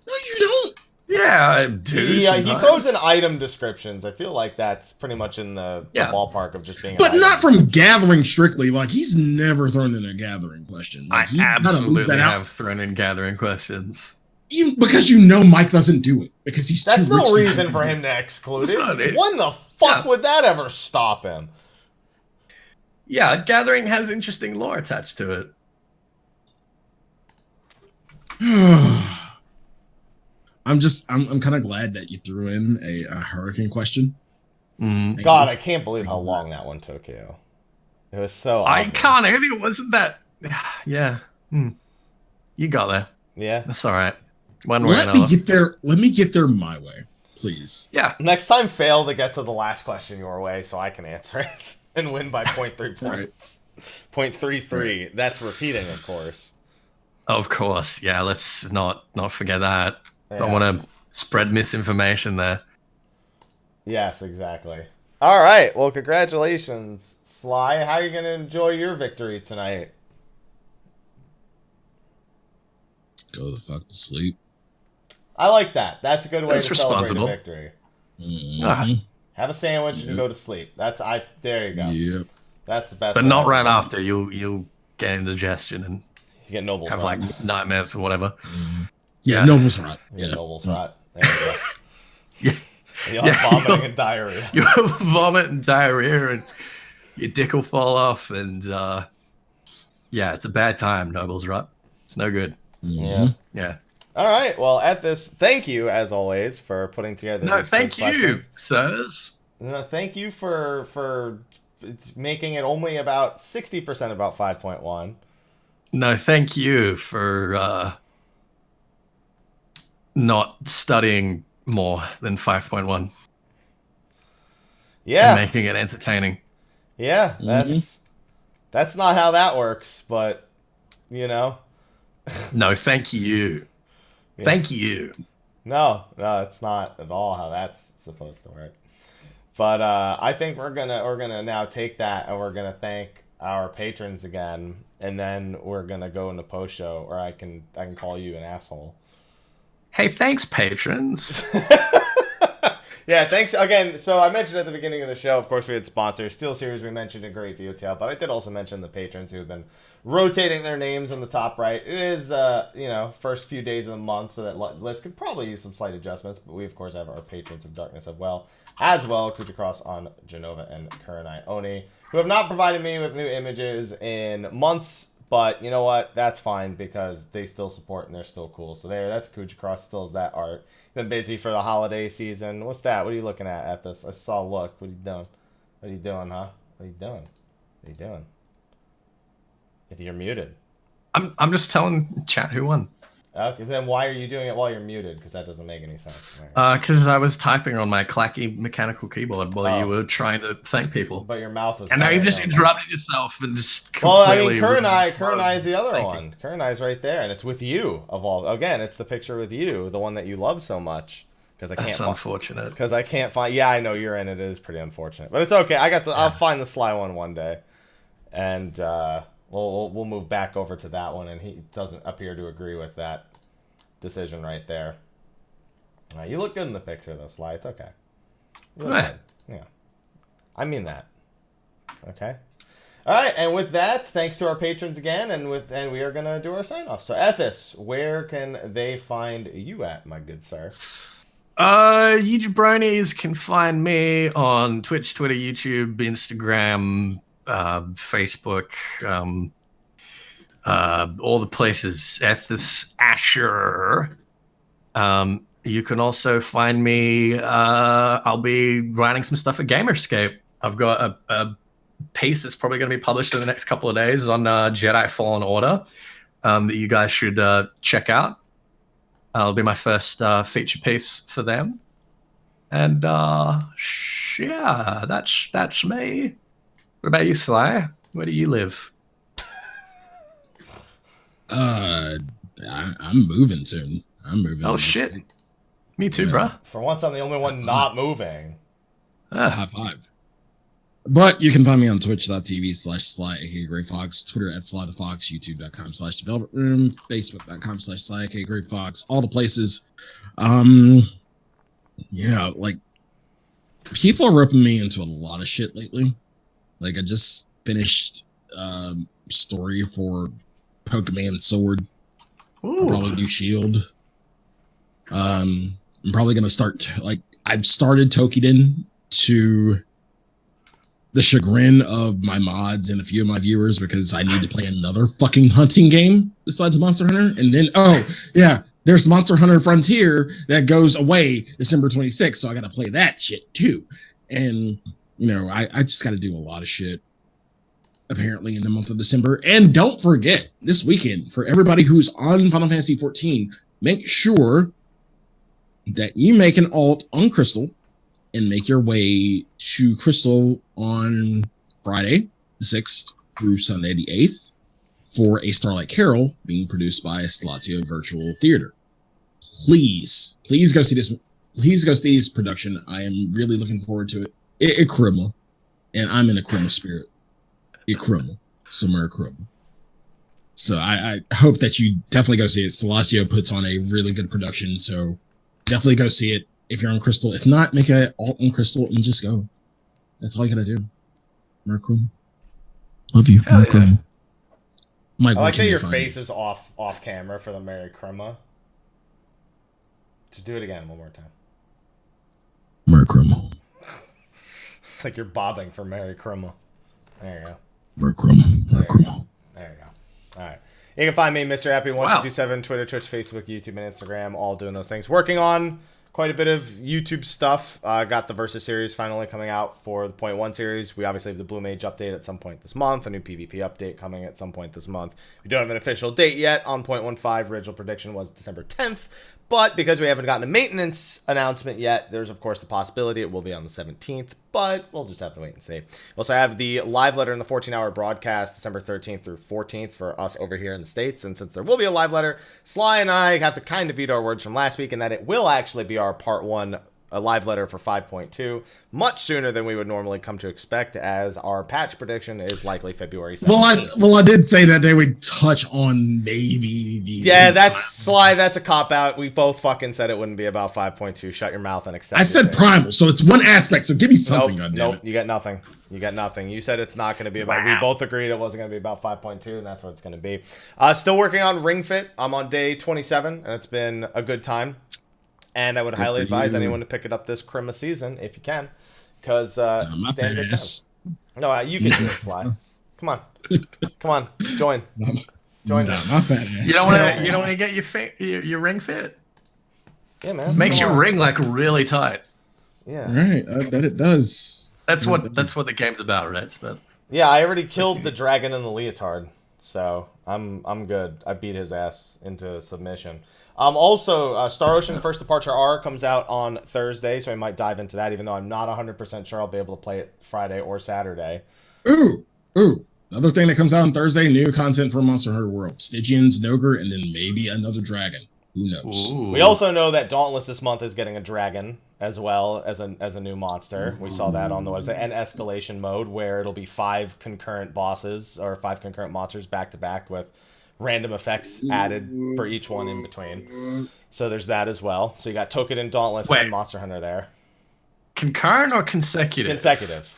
No, you don't. Yeah, I do. Yeah, he throws in item descriptions. I feel like that's pretty much in the ballpark of just being. But not from gathering strictly. Like, he's never thrown in a gathering question. Like, I absolutely have thrown in gathering questions. Because you know Mike doesn't do it. Because he's that's too rich. That's no reason for him to exclude it. When the fuck would that ever stop him? Yeah, gathering has interesting lore attached to it. I'm kind of glad that you threw in a hurricane question. God, I can't believe how long that one took you. It was so obvious. I can't. It wasn't that. Yeah. You got there. Yeah. That's all right. Let me get there my way, please. Yeah. Next time, fail to get to the last question your way so I can answer it and win by 0.3 points. 0.33. Right. That's repeating, of course. Of course, yeah. Let's not forget that. Yeah. Don't want to spread misinformation there. Yes, exactly. All right. Well, congratulations, Sly. How are you going to enjoy your victory tonight? Go the fuck to sleep. I like that. That's a good way That's to celebrate a responsible. victory. Mm-hmm. Have a sandwich and go to sleep. There you go. Yep. That's the best. But not right after. You'll get indigestion and you get Noble's have rot. like nightmares or whatever. Mm-hmm. Yeah, Noble's rot. You get Noble's rot. There you go. Yeah. You'll have vomiting and diarrhea. You'll vomit and diarrhea and your dick will fall off and yeah, it's a bad time, Noble's rot. It's no good. Yeah. Yeah. All right. Well, Ethys, thank you as always for putting together. No, these thank quiz you, questions. sirs. No, thank you for making it only about 60% about 5.1. No, thank you for not studying more than 5.1. Yeah. And making it entertaining. Yeah, that's not how that works, but you know. No, thank you. Yeah. Thank you. No, it's not at all how that's supposed to work. But I think we're gonna now take that and we're gonna thank our patrons again, and then we're gonna go into post show, or I can call you an asshole. Hey, thanks, patrons. Yeah, thanks again. So I mentioned at the beginning of the show, of course, we had sponsors. Steel Series, we mentioned a great detail, but I did also mention the patrons who have been rotating their names on the top right. It is, first few days of the month, so that list could probably use some slight adjustments, but we, of course, have our patrons of darkness as well, Khuja Cross on Jenova and Kurenai Oni, who have not provided me with new images in months, but you know what? That's fine because they still support and they're still cool. So that's Khuja Cross, still is that art. Been busy for the holiday season. What's that? What are you looking at this? I saw a look. What are you doing? What are you doing, huh? What are you doing? What are you doing? If you're muted. I'm just telling chat who won. Okay, then why are you doing it while you're muted? Because that doesn't make any sense. Because I was typing on my clacky mechanical keyboard while you were trying to thank people. But your mouth was. And now you've just interrupted yourself and just. Well, I mean, Kurenai is the other one. Kurenai's right there, and it's with you. Again, it's the picture with you, the one that you love so much. Because I can't. That's unfortunate. Because I can't find. Yeah, I know you're in it. It is pretty unfortunate, but it's okay. I'll find the Sly one day, and we'll move back over to that one, and he doesn't appear to agree with that decision right there. You look good in the picture though, Sly. It's okay. You look good. Yeah, I mean that. Okay. All right, and with that, thanks to our patrons again, and we are gonna do our sign off. So, Ethys, where can they find you at, my good sir? You jabronis can find me on Twitch, Twitter, YouTube, Instagram, Facebook, all the places. Ethys Asher. You can also find me. I'll be writing some stuff at Gamerscape. I've got a piece that's probably going to be published in the next couple of days on Jedi Fallen Order that you guys should check out. It'll be my first feature piece for them. And yeah, that's me. What about you, Sly? Where do you live? I'm moving soon. I'm moving. Oh shit! Week. Me too, bruh. For once, I'm the only one not moving. High five. But you can find me on twitch.tv/Slyakagreyfox, Twitter @Slythefox, youtube.com/development room, facebook.com/Slyakagreyfox, all the places. Yeah, like people are roping me into a lot of shit lately. Like I just finished story for Pokemon Sword. I'll probably do Shield. I'm probably gonna start I've started Tokiden to the chagrin of my mods and a few of my viewers because I need to play another fucking hunting game besides Monster Hunter. And then, there's Monster Hunter Frontier that goes away December 26th, so I got to play that shit too. And, I just got to do a lot of shit apparently in the month of December. And don't forget, this weekend, for everybody who's on Final Fantasy 14, make sure that you make an alt on Crystal and make your way to Crystal on Friday, the 6th through Sunday, the 8th, for A Starlight Carol being produced by Slazio Virtual Theater. Please go see this. Please go see this production. I am really looking forward to it. It Krumma, and I'm in a Krumma spirit. It Krumma, Summer Krumma. So I hope that you definitely go see it. Slazio puts on a really good production, so definitely go see it if you're on Crystal. If not, make it alt on Crystal and just go. That's all you gotta do. Merkrum. Love you, Merkrum. I like that your face is off camera for the Merry Krumma. Just do it again one more time. Merkrum. It's like you're bobbing for Merry Krumma. There you go. Merkrum. There you go. All right. You can find me, Mr. Happy1227, Twitter, Twitch, Facebook, YouTube, and Instagram, all doing those things. Working on quite a bit of YouTube stuff. Got the Versus series finally coming out for the .1 series. We obviously have the Blue Mage update at some point this month, a new PvP update coming at some point this month. We don't have an official date yet on .15. Original prediction was December 10th. But because we haven't gotten a maintenance announcement yet, there's, of course, the possibility it will be on the 17th. But we'll just have to wait and see. We also have the live letter in the 14-hour broadcast, December 13th through 14th for us over here in the States. And since there will be a live letter, Sly and I have to kind of eat our words from last week in that it will actually be our part 1 a live letter for 5.2 much sooner than we would normally come to expect, as our patch prediction is likely February 17th. Well, I did say that they would touch on maybe the... Yeah, that's Sly. That's a cop-out. We both fucking said it wouldn't be about 5.2. Shut your mouth and accept it. I said primal, so it's one aspect, so give me something. Nope, you got nothing. You got nothing. You said it's not going to be about... We both agreed it wasn't going to be about 5.2, and that's what it's going to be. Still working on Ring Fit. I'm on day 27, and it's been a good time. And I would highly advise anyone to pick it up this Christmas season if you can, because my fat ass. No, you can do it, Sly. Come on, join. My fat ass. You don't want to get your ring fit. Yeah, man. Makes your ring like really tight. Yeah. Right. I bet it does. That's what the game's about, right? But yeah, I already killed the dragon in the leotard, so I'm good. I beat his ass into submission. Also, Star Ocean First Departure R comes out on Thursday, so I might dive into that, even though I'm not 100% sure I'll be able to play it Friday or Saturday. Ooh. Another thing that comes out on Thursday, new content for Monster Hunter World. Stygians, Nogre, and then maybe another dragon. Who knows? Ooh. We also know that Dauntless this month is getting a dragon as well as a new monster. We saw that on the website. And Escalation Mode, where it'll be 5 concurrent bosses or 5 concurrent monsters back to back with random effects added for each one in between. So there's that as well. So you got Tokiden, Dauntless, and Monster Hunter there. Concurrent or consecutive?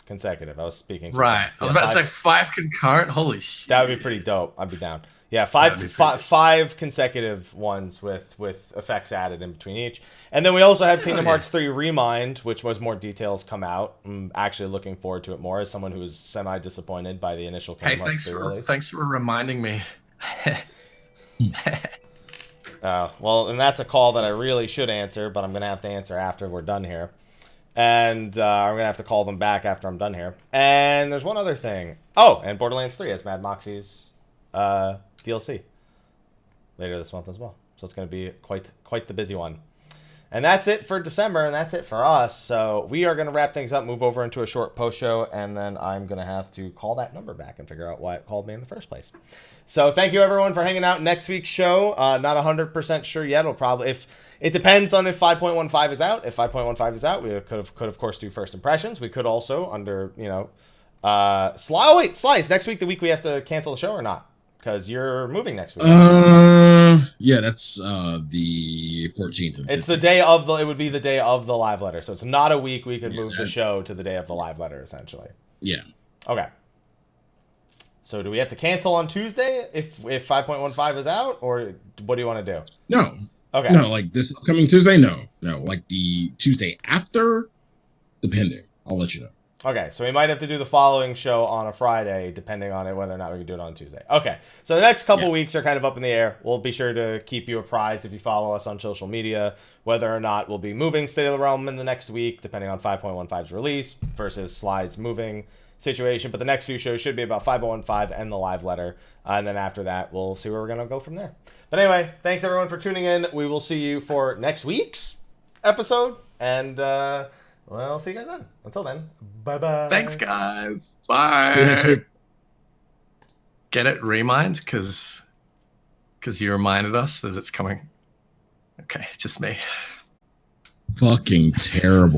Consecutive. I was speaking too right. fast. I was about to say 5 concurrent. Holy shit. That would be pretty dope. I'd be down. Yeah, five consecutive ones with effects added in between each. And then we also had Kingdom Hearts 3 Remind, which was more details come out. I'm actually looking forward to it more as someone who was semi-disappointed by the initial Kingdom Hearts 3 release. Thanks for reminding me. Well, and that's a call that I really should answer, but I'm going to have to answer after we're done here. And I'm going to have to call them back after I'm done here. And there's one other thing. Oh, and Borderlands 3 has Mad Moxie's DLC later this month as well. So it's going to be quite the busy one. And that's it for December, and that's it for us. So we are going to wrap things up, move over into a short post show, and then I'm going to have to call that number back and figure out why it called me in the first place. So thank you, everyone, for hanging out. Next week's show, not 100% sure yet. It'll probably, if it depends on if 5.15 is out. If 5.15 is out, we could of course do first impressions. We could also under Sly. Oh wait, Sly, is next week the week we have to cancel the show or not? Because you're moving next week. Yeah, that's the 14th. It's the day of it would be the day of the live letter. So it's not a week we could move the show to the day of the live letter, essentially. Yeah. Okay. So do we have to cancel on Tuesday if 5.15 is out, or what do you want to do? No. Okay. No, like this upcoming Tuesday? No. Like the Tuesday after, depending. I'll let you know. Okay, so we might have to do the following show on a Friday, depending on it, whether or not we can do it on Tuesday. Okay, so the next couple weeks are kind of up in the air. We'll be sure to keep you apprised if you follow us on social media, whether or not we'll be moving State of the Realm in the next week, depending on 5.15's release versus Sly's moving situation. But the next few shows should be about 5.15 and the live letter. And then after that, we'll see where we're going to go from there. But anyway, thanks everyone for tuning in. We will see you for next week's episode. And, well, I'll see you guys then. Until then, bye-bye. Thanks, guys. Bye. See you next week. get it remind? Because you reminded us that it's coming. Okay, just me. Fucking terrible.